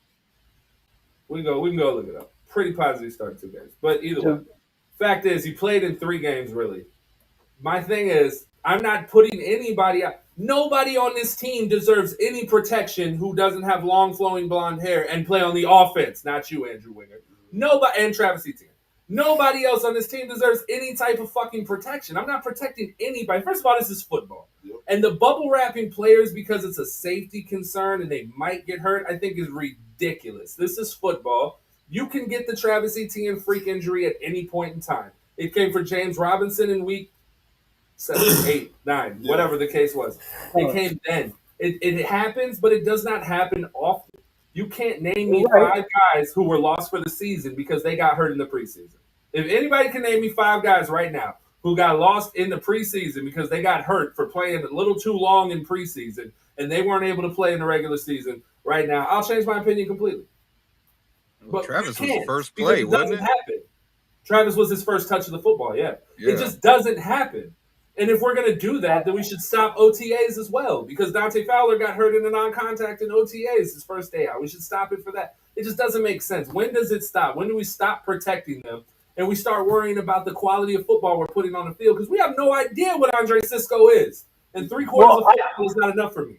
Speaker 1: We can go look it up. Pretty positive he started 2 games. But either way, fact is he played in 3 games, really. My thing is, I'm not putting anybody out. Nobody on this team deserves any protection who doesn't have long flowing blonde hair and play on the offense. Not you, Andrew Winger. Nobody, and Travis Etienne. Nobody else on this team deserves any type of fucking protection. I'm not protecting anybody. First of all, this is football. Yep. And the bubble wrapping players because it's a safety concern and they might get hurt, I think is ridiculous. This is football. You can get the Travis Etienne freak injury at any point in time. It came for James Robinson in week 7, 8, 9, whatever the case was. It came then. It happens, but it does not happen often. You can't name me 5 guys who were lost for the season because they got hurt in the preseason. If anybody can name me 5 guys right now who got lost in the preseason because they got hurt for playing a little too long in preseason and they weren't able to play in the regular season right now, I'll change my opinion completely. But
Speaker 9: Travis was first play, wasn't it?
Speaker 1: Happen. Travis was his first touch of the football, yeah. It just doesn't happen. And if we're going to do that, then we should stop OTAs as well because Dante Fowler got hurt in a non-contact in OTAs his first day out. We should stop it for that. It just doesn't make sense. When does it stop? When do we stop protecting them and we start worrying about the quality of football we're putting on the field? Because we have no idea what Andre Cisco is. And 3/4 of football is not enough for me.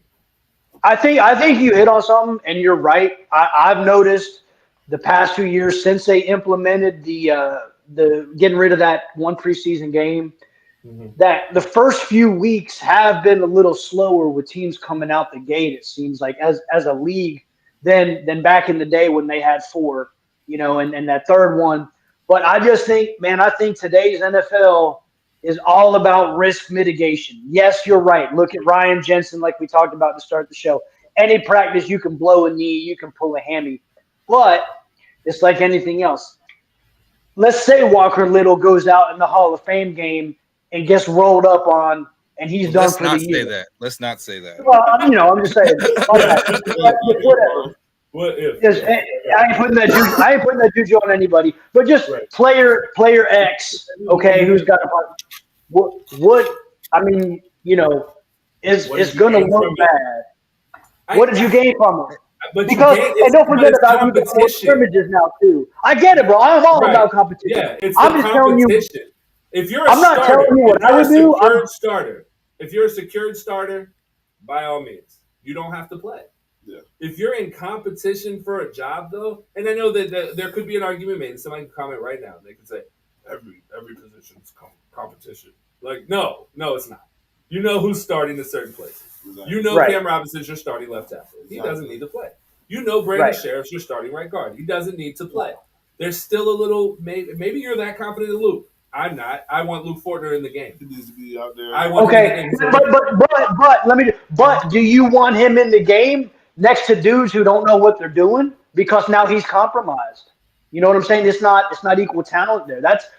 Speaker 7: I think you hit on something, and you're right. I've noticed the past 2 years since they implemented the getting rid of that 1 preseason game, that the first few weeks have been a little slower with teams coming out the gate, it seems like, as a league than back in the day when they had 4, and that third one. But I just think, man, I think today's NFL is all about risk mitigation. Yes, you're right. Look at Ryan Jensen, like we talked about to start the show. Any practice, you can blow a knee, you can pull a hammy. But it's like anything else. Let's say Walker Little goes out in the Hall of Fame game and gets rolled up on, and he's done for the year.
Speaker 9: Let's not say that.
Speaker 7: Well, I'm just saying. Whatever.
Speaker 1: What if?
Speaker 7: I ain't putting that juju on anybody. But just player X, okay, who's got a what? I mean, it's gonna look bad. What did you gain from it?
Speaker 1: But
Speaker 7: and don't forget about you get more scrimmages now too. I get it, bro. I'm all about competition.
Speaker 1: Yeah, it's
Speaker 7: I'm just telling you.
Speaker 1: If you're
Speaker 7: not telling you what I would do.
Speaker 1: If you're a secured starter, by all means, you don't have to play. Yeah. If you're in competition for a job, though, and I know that there could be an argument made, and somebody can comment right now. They can say every position is competition. Like, no, it's not. You know who's starting in certain places. Exactly. You know Cam Robinson's your starting left tackle. He doesn't need to play. You know Brandon Sheriff's your starting right guard. He doesn't need to play. There's still a little maybe you're that confident in Luke. I'm not. I want Luke Fortner in the game.
Speaker 5: He needs to be out there.
Speaker 7: But do you want him in the game next to dudes who don't know what they're doing? Because now he's compromised. You know what I'm saying? It's not equal talent there. That's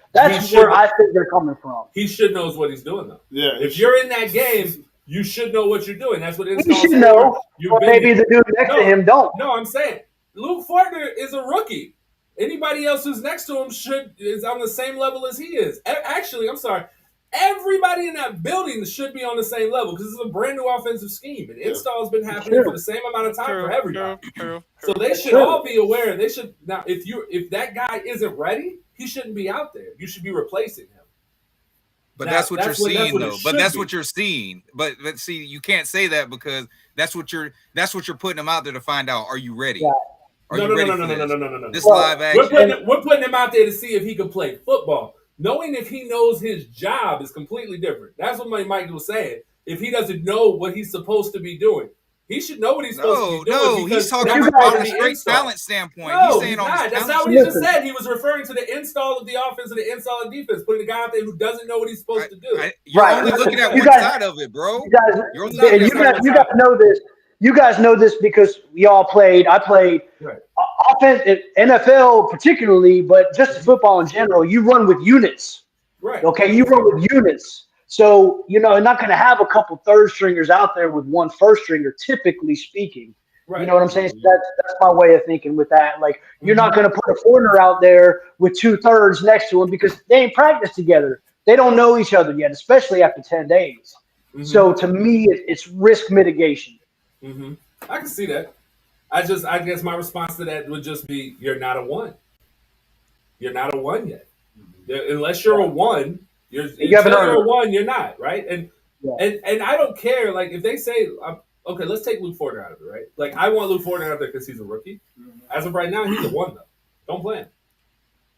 Speaker 7: where I think they're coming from.
Speaker 1: He should knows what he's doing though.
Speaker 5: Yeah.
Speaker 1: If you're in that game, you should know what you're doing. That's what it's
Speaker 7: called. He should know. Or maybe the dude next to him don't.
Speaker 1: No, I'm saying Luke Fortner is a rookie. Anybody else who's next to him is on the same level as he is. Actually, I'm sorry. Everybody in that building should be on the same level because it's a brand new offensive scheme. And install has been happening for the same amount of time for everybody. True. So they should all be aware. They should now. If that guy isn't ready, he shouldn't be out there. You should be replacing him.
Speaker 9: But now, that's what you're seeing, though. But that's what you're seeing. But see, you can't say that because that's what you're putting them out there to find out. Are you ready?
Speaker 7: Yeah.
Speaker 1: No.
Speaker 9: This live action.
Speaker 1: We're putting him out there to see if he can play football. Knowing if he knows his job is completely different. That's what Mike was saying. If he doesn't know what he's supposed to be doing. He should know what he's supposed to be doing.
Speaker 9: No,
Speaker 1: because
Speaker 9: he's talking
Speaker 1: that's
Speaker 9: about
Speaker 1: part
Speaker 9: from
Speaker 1: of
Speaker 9: a
Speaker 1: the
Speaker 9: straight
Speaker 1: install.
Speaker 9: talent standpoint.
Speaker 1: No,
Speaker 9: he's saying
Speaker 1: he's
Speaker 9: on
Speaker 1: not.
Speaker 9: his
Speaker 1: That's
Speaker 9: talent.
Speaker 1: not what he just said. He was referring to the install of the offense and the install of defense, putting a guy out there who doesn't know what he's supposed to do.
Speaker 9: You're
Speaker 7: Right.
Speaker 9: only looking at
Speaker 7: You
Speaker 9: one
Speaker 7: guys-
Speaker 9: side of it, bro.
Speaker 7: You guys,
Speaker 9: You're only
Speaker 7: and
Speaker 9: looking at
Speaker 7: you guys know this. You guys know this because we all played. I played offense, NFL particularly, but just football in general. You run with units.
Speaker 1: Right.
Speaker 7: Okay, you run with units. So, you're not going to have a couple third stringers out there with one first stringer, typically speaking.
Speaker 1: Right.
Speaker 7: You know what I'm saying? So that's my way of thinking with that. Like, you're not going to put a foreigner out there with 2/3 next to him because they ain't practiced together. They don't know each other yet, especially after 10 days. So, to me, it's risk mitigation.
Speaker 1: I can see that. I guess my response to that would just be, you're not a one. You're not a one yet. Unless you're a one, you're a one, you're not, right? And I don't care. Like, if they say, okay, let's take Luke Fortner out of it, right? Like, I want Luke Fortner out there because he's a rookie. As of right now, he's a one, though. Don't play him.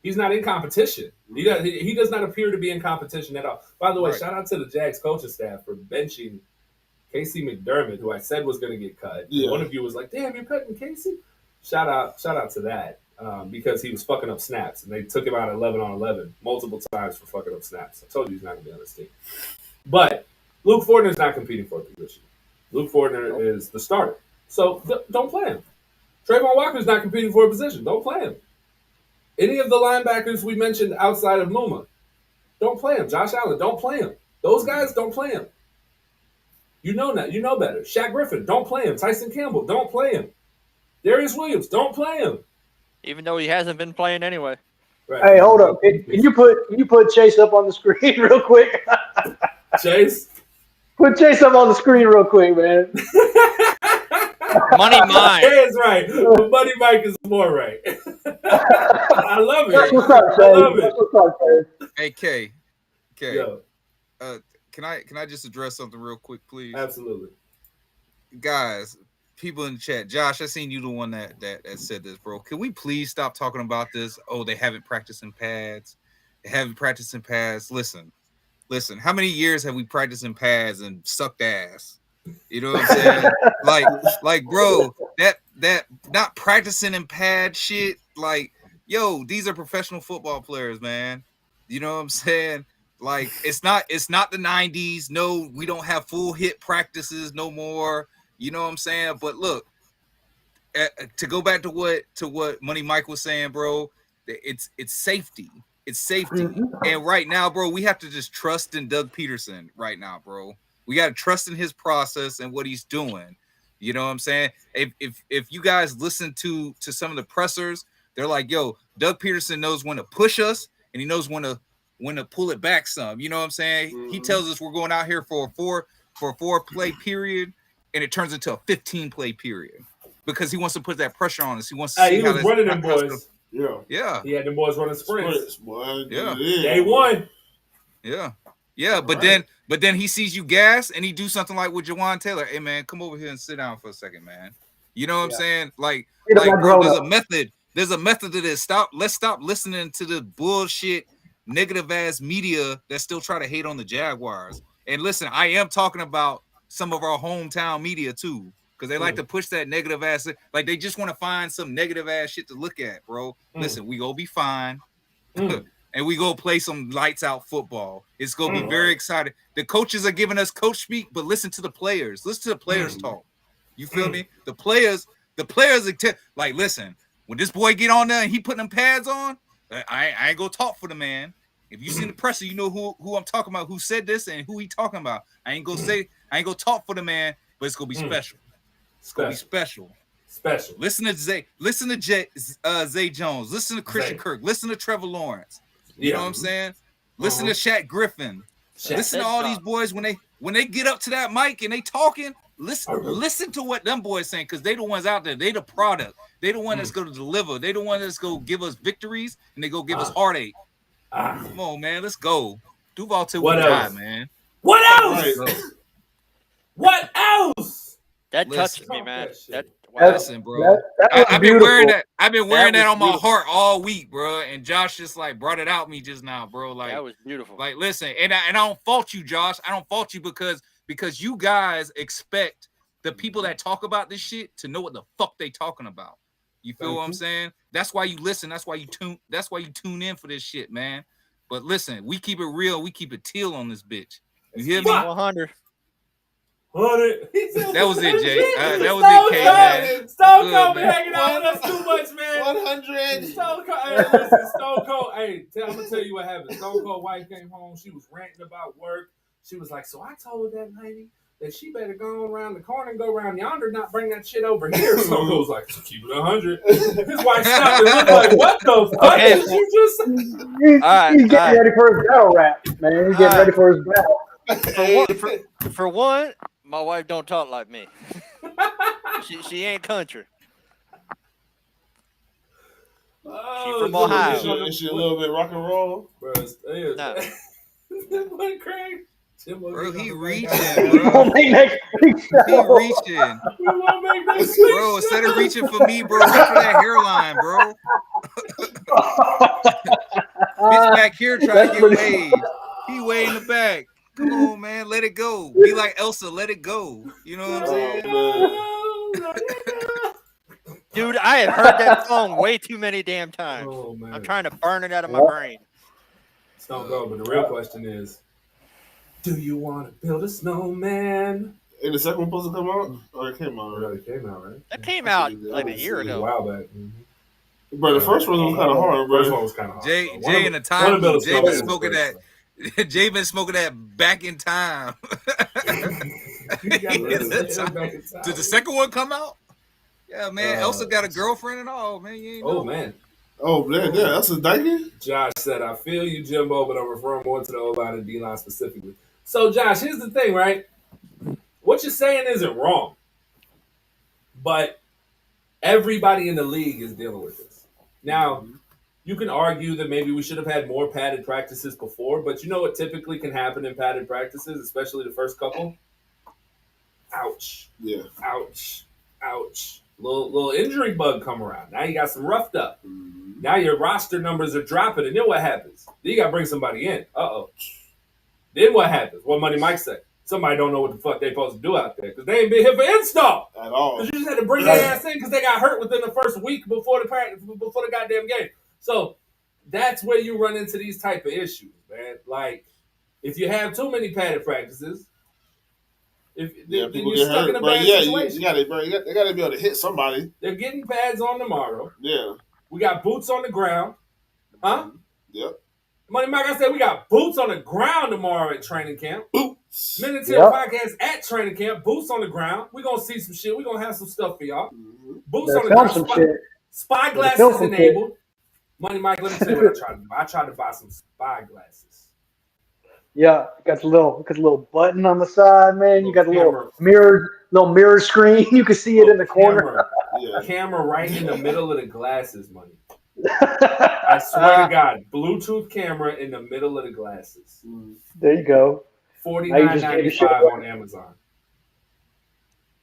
Speaker 1: He's not in competition. He does not appear to be in competition at all. By the way, shout out to the Jags coaching staff for benching Casey McDermott, who I said was going to get cut. Yeah. One of you was like, damn, you're cutting Casey? Shout out to that. Because he was fucking up snaps, and they took him out 11-on-11 multiple times for fucking up snaps. I told you he's not going to be on this team. But Luke Fortner is not competing for a position. Luke Fortner is the starter. So don't play him. Trayvon Walker's not competing for a position. Don't play him. Any of the linebackers we mentioned outside of Muma, don't play him. Josh Allen, don't play him. Those guys, don't play him. You know that. You know better. Shaq Griffin, don't play him. Tyson Campbell, don't play him. Darius Williams, don't play him.
Speaker 6: Even though he hasn't been playing anyway.
Speaker 7: Right. Hey, hold up. Can you put Chase up on the screen real quick?
Speaker 1: Chase?
Speaker 7: Put Chase up on the screen real quick, man.
Speaker 6: Money Mike.
Speaker 1: It's right. But Money Mike is more right. I love it.
Speaker 7: That's what's up, Chase.
Speaker 1: I love it.
Speaker 7: That's what's up, Chase.
Speaker 9: Hey, K.
Speaker 1: Yo.
Speaker 9: Can I just address something real quick, please?
Speaker 1: Absolutely.
Speaker 9: Guys, people in the chat. Josh, I seen you the one that said this, bro. Can we please stop talking about this? Oh, they haven't practiced in pads. They haven't practiced in pads. Listen. How many years have we practiced in pads and sucked ass? You know what I'm saying? like, bro, that not practicing in pad shit. Like, yo, these are professional football players, man. You know what I'm saying? Like, it's not the 90s. No, we don't have full hit practices no more. You know what I'm saying? But look, to go back to what Money Mike was saying, bro, it's safety. It's safety. And right now, bro, we have to just trust in Doug Peterson right now, bro. We got to trust in his process and what he's doing. You know what I'm saying? If you guys listen to some of the pressers, they're like, yo, Doug Peterson knows when to push us and he knows when to pull it back some. You know what I'm saying? He tells us we're going out here for a 4-play period, and it turns into a 15-play period because he wants to put that pressure on us. He wants to see
Speaker 1: he was running them boys.
Speaker 5: Yeah.
Speaker 1: He had them boys running sprints.
Speaker 5: Yeah.
Speaker 1: Day one.
Speaker 9: Yeah. But then he sees you gas and he do something like with Jawan Taylor. Hey man, come over here and sit down for a second, man. You know what I'm saying? Like bro, there's a method. There's a method to this. Let's stop listening to the bullshit negative ass media that still try to hate on the Jaguars. And listen, I am talking about some of our hometown media too. Because they like to push that negative ass. Like, they just want to find some negative ass shit to look at, bro. Listen, we gonna be fine. And we go play some lights out football. It's gonna be very exciting. The coaches are giving us coach speak, but listen to the players. Listen to the players talk. You feel me? The players are like, listen, when this boy get on there and he putting them pads on, I ain't gonna talk for the man. If you seen the presser, you know who I'm talking about, who said this and who he talking about. I ain't gonna talk for the man, but it's gonna be special. It's gonna be special. Listen to Zay Jones. Listen to Christian Kirk. Listen to Trevor Lawrence. You know what I'm saying? Listen to Shaq Griffin. Listen to all these boys when they get up to that mic and they talking. Listen to what them boys saying, because they the ones out there. They the product. They the one that's going to deliver. They the one that's going to give us victories and they go give us heartache. Come on, man. Let's go. Duval till we die, man.
Speaker 1: What else? What else?
Speaker 6: That touched me, man.
Speaker 9: Listen, bro. I've been wearing that. I've been wearing that on my heart all week, bro. And Josh just like brought it out me just now, bro. Like,
Speaker 6: that was beautiful.
Speaker 9: Like, listen, and I don't fault you, Josh. I don't fault you because you guys expect the people that talk about this shit to know what the fuck they talking about. You feel what I'm saying? That's why you listen. That's why you tune in for this shit, man. But listen, we keep it real. We keep it teal on this bitch. You hear me?
Speaker 6: 100.
Speaker 1: 100.
Speaker 9: That was it, Jay. That was it, K, man.
Speaker 1: Stone Cold been hanging out with us too much, man.
Speaker 5: 100.
Speaker 1: Stone Cold. Hey, listen, Stone Cold. Hey, I'm gonna tell you what happened. Stone Cold wife came home. She was ranting about work. She was like, "So I told that lady that she better go around the corner and go around yonder, not bring that shit over here." Stone Cold was like, "Keep it 100." His wife stopped and looked like, "What the fuck did you just?"
Speaker 7: He's getting ready for his battle rap, man. He's getting ready for his battle.
Speaker 6: For one, my wife don't talk like me. She ain't country. She from Ohio.
Speaker 5: Is she a little bit rock and roll?
Speaker 1: Bro,
Speaker 6: No.
Speaker 1: What, Craig?
Speaker 9: Bro, he reaching,
Speaker 7: We
Speaker 9: bro.
Speaker 7: won't make next week's
Speaker 9: He
Speaker 7: show.
Speaker 9: reaching.
Speaker 1: We won't make this week's
Speaker 9: Bro, instead
Speaker 1: show.
Speaker 9: of reaching for me, bro, reach for that hairline, bro. Bitch back here trying to get waved. He way in the back. Come on, man. Let it go. Be like Elsa. Let it go. You know what I'm saying?
Speaker 6: Dude, I have heard that song way too many damn times.
Speaker 1: Oh, man.
Speaker 6: I'm trying to burn it out of my brain.
Speaker 1: Stone Cold, but the real question is, do you want to build a snowman?
Speaker 5: And the second one supposed to come out? Or it came out?
Speaker 1: It already came out, right?
Speaker 6: That came out like a year
Speaker 1: A
Speaker 6: ago.
Speaker 1: while back.
Speaker 5: Bro, the first one was kind of hard, bro.
Speaker 1: First one was kind of hard.
Speaker 9: Jay in the time. Jay been smoking that. Jay been smoking that back in time. Did the second one come out? Yeah, man. Elsa got a girlfriend and all, man. You ain't know.
Speaker 1: Oh, man.
Speaker 5: Oh, man, yeah, that's a dyke.
Speaker 1: Josh said, I feel you, Jimbo, but I'm referring more to the O-line and D-line specifically. So, Josh, here's the thing, right? What you're saying isn't wrong. But everybody in the league is dealing with this. Now, you can argue that maybe we should have had more padded practices before, but you know what typically can happen in padded practices, especially the first couple? Ouch.
Speaker 5: Yeah.
Speaker 1: Ouch. Ouch. Little injury bug come around. Now you got some roughed up. Now your roster numbers are dropping, and then what happens? Then you got to bring somebody in. Uh-oh. Then what happens? What Money Mike said. Somebody don't know what the fuck they supposed to do out there because they ain't been here for install.
Speaker 5: At all.
Speaker 1: Because you just had to bring their ass in because they got hurt within the first week before the goddamn game. So that's where you run into these type of issues, man. Like, if you have too many padded practices, then
Speaker 5: people
Speaker 1: you're
Speaker 5: get
Speaker 1: stuck
Speaker 5: hurt.
Speaker 1: in a
Speaker 5: Bro,
Speaker 1: bad
Speaker 5: yeah,
Speaker 1: situation.
Speaker 5: they got to be able to hit somebody.
Speaker 1: They're getting pads on tomorrow.
Speaker 5: Yeah.
Speaker 1: We got boots on the ground. Huh?
Speaker 5: Yep.
Speaker 1: Money Mike, I said we got boots on the ground tomorrow at training camp.
Speaker 5: Boots.
Speaker 1: Minute Podcast at training camp. Boots on the ground. We're going to see some shit. We're going to have some stuff for y'all. Boots on the ground. Spy glasses enabled. Money Mike, let me tell you what I tried to do. I tried to buy some spy glasses.
Speaker 7: Yeah, got the little button on the side, man. You got the little mirror screen. You can see it in the corner.
Speaker 1: Camera right in the middle of the glasses, Money. I swear to God, Bluetooth camera in the middle of the glasses.
Speaker 7: There you go.
Speaker 1: $49.95 on Amazon.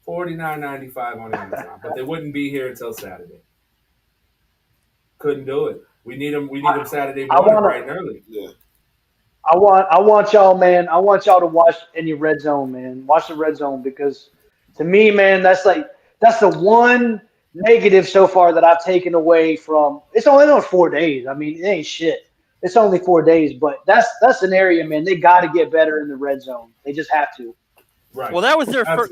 Speaker 1: $49.95 on Amazon, but they wouldn't be here until Saturday. Couldn't do it. We need them. We need them Saturday morning, bright and early.
Speaker 5: Yeah.
Speaker 7: I want y'all, man. I want y'all to watch any Red Zone, man. Watch the Red Zone because, to me, man, that's the one negative so far that I've taken away from. It's only 4 days. I mean, it ain't shit. It's only 4 days, but that's an area, man. They got to get better in the Red Zone. They just have to.
Speaker 1: Right.
Speaker 6: Well, that was their first.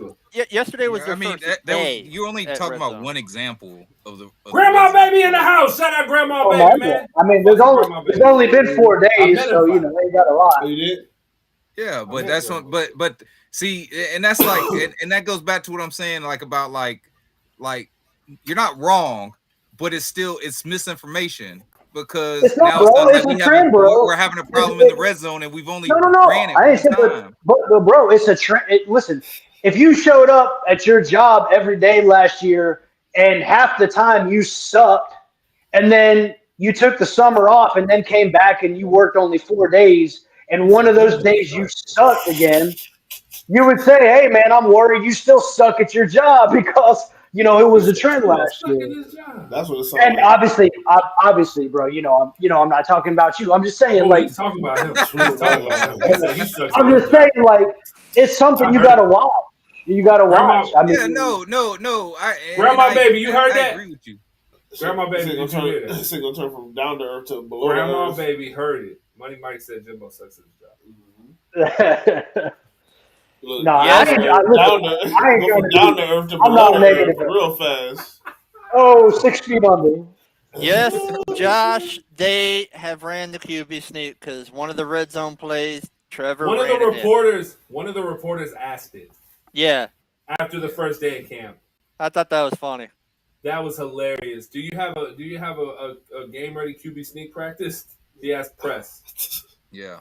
Speaker 6: Yesterday was their first day.
Speaker 9: You're only talking about one example of the.
Speaker 1: Grandma baby in the house. Shout out Grandma baby, man.
Speaker 7: I mean, there's only been 4 days, so they got a lot.
Speaker 5: Oh, you did?
Speaker 9: Yeah, but that's what. But see, and that's like, and that goes back to what I'm saying, like about like you're not wrong, but it's misinformation. Because
Speaker 7: it's
Speaker 9: now
Speaker 7: not,
Speaker 9: it sounds like we're having a problem in the red zone, and we've only ran it.
Speaker 7: I ain't saying, but bro, it's a trend. Listen, if you showed up at your job every day last year, and half the time you sucked, and then you took the summer off, and then came back and you worked only 4 days, and one of those days you sucked again, you would say, "Hey, man, I'm worried you still suck at your job because." It was a trend last year.
Speaker 5: That's what it's
Speaker 7: like. And obviously, bro, I'm not talking about you. I'm just saying,
Speaker 1: he's talking about him.
Speaker 7: I'm just saying, like, it's something you got to watch. You got to watch. I mean,
Speaker 9: no.
Speaker 1: Grandma Baby, you heard that?
Speaker 9: I agree with you.
Speaker 1: Grandma Baby, did you hear that?
Speaker 5: It's going to turn from down to earth to below
Speaker 1: Grandma
Speaker 5: earth.
Speaker 1: Baby heard it. Money Mike said Jimbo sucks at his job.
Speaker 7: No, I ain't going
Speaker 5: down to earth to below earth real fast.
Speaker 7: Oh, 6 feet under.
Speaker 6: Yes, Josh, they have ran the QB sneak because one of the red zone plays, Trevor.
Speaker 1: One of the reporters asked it.
Speaker 6: Yeah.
Speaker 1: After the first day of camp.
Speaker 6: I thought that was funny.
Speaker 1: That was hilarious. Do you have a game ready QB sneak practice? He asked press.
Speaker 9: Yeah.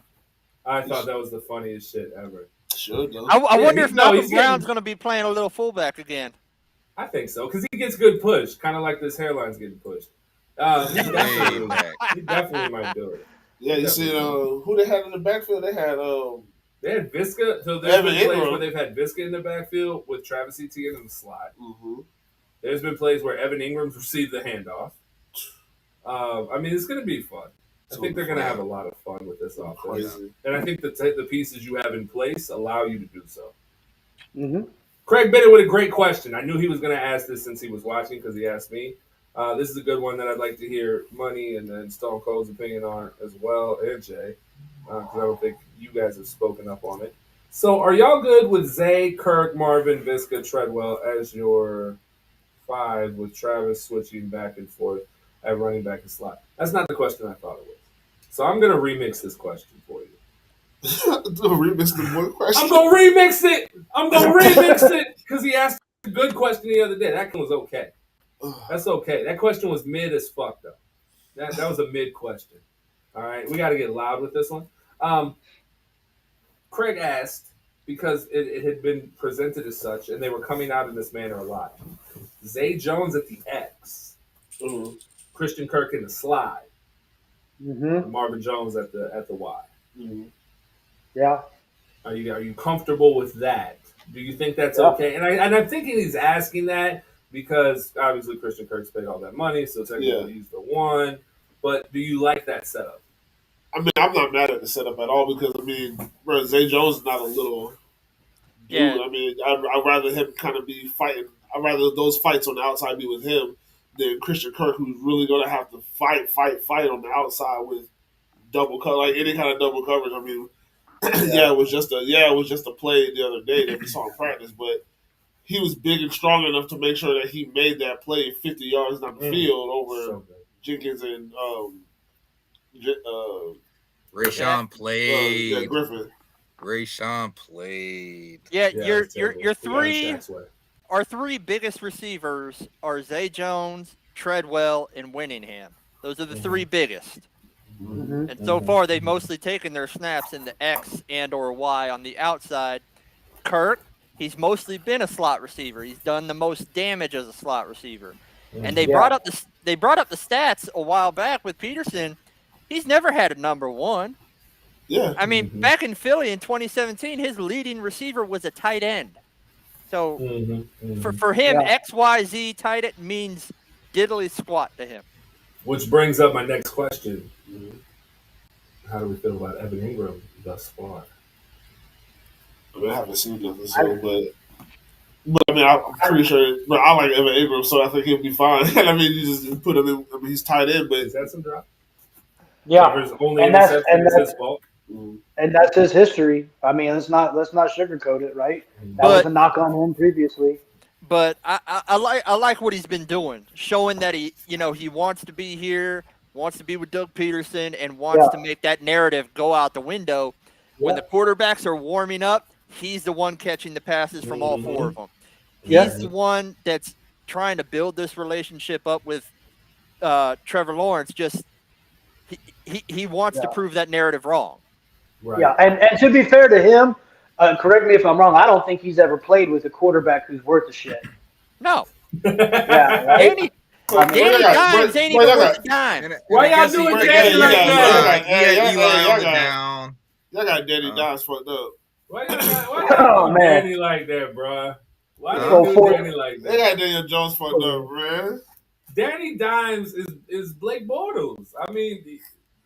Speaker 1: I thought that was the funniest shit ever.
Speaker 5: Sure does.
Speaker 6: I wonder if Malcolm Brown's going to be playing a little fullback again.
Speaker 1: I think so, because he gets good push, kind of like this hairline's getting pushed. He definitely might do it.
Speaker 5: Yeah, you see, who they had in the backfield? They had
Speaker 1: Visca. So there's been plays where they've had Visca in the backfield with Travis Etienne in the slot.
Speaker 5: Mm-hmm.
Speaker 1: There's been plays where Evan Ingram's received the handoff. I mean, it's going to be fun. I think they're going to have a lot of fun with this offense. And I think the pieces you have in place allow you to do so.
Speaker 7: Mm-hmm.
Speaker 1: Craig Bennett with a great question. I knew he was going to ask this since he was watching because he asked me. This is a good one that I'd like to hear Money and then Stone Cold's opinion on as well, and Jay, because I don't think you guys have spoken up on it. So are y'all good with Zay, Kirk, Marvin, Visca, Treadwell as your 5 with Travis switching back and forth at running back and slot? That's not the question I thought it was. So I'm going to remix this question for you.
Speaker 5: Remix the one question?
Speaker 1: I'm going to remix it because he asked a good question the other day. That one was okay. That's okay. That question was mid as fuck, though. That was a mid question. All right, we got to get loud with this one. Craig asked, because it had been presented as such, and they were coming out in this manner a lot. Zay Jones at the X, Christian Kirk in the slide, and Marvin Jones at the Y.
Speaker 5: Mm-hmm.
Speaker 7: Yeah.
Speaker 1: Are you comfortable with that? Do you think that's okay? And I'm thinking he's asking that because obviously Christian Kirk's paid all that money, so technically he's the one. But do you like that setup?
Speaker 5: I mean, I'm not mad at the setup at all because, I mean, bro, Zay Jones is not a little dude.
Speaker 6: Yeah.
Speaker 5: I mean, I'd rather him kind of be fighting. I'd rather those fights on the outside be with him than Christian Kirk, who's really going to have to fight on the outside with double cover, like any kind of double coverage. I mean, it was just a play the other day that we saw in practice, but he was big and strong enough to make sure that he made that play 50 yards down the field over Jenkins and
Speaker 9: Rayshawn played.
Speaker 5: Griffin.
Speaker 9: Rayshawn played.
Speaker 6: Yeah, your three. Our 3 biggest receivers are Zay Jones, Treadwell, and Winningham. Those are the 3 biggest.
Speaker 7: Mm-hmm.
Speaker 6: And so far, they've mostly taken their snaps in the X and or Y on the outside. Kirk, he's mostly been a slot receiver. He's done the most damage as a slot receiver. And they brought up the stats a while back with Peterson. He's never had a number 1.
Speaker 5: Yeah.
Speaker 6: I mean, back in Philly in 2017, his leading receiver was a tight end. So for him, XYZ tight end means diddly squat to him.
Speaker 1: Which brings up my next question. How do we feel about Evan Ingram thus far?
Speaker 5: I mean, I haven't seen nothing, but I mean, I'm pretty sure. But I like Evan Ingram, so I think he'll be fine. I mean, you just put him in. I mean, he's tight end, but
Speaker 1: is that some drop?
Speaker 7: Yeah,
Speaker 1: and that's his fault.
Speaker 7: And that's his history. I mean, let's not sugarcoat it, right? That was a knock on him previously.
Speaker 6: But I like what he's been doing, showing that he wants to be here, wants to be with Doug Peterson, and wants to make that narrative go out the window. When the quarterbacks are warming up, he's the one catching the passes from all 4 of them. He's the one that's trying to build this relationship up with Trevor Lawrence. Just he wants to prove that narrative wrong.
Speaker 1: Right.
Speaker 7: Yeah, and to be fair to him, correct me if I'm wrong, I don't think he's ever played with a quarterback who's worth a shit.
Speaker 6: No.
Speaker 7: Yeah, right?
Speaker 6: Danny Dimes ain't even worth a dime.
Speaker 1: Why y'all doing Danny like
Speaker 5: that? Y'all got Danny Dimes fucked up.
Speaker 1: Why y'all do Danny like that, bro? Why y'all do Danny like that?
Speaker 5: They got Daniel Jones fucked up, man.
Speaker 1: Danny Dimes is Blake Bortles. I mean,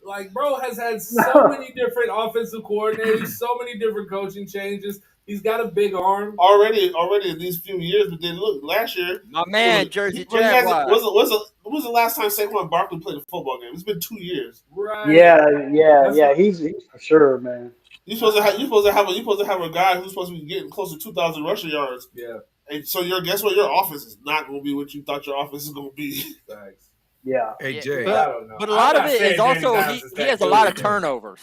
Speaker 1: like, bro has had so many different offensive coordinators, so many different coaching changes. He's got a big arm.
Speaker 5: Already in these few years, but then look, last year.
Speaker 6: My man, Jersey Jaguars.
Speaker 5: When was the last time Saquon Barkley played a football game? It's been 2 years.
Speaker 1: Right.
Speaker 7: Yeah. He's for sure, man.
Speaker 5: You're supposed to have a guy who's supposed to be getting close to 2,000 rushing yards.
Speaker 1: Yeah.
Speaker 5: And so guess what? Your offense is not going to be what you thought your offense is going to be.
Speaker 1: Thanks.
Speaker 7: Yeah.
Speaker 9: Hey Jay,
Speaker 6: but a lot of it is also he has a lot of turnovers.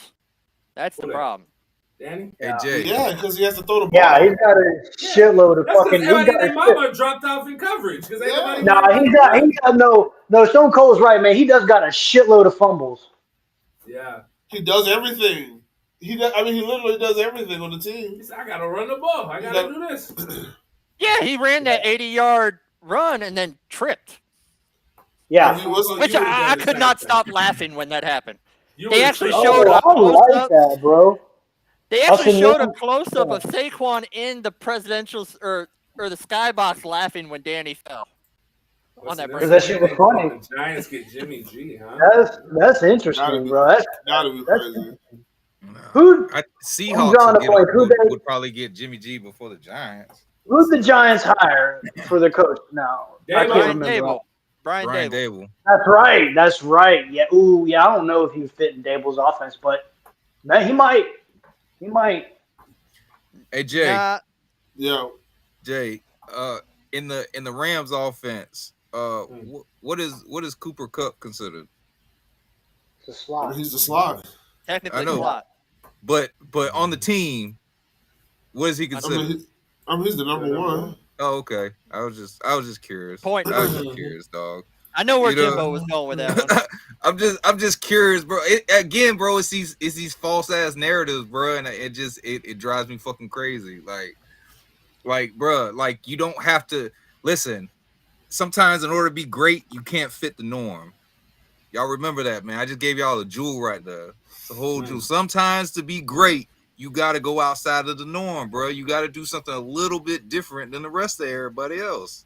Speaker 6: That's the problem.
Speaker 1: Danny?
Speaker 9: Hey Jay.
Speaker 5: Yeah, because he has to throw the ball.
Speaker 7: Yeah, he's got a shitload of fucking.
Speaker 1: Everybody and mama dropped off in coverage because everybody.
Speaker 7: He got no. Stone Cold's right, man. He does got a shitload of fumbles.
Speaker 1: Yeah,
Speaker 5: he does everything. He literally does everything on the team.
Speaker 1: He said, I gotta run the ball. I gotta do this.
Speaker 6: Yeah, he ran that 80-yard run and then tripped.
Speaker 7: Yeah,
Speaker 6: which I could not stop laughing when that happened. They actually
Speaker 7: showed
Speaker 6: a
Speaker 7: close-up. That, bro.
Speaker 6: They actually showed a close-up of Saquon in the presidential or the skybox laughing when Danny fell on that.
Speaker 7: Because that shit was funny.
Speaker 1: The Giants get Jimmy G, huh?
Speaker 7: That's interesting, bro. That's
Speaker 5: crazy.
Speaker 9: Seahawks would probably get Jimmy G before the Giants.
Speaker 7: Who's the Giants hire for the coach now? I can't remember.
Speaker 6: Brian Dable.
Speaker 7: That's right. Yeah. Ooh, yeah. I don't know if he would fit in Dable's offense, but man, he might.
Speaker 9: Hey Jay.
Speaker 5: Yeah.
Speaker 9: Jay. In the Rams offense, what is Cooper Kupp considered?
Speaker 7: It's a slot.
Speaker 5: He's a slot.
Speaker 6: Technically, a slot.
Speaker 9: But on the team, what is he considered?
Speaker 5: He's the number one.
Speaker 9: Oh, okay. I was just curious. I was just curious, dog.
Speaker 6: I know where Jimbo was going with that one.
Speaker 9: I'm just curious, bro. It's these false ass narratives, bro, and it drives me fucking crazy. Like, bro, like you don't have to listen. Sometimes in order to be great, you can't fit the norm. Y'all remember that, man? I just gave y'all a jewel right there. It's a whole jewel. Sometimes to be great, you got to go outside of the norm, bro. You got to do something a little bit different than the rest of everybody else.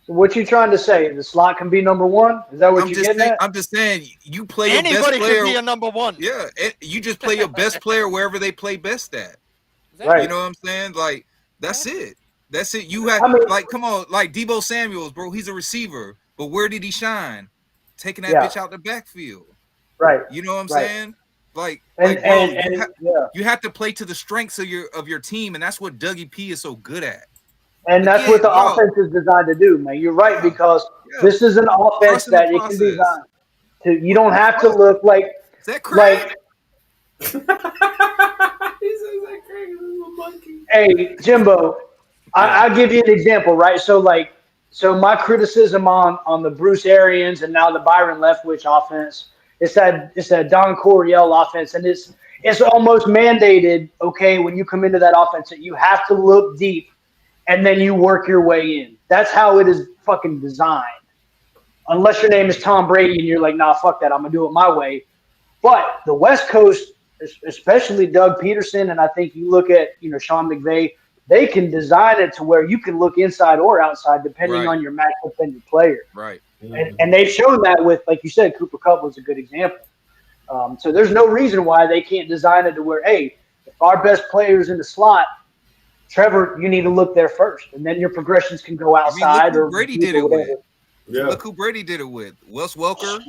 Speaker 7: So what you trying to say? The slot can be number one? Is that what you're getting at?
Speaker 9: I'm just saying you play your best player.
Speaker 6: Anybody can be a number one.
Speaker 9: Yeah, you just play your best player wherever they play best at.
Speaker 7: Right.
Speaker 9: You know what I'm saying? Like that's it. That's it. You have come on, like Deebo Samuels, bro. He's a receiver, but where did he shine? Taking that bitch out the backfield.
Speaker 7: Right.
Speaker 9: You know what I'm saying? You have to play to the strengths of your team, and that's what Dougie P is so good at.
Speaker 7: And that's what the offense is designed to do, man. You're right, because this is an offense that it can be designed to. You don't have to look like.
Speaker 9: Is that correct?
Speaker 1: He says that Craig is a monkey.
Speaker 7: Hey, Jimbo, I'll give you an example, right? So my criticism on the Bruce Arians and now the Byron Leftwich offense, it's that Don Coryell offense, and it's almost mandated, okay, when you come into that offense that you have to look deep and then you work your way in. That's how it is fucking designed. Unless your name is Tom Brady and you're like, nah, fuck that, I'm going to do it my way. But the West Coast, especially Doug Peterson, and I think you look at, Sean McVay, they can design it to where you can look inside or outside depending on your matchup and your player.
Speaker 9: Right.
Speaker 7: And they've shown that with, like you said, Cooper Kupp was a good example. So there's no reason why they can't design it to where, hey, if our best player's in the slot, Trevor, you need to look there first, and then your progressions can go outside.
Speaker 9: Look who Brady did it with. Yeah. Look who Brady did it with. Wes Welker.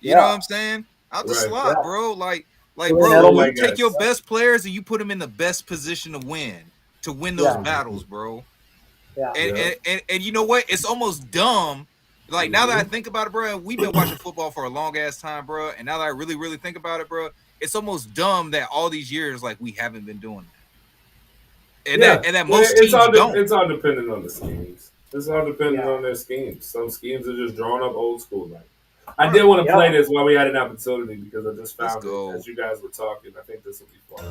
Speaker 9: You know what I'm saying? Out the slot, bro. Like, bro, you take your best players and you put them in the best position to win those battles, bro.
Speaker 7: Yeah.
Speaker 9: And you know what? It's almost dumb. Like, now that I think about it, bro, we've been watching football for a long ass time, bro. And now that I really, really think about it, bro, it's almost dumb that all these years, like, we haven't been doing that. And that most teams don't.
Speaker 1: It's all dependent on the schemes. It's all dependent on their schemes. Some schemes are just drawn up old school. Like, I did want to play this while we had an opportunity because I just found it as you guys were talking. I think this will be fun.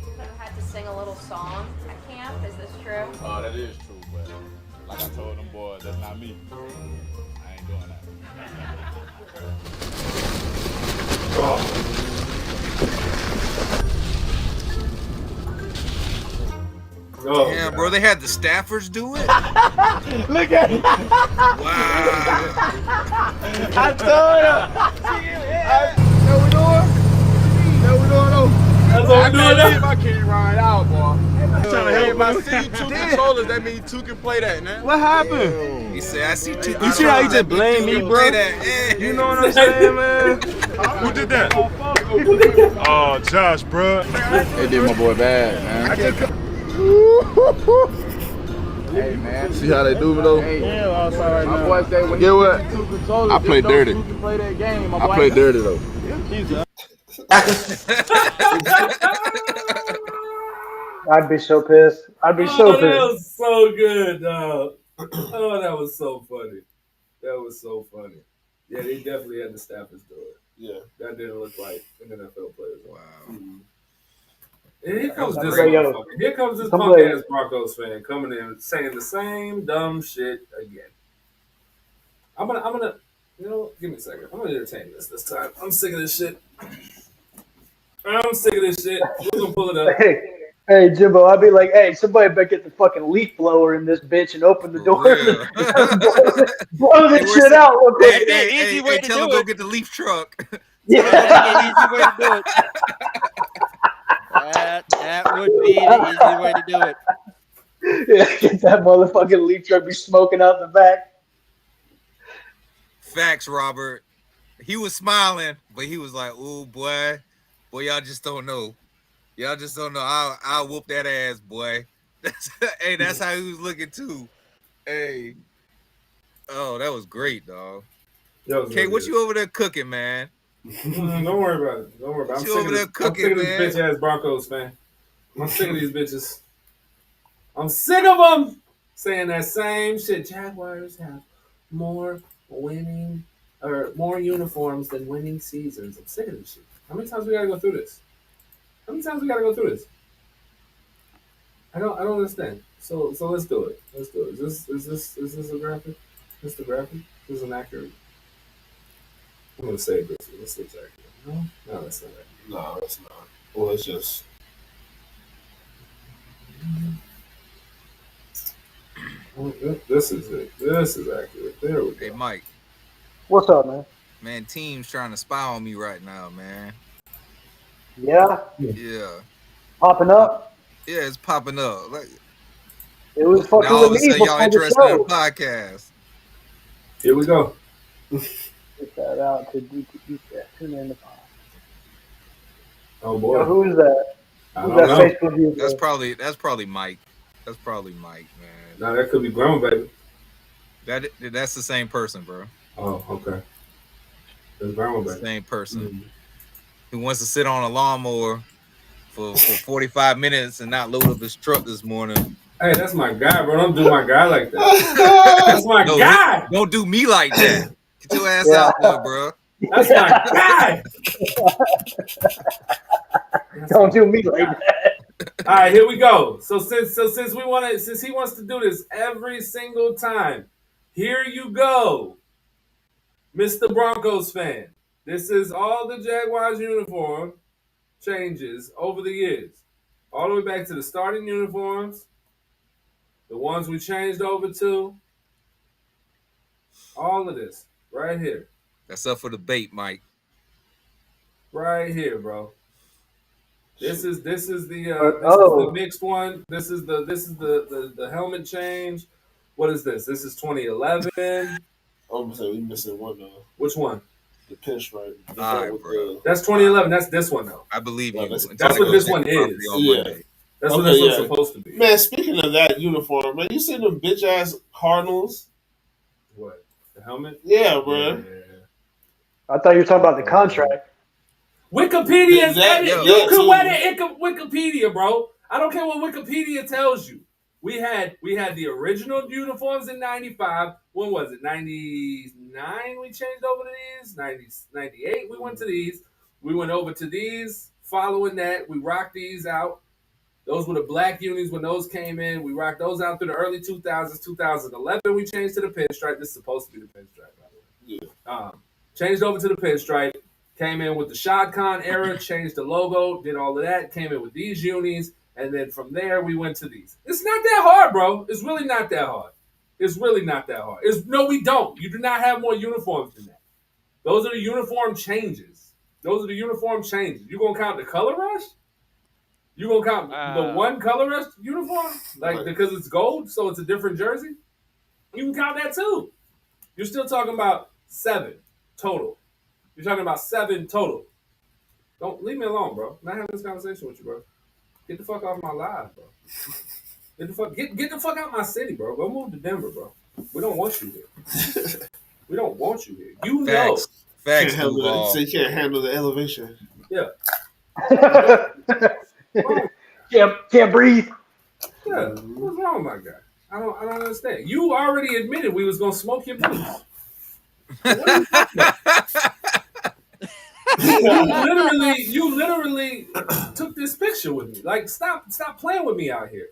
Speaker 11: Could have had to sing a little song at camp. Is this true?
Speaker 12: Oh, that is true, but like I told them boys, that's not me. I ain't doing that.
Speaker 9: Damn, bro, they had the staffers do it?
Speaker 12: Look at it.
Speaker 9: Wow.
Speaker 12: I told you. Know what we doing? Know what we doing, though? That's what we doing, though. I can't ride out, boy. I see you two controllers, that means two can play that, man.
Speaker 13: What happened?
Speaker 9: He said, I see two.
Speaker 13: You see how you just blame me, bro? You know what I'm saying, man?
Speaker 12: Who did that? Oh, Josh, bro.
Speaker 14: They did my boy bad, man. Hey, man. See how they do me, though? Hey, my boy say when you what? I play dirty. I play dirty, though.
Speaker 7: I'd be so pissed. I'd be so pissed.
Speaker 1: That was so good, dog. Oh, that was so funny. That was so funny. Yeah, they definitely had the staffers do it.
Speaker 5: Yeah.
Speaker 1: That didn't look like an NFL player.
Speaker 9: Wow.
Speaker 1: Mm-hmm. And here comes this
Speaker 7: motherfucker.
Speaker 1: Here comes this punk ass Broncos fan coming in saying the same dumb shit again. I'm gonna, you know, give me a second. I'm gonna entertain this time. I'm sick of this shit. I'm sick of this shit. We're gonna pull it up.
Speaker 7: Hey, Jimbo, I'd be like, hey, somebody better get the fucking leaf blower in this bitch and open the door. Blow this shit out real quick.
Speaker 9: Hey, tell him go get the leaf truck.
Speaker 7: Yeah.
Speaker 6: Easy way to do it. That would be the easy way to do it.
Speaker 7: Yeah, get that motherfucking leaf truck be smoking out the back.
Speaker 9: Facts, Robert. He was smiling, but he was like, "Oh boy, y'all just don't know. Y'all just don't know. I'll whoop that ass, boy." Hey, that's how he was looking too. Hey, oh, that was great, dog. Okay, what you over there cooking, man?
Speaker 1: Don't worry about it. Don't worry about it. I'm sick of this bitch ass Broncos fan. I'm sick of these bitches. I'm sick of them saying that same shit. Jaguars have more winning or more uniforms than winning seasons. I'm sick of this shit. How many times we gotta go through this? I don't understand. So let's do it. Let's do it. Is this a graphic? Is this the graphic? Is this inaccurate? I'm gonna say this. This looks accurate. No, that's not accurate.
Speaker 5: No, that's not. Well, it's just.
Speaker 1: This is it. This is accurate. There we go.
Speaker 9: Hey, Mike.
Speaker 7: What's up, man?
Speaker 9: Man, team's trying to spy on me right now, man.
Speaker 7: Yeah.
Speaker 9: Yeah.
Speaker 7: Popping up.
Speaker 9: Yeah, it's popping up. Like,
Speaker 7: it was fucking
Speaker 9: now all of a
Speaker 7: with me
Speaker 9: sudden y'all
Speaker 7: before the
Speaker 9: interested in
Speaker 7: show.
Speaker 9: the podcast.
Speaker 1: Here we go.
Speaker 7: Get that out to tune in the pod.
Speaker 1: Oh boy.
Speaker 7: Now, who is that?
Speaker 1: I
Speaker 7: Who's
Speaker 1: don't
Speaker 7: that
Speaker 1: know.
Speaker 7: Facebook user?
Speaker 9: That's probably Mike. That's probably Mike, man.
Speaker 1: No, that could be Brown, baby.
Speaker 9: That's the same person, bro.
Speaker 1: Oh, okay. That's Brown, baby.
Speaker 9: Same person who wants to sit on a lawnmower for 45 minutes and not load up his truck this morning.
Speaker 1: Hey, that's my guy, bro. Don't do my guy like that. That's my guy.
Speaker 9: Don't do me like that. Get your ass out there, bro.
Speaker 1: That's my guy.
Speaker 7: Don't do me like that.
Speaker 1: All right, here we go. Since he wants to do this every single time, here you go, Mr. Broncos fan. This is all the Jaguars uniform changes over the years, all the way back to the starting uniforms, the ones we changed over to, all of this right here.
Speaker 9: That's up for debate, Mike.
Speaker 1: Right here, bro. This is the mixed one. This is the helmet change. What is this? This is 2011.
Speaker 5: I'm gonna say we missing one though.
Speaker 1: Which one?
Speaker 5: The pinstripe.
Speaker 9: All right, bro.
Speaker 1: That's 2011. That's this one though.
Speaker 9: I believe you.
Speaker 1: That's what this one is.
Speaker 5: Yeah.
Speaker 1: That's what this one's supposed to be.
Speaker 5: Man, speaking of that uniform, man, you seen them bitch ass Cardinals?
Speaker 1: What? The helmet?
Speaker 5: Yeah, bro.
Speaker 1: Yeah.
Speaker 7: I thought you were talking about the contract.
Speaker 1: Wikipedia's edit. You can wear the Wikipedia, bro. I don't care what Wikipedia tells you. We had the original uniforms in 95. When was it? 99 we changed over to these. 98 we went to these. We went over to these. Following that, we rocked these out. Those were the black unis when those came in. We rocked those out through the early 2000s. 2011 we changed to the pinstripe. This is supposed to be the pinstripe, by the way.
Speaker 5: Yeah.
Speaker 1: Changed over to the pinstripe. Came in with the Shad Khan era, changed the logo, did all of that, came in with these unis, and then from there we went to these. It's not that hard, bro. It's really not that hard. No, we don't. You do not have more uniforms than that. Those are the uniform changes. You gonna count the color rush? You gonna count the one color uniform? Like, because it's gold, so it's a different jersey? You can count that too. You're still talking about 7 total. You're talking about 7 total. Don't leave me alone, bro. I'm not having this conversation with you, bro. Get the fuck off my live, bro. Get the fuck out my city, bro. Go move to Denver, bro. We don't want you here. We don't want you here. You know.
Speaker 5: Facts. So you can't handle the elevation.
Speaker 1: Yeah.
Speaker 7: Can't breathe.
Speaker 1: Yeah. What's wrong, my guy? I don't understand. You already admitted we was gonna smoke your boots. What are you talking about? You literally took this picture with me. Like, stop playing with me out here.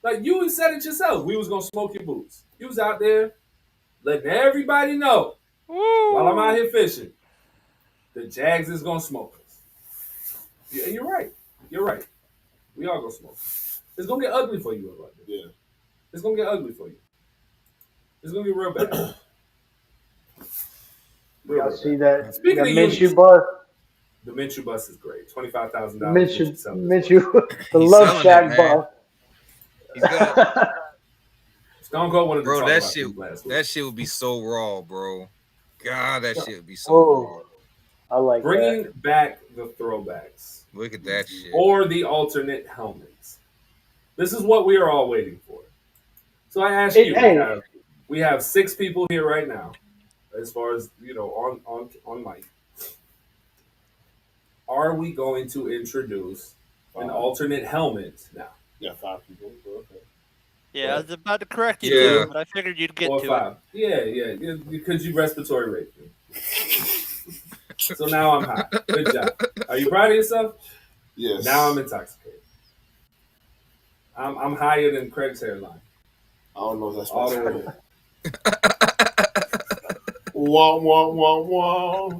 Speaker 1: Like, you said it yourself. We was gonna smoke your boots. You was out there letting everybody know while I'm out here fishing, the Jags is gonna smoke us. Yeah, you're right. You're right. We are gonna smoke. It's gonna get ugly for you about this.
Speaker 5: Yeah.
Speaker 1: It's gonna get ugly for you. It's gonna get real bad.
Speaker 7: Y'all see that?
Speaker 1: Speaking of
Speaker 7: Minshew bus.
Speaker 1: The Minshew bus is great. $25,000.
Speaker 7: Minshew, the Love Shack bus.
Speaker 1: Stone Cold wanted to talk
Speaker 9: that
Speaker 1: about
Speaker 9: shit.
Speaker 1: Last week.
Speaker 9: That shit would be so raw, bro. God, that shit would be so raw.
Speaker 7: I like
Speaker 1: bringing
Speaker 7: that.
Speaker 1: back the throwbacks.
Speaker 9: Look at that shit.
Speaker 1: Or the alternate helmets. This is what we are all waiting for. So I ask you, we have 6 people here right now, as far as, on mic. Are we going to introduce an alternate helmet now?
Speaker 5: Yeah, 5 people. Okay.
Speaker 6: Yeah, I was about to correct you, too, but I figured you'd get to
Speaker 1: 5. Yeah, because you respiratory rate me. So now I'm high. Good job. Are you proud of yourself?
Speaker 5: Yes.
Speaker 1: Now I'm intoxicated. I'm higher than Craig's hairline.
Speaker 5: I don't know if that's
Speaker 1: all the way.
Speaker 5: Wah, wah, wah, wah.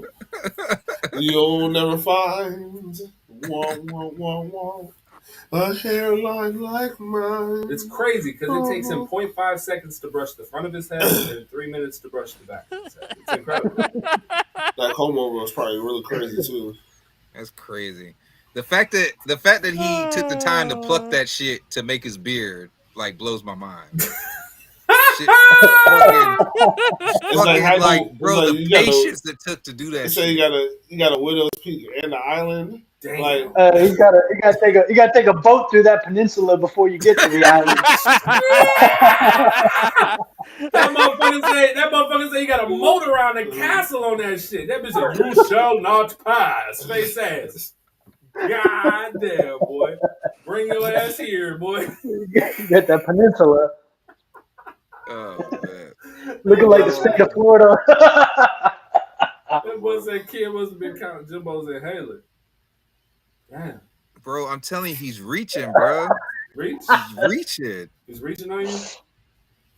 Speaker 5: You'll never find wah, wah, wah, wah. A hairline like mine.
Speaker 1: It's crazy because it takes him 0.5 seconds to brush the front of his head and 3 minutes to brush the back of his head. It's incredible.
Speaker 5: That comb over was probably really crazy too.
Speaker 9: That's crazy. The fact that he took the time to pluck that shit to make his beard like blows my mind. Shit, bro, the patience that took to do that.
Speaker 5: They say you got a Widow's Peak and the island.
Speaker 1: Damn.
Speaker 5: Like,
Speaker 7: you gotta take a boat through that peninsula before you get to the island.
Speaker 1: That motherfucker say you got a moat around the castle on that shit. That bitch said, "You shall not pass." Face ass. God damn, boy. Bring your ass here, boy.
Speaker 7: You get that peninsula.
Speaker 9: Oh man.
Speaker 7: Looking like the state of Florida.
Speaker 1: That boy said kid must have been counting Jimbo's inhaler. Damn.
Speaker 9: Bro, I'm telling you, he's reaching, bro.
Speaker 1: Reach?
Speaker 9: He's reaching.
Speaker 1: He's reaching on you?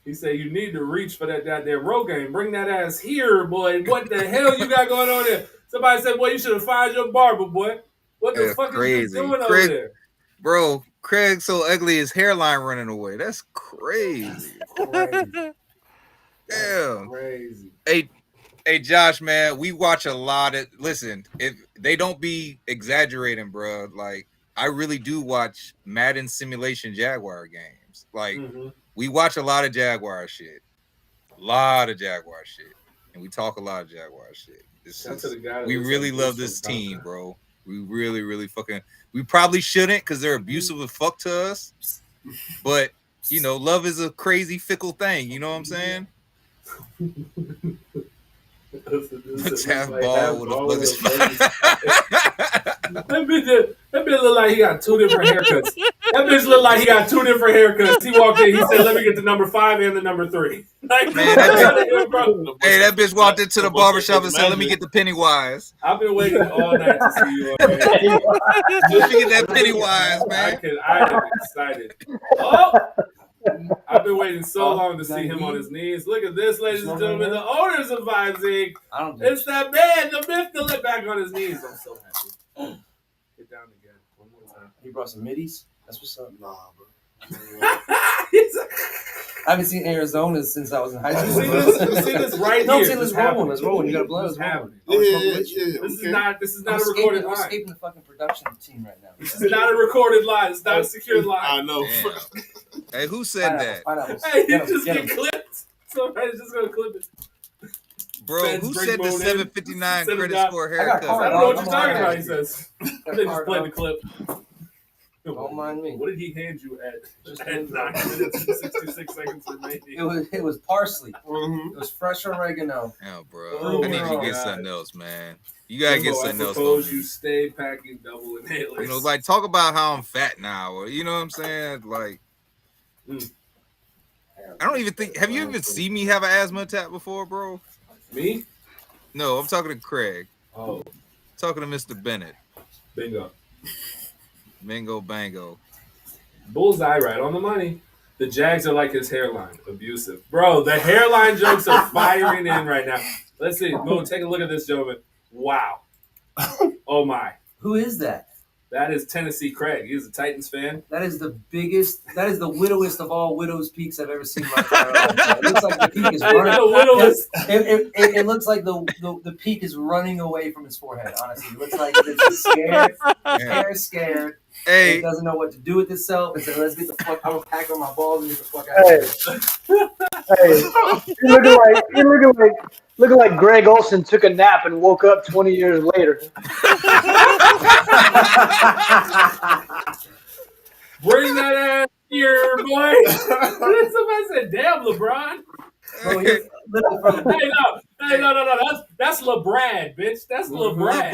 Speaker 1: He said you need to reach for that goddamn road game. Bring that ass here, boy. What the hell you got going on there? Somebody said, boy, you should have fired your barber, boy. What the fuck is you doing over there?
Speaker 9: Bro, Craig's so ugly, his hairline running away. That's crazy. Damn.
Speaker 1: Crazy.
Speaker 9: Hey, Josh, man, we watch a lot of. Listen, if they don't be exaggerating, bro. Like, I really do watch Madden Simulation Jaguar games. Like, we watch a lot of Jaguar shit, and we talk a lot of Jaguar shit. We really love this team, bro. We really, really fucking. We probably shouldn't because they're abusive as fuck to us. But love is a crazy fickle thing. You know what I'm saying? Let's have ball with a
Speaker 1: That bitch look like he got 2 different haircuts. That bitch look like he got 2 different haircuts. He walked in, he said, "Let me get the number 5 and the number 3." Like,
Speaker 9: man, that bitch walked into the barbershop and said, "Let me get the Pennywise."
Speaker 1: I've been waiting all night to see you on there.
Speaker 9: Let me get that Pennywise, man.
Speaker 1: I am excited. Oh! I've been waiting so long to see him on his knees. Look at this, ladies and gentlemen, the owners of Vibes Inc. It's that man, the myth, the lip back on his knees. I'm so happy. Get down again. One more time.
Speaker 15: He brought some middies. That's what's up.
Speaker 5: Nah, bro.
Speaker 15: I haven't seen Arizona since I was in high school.
Speaker 1: You see this right
Speaker 15: no,
Speaker 1: here.
Speaker 15: See, let's roll one. Let's roll one. You got to blow. Let's roll one.
Speaker 1: This is not a recorded line.
Speaker 15: I'm escaping the fucking production team right now.
Speaker 1: This is not a recorded line. It's not a secured line.
Speaker 5: I know.
Speaker 9: Hey, who said that?
Speaker 1: Hey, you just get clipped. Somebody's just gonna clip it.
Speaker 9: Bro, who said the 759 credit score haircut?
Speaker 1: I don't know what you're talking about, he says. They just played the clip.
Speaker 15: Don't mind me.
Speaker 1: What did he hand you at 9 minutes and 66 seconds remaining?
Speaker 15: It was parsley. It was fresh oregano.
Speaker 9: Oh, bro. I need you to get something else, man. You gotta get something else.
Speaker 1: I suppose you stay packing double inhalers.
Speaker 9: You know, like talk about how I'm fat now, or you know what I'm saying? Like, I don't even think. Have you even seen me have an asthma attack before, bro?
Speaker 1: Me?
Speaker 9: No, I'm talking to Craig.
Speaker 1: Oh,
Speaker 9: talking to Mr. Bennett.
Speaker 1: Bingo.
Speaker 9: Bingo, bango.
Speaker 1: Bullseye, right on the money. The Jags are like his hairline, abusive. Bro, the hairline jokes are firing in right now. Let's see. Go take a look at this, gentleman. Wow. Oh, my.
Speaker 15: Who is that?
Speaker 1: That is Tennessee Craig. He's a Titans fan.
Speaker 15: That is the biggest, that is the widowest of all widow's peaks I've ever seen in my entire life. It looks like the peak is running. It looks like the peak is running away from his forehead, honestly. It looks like it's scared. His hair is scared.
Speaker 9: Hey.
Speaker 15: It doesn't know what to do with itself. It said, let's get the fuck, I'm going to pack on my balls and get the fuck out of here.
Speaker 7: Hey, you're looking like Greg Olson took a nap and woke up 20 years later.
Speaker 1: Bring that ass here, boy. Somebody said, damn, LeBron.
Speaker 15: Bro,
Speaker 1: Hey, no. That's LeBrad, bitch. That's LeBrad.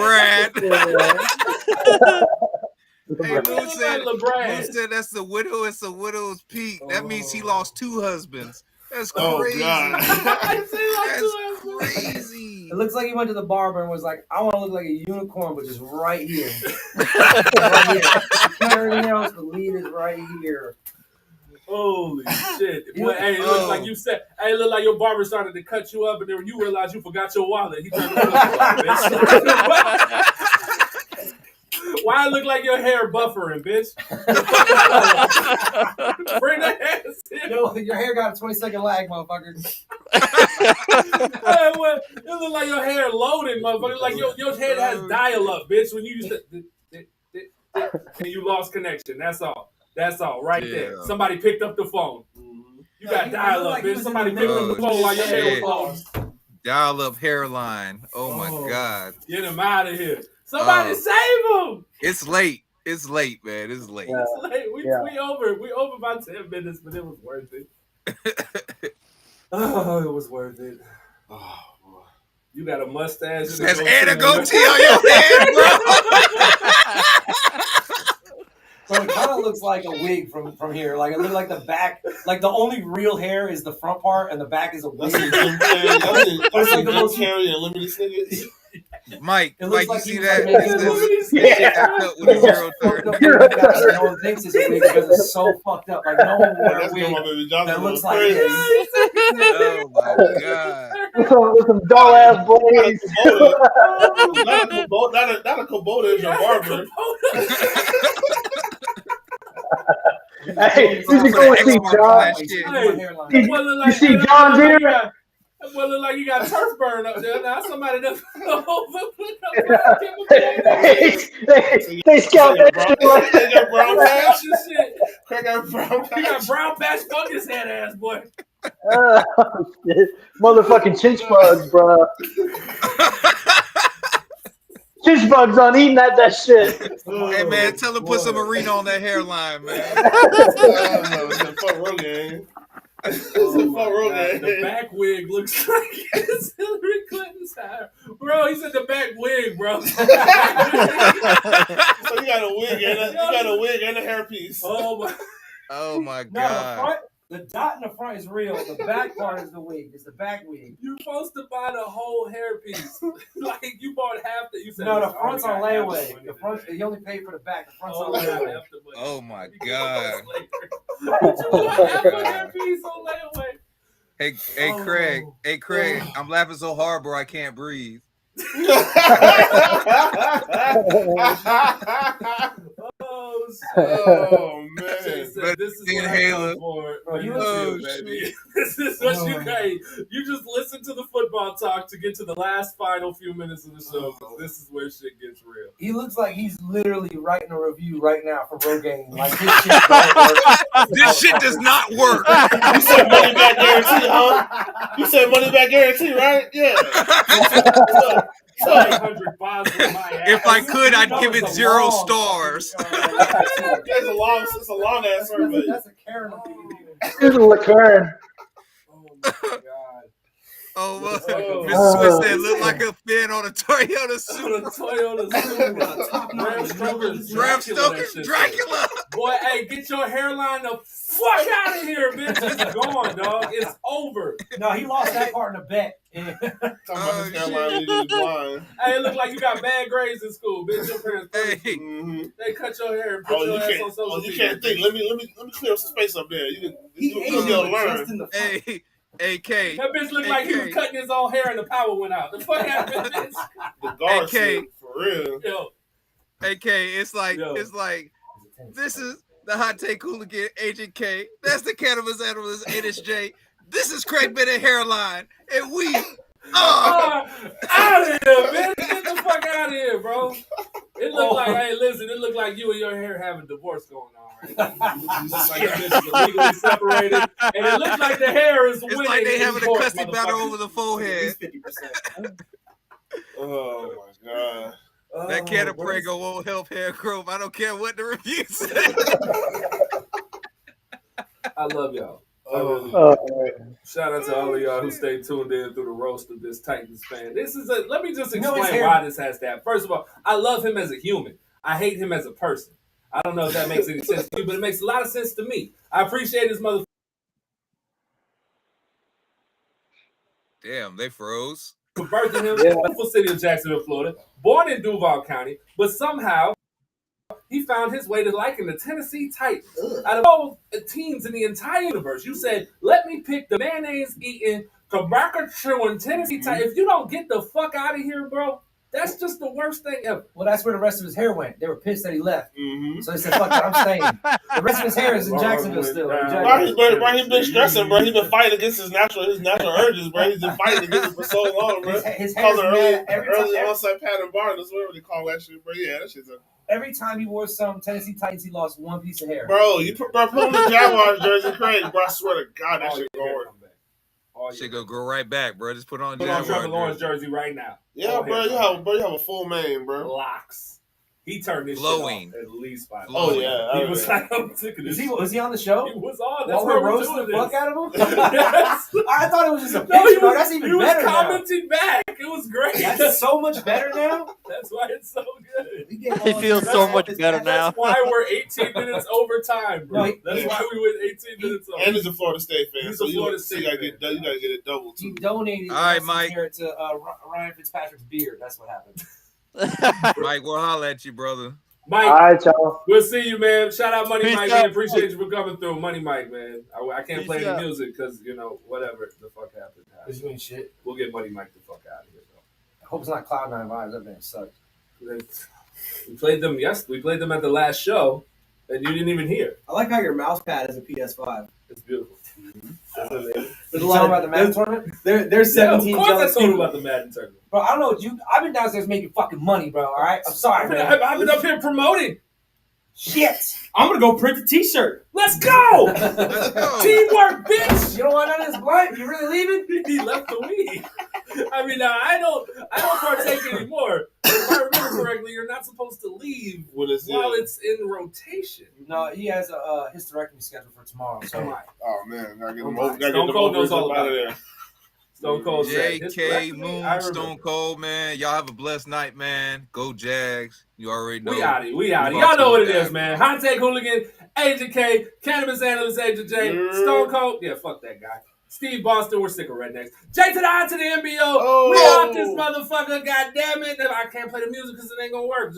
Speaker 9: Hey, Lou said that's the widow. It's a widow's peak. That means he lost 2 husbands. That's crazy.
Speaker 5: Oh, God.
Speaker 9: That's crazy.
Speaker 15: It looks like he went to the barber and was like, I want to look like a unicorn, but just right here. Right here. Everything else, the lead is right here.
Speaker 1: Holy shit. Boy, hey, it looks like you said, hey, it looked like your barber started to cut you up, and then when you realized you forgot your wallet, he turned to bitch. Why it look like your hair buffering, bitch? Bring that ass in.
Speaker 15: No, your hair got a 20-second lag, motherfucker.
Speaker 1: Hey, well, it look like your hair loaded, motherfucker. Like your head has dial-up, bitch. When you used to, and you lost connection. That's all. That's all, right there. Somebody picked up the phone. You got dial-up, bitch. Somebody picked up the phone while your hair was closed.
Speaker 9: Dial-up hairline. Oh, my God.
Speaker 1: Get him out of here. Somebody save him.
Speaker 9: It's late. It's late, man. It's late.
Speaker 1: It's late. We over about 10 minutes, but it was worth it. Oh, it was worth it. Oh, boy. You got a mustache.
Speaker 9: That's and a goatee on your head, bro.
Speaker 15: So it kind of looks like a wig from here. Like it looks like the back. Like the only real hair is the front part, and the back is a wig.
Speaker 5: That's like the most hairy and limited nigga.
Speaker 9: Mike,
Speaker 15: It looks
Speaker 9: you
Speaker 15: like
Speaker 9: see
Speaker 15: he
Speaker 9: that?
Speaker 15: was No one thinks it's a wig because it's so fucked up. Like no one will wear a wig that looks like this.
Speaker 9: Oh my God!
Speaker 7: With some dull ass blades.
Speaker 5: Not a Kubota is your barber.
Speaker 7: Hey, you should go and see John. You see John here?
Speaker 1: Well, look like you got turf burn up there. Now somebody does.
Speaker 7: They scalp that shit like
Speaker 5: They got brown patch.
Speaker 1: Craig got brown patch. You got brown patch fungus head ass boy.
Speaker 7: Oh, shit. Motherfucking chinch bugs, bro. Chinch bugs on eating that shit.
Speaker 9: Hey man, tell him put some arena on that hairline, man.
Speaker 5: Fuck Rogan.
Speaker 1: The back wig looks like it's Hillary Clinton's hair. Bro, he said the back wig, bro.
Speaker 5: So you got a wig and a hairpiece.
Speaker 9: Oh my
Speaker 15: No,
Speaker 9: God.
Speaker 15: the dot in the front is real. The back part is the wig. It's the back wig.
Speaker 1: You're supposed to buy the whole hairpiece. Like you bought half the. You said
Speaker 15: No, the front's on layaway. The front, you only pay for the back. The front's on layaway.
Speaker 9: Oh my God. Hey Craig, I'm laughing so hard, bro, I can't breathe.
Speaker 5: Oh man!
Speaker 1: this is what I come for. Baby. This is what you got. You just listen to the football talk to get to the last final few minutes of the show. This is where shit gets real.
Speaker 15: He looks like he's literally writing a review right now for Rogaine. Like this shit don't work.
Speaker 9: This shit does not work.
Speaker 5: You said money back guarantee, huh? You said money back guarantee, right? Yeah.
Speaker 9: If I could, I'd give it 0 stars.
Speaker 5: It's a long ass survey.
Speaker 15: That's a Karen opinion.
Speaker 7: Here's a Karen.
Speaker 9: Oh, Miss Swiss said, look like a fin on a Toyota suit. Bram Stoker, Dracula.
Speaker 1: Boy, hey, get your hairline the fuck out of here, bitch. It's gone, dog. It's over.
Speaker 15: No, he lost that part in a bet.
Speaker 1: Hey, it look like you got bad grades in school, bitch. Your parents they cut your hair and put your ass on social media.
Speaker 5: You can't think. Let me clear up some space up there. You can learn.
Speaker 9: Hey. AK.
Speaker 1: That bitch looked like he was cutting his own hair and the power went out. The fuck happened, bitch?
Speaker 5: The guard suit, for real.
Speaker 1: Yo.
Speaker 9: AK, it's like this is the hot take hooligan Agent K. That's the cannabis analyst NSJ. This is Craig Bennett hairline, and we
Speaker 1: out of here, bitch. Get the fuck out of here, bro. It looked like, hey, listen, it looked like you and your hair have a divorce going on right now. It looks like the bitch is legally separated, and it looks like the hair is winning.
Speaker 9: It's like they having a custody battle over the forehead.
Speaker 5: 50%. Oh my god.
Speaker 9: That can of Prego won't help hair growth. I don't care what the review says.
Speaker 1: I love y'all. Shout out to all of y'all who stayed tuned in through the roast of this Titans fan. This is let me just explain why this has to happen. First of all, I love him as a human. I hate him as a person. I don't know if that makes any sense to you, but it makes a lot of sense to me. I appreciate his mother.
Speaker 9: Damn, they froze.
Speaker 1: Birthing him in the beautiful city of Jacksonville, Florida. Born in Duval County, but somehow he found his way to liking the Tennessee Titans. Out of all teams in the entire universe, you said, let me pick the mayonnaise-eating, tobacco-chewing Tennessee Titans. If you don't get the fuck out of here, bro, that's just the worst thing ever.
Speaker 15: Well, that's where the rest of his hair went. They were pissed that he left. So they said, fuck it, I'm staying. The rest of his hair is in Jacksonville still.
Speaker 5: Bro, he's been stressing, bro. He's been fighting against his natural urges, bro. He's been fighting against it for so long, bro. His hair is early onside pattern bar. That's whatever they call that shit, bro. Yeah, that shit's
Speaker 15: every time he wore some Tennessee Titans, he lost one piece of hair.
Speaker 5: Bro, put on the Jaguars jersey, Craig. Bro, I swear to God, that shit going.
Speaker 9: Shit go right back, bro. Just put on
Speaker 1: Jaguars Trevor Lawrence jersey right now.
Speaker 5: Yeah, bro, you have a full mane, bro.
Speaker 1: Locks. He turned this
Speaker 9: Glowing.
Speaker 1: shit off at least 5.
Speaker 5: Oh yeah,
Speaker 1: he was like, I'm sick of this.
Speaker 15: Was he on the show?
Speaker 1: He was on. That's
Speaker 15: why
Speaker 1: why
Speaker 15: we're roasting the fuck out of him.
Speaker 1: Yes.
Speaker 15: I thought it was just a picture. No, that's even better.
Speaker 1: He was commenting back. It was great.
Speaker 15: That's so much better now.
Speaker 1: That's why it's so good.
Speaker 6: He feels so much better now.
Speaker 1: That's why we're 18 minutes over time, bro. That's why we went 18 minutes over.
Speaker 5: And he's a Florida State fan.
Speaker 1: He's a Florida State fan.
Speaker 5: You gotta get it double too.
Speaker 15: He donated.
Speaker 9: All right, Mike.
Speaker 15: To Ryan Fitzpatrick's beard. That's what happened.
Speaker 9: Mike, we'll holler at you, brother.
Speaker 1: Mike,
Speaker 7: all right, y'all.
Speaker 1: We'll see you, man. Shout out Money
Speaker 6: Peace
Speaker 1: Mike,
Speaker 6: out.
Speaker 1: man. Appreciate you for coming through. Money Mike, man. I can't play
Speaker 6: Peace
Speaker 1: any
Speaker 6: out.
Speaker 1: music because, whatever the fuck happened.
Speaker 15: Because you ain't shit.
Speaker 1: We'll get Money Mike the fuck out of here, though.
Speaker 15: I hope it's not Cloud9 vibes. That man sucks.
Speaker 1: We played them, we played them at the last show, and you didn't even hear.
Speaker 16: I like how your mouse pad is a PS5.
Speaker 1: It's beautiful.
Speaker 15: Did you tell him about the Madden tournament?
Speaker 16: There's 17
Speaker 1: of course
Speaker 16: jealous
Speaker 1: I told you
Speaker 16: people.
Speaker 1: about the Madden tournament.
Speaker 15: Bro, I don't know what I've been downstairs making fucking money, bro. All right, I'm sorry, man.
Speaker 1: I've been up here promoting.
Speaker 15: Shit.
Speaker 16: I'm gonna go print the T-shirt.
Speaker 1: Let's go! Teamwork, bitch!
Speaker 15: You don't want none of this blunt? You really leaving?
Speaker 1: He left the weed. I mean, I don't partake anymore. If I remember correctly, you're not supposed to leave while it's in rotation.
Speaker 15: No, he has a hysterectomy scheduled for tomorrow. So,
Speaker 5: oh man, gotta get him
Speaker 1: Stone Cold knows all about
Speaker 5: there.
Speaker 1: Stone Cold
Speaker 9: JK Moon, Stone Cold, man. Y'all have a blessed night, man. Go Jags. You already know.
Speaker 1: We out here. Y'all know what it is, man. Hot Take Hooligan, Agent K, Cannabis Analyst, Agent J, Stone Cold. Yeah, fuck that guy. Steve Boston, we're sick of rednecks. J to the I to the MBO. We out this motherfucker, goddammit. I can't play the music because it ain't gonna work.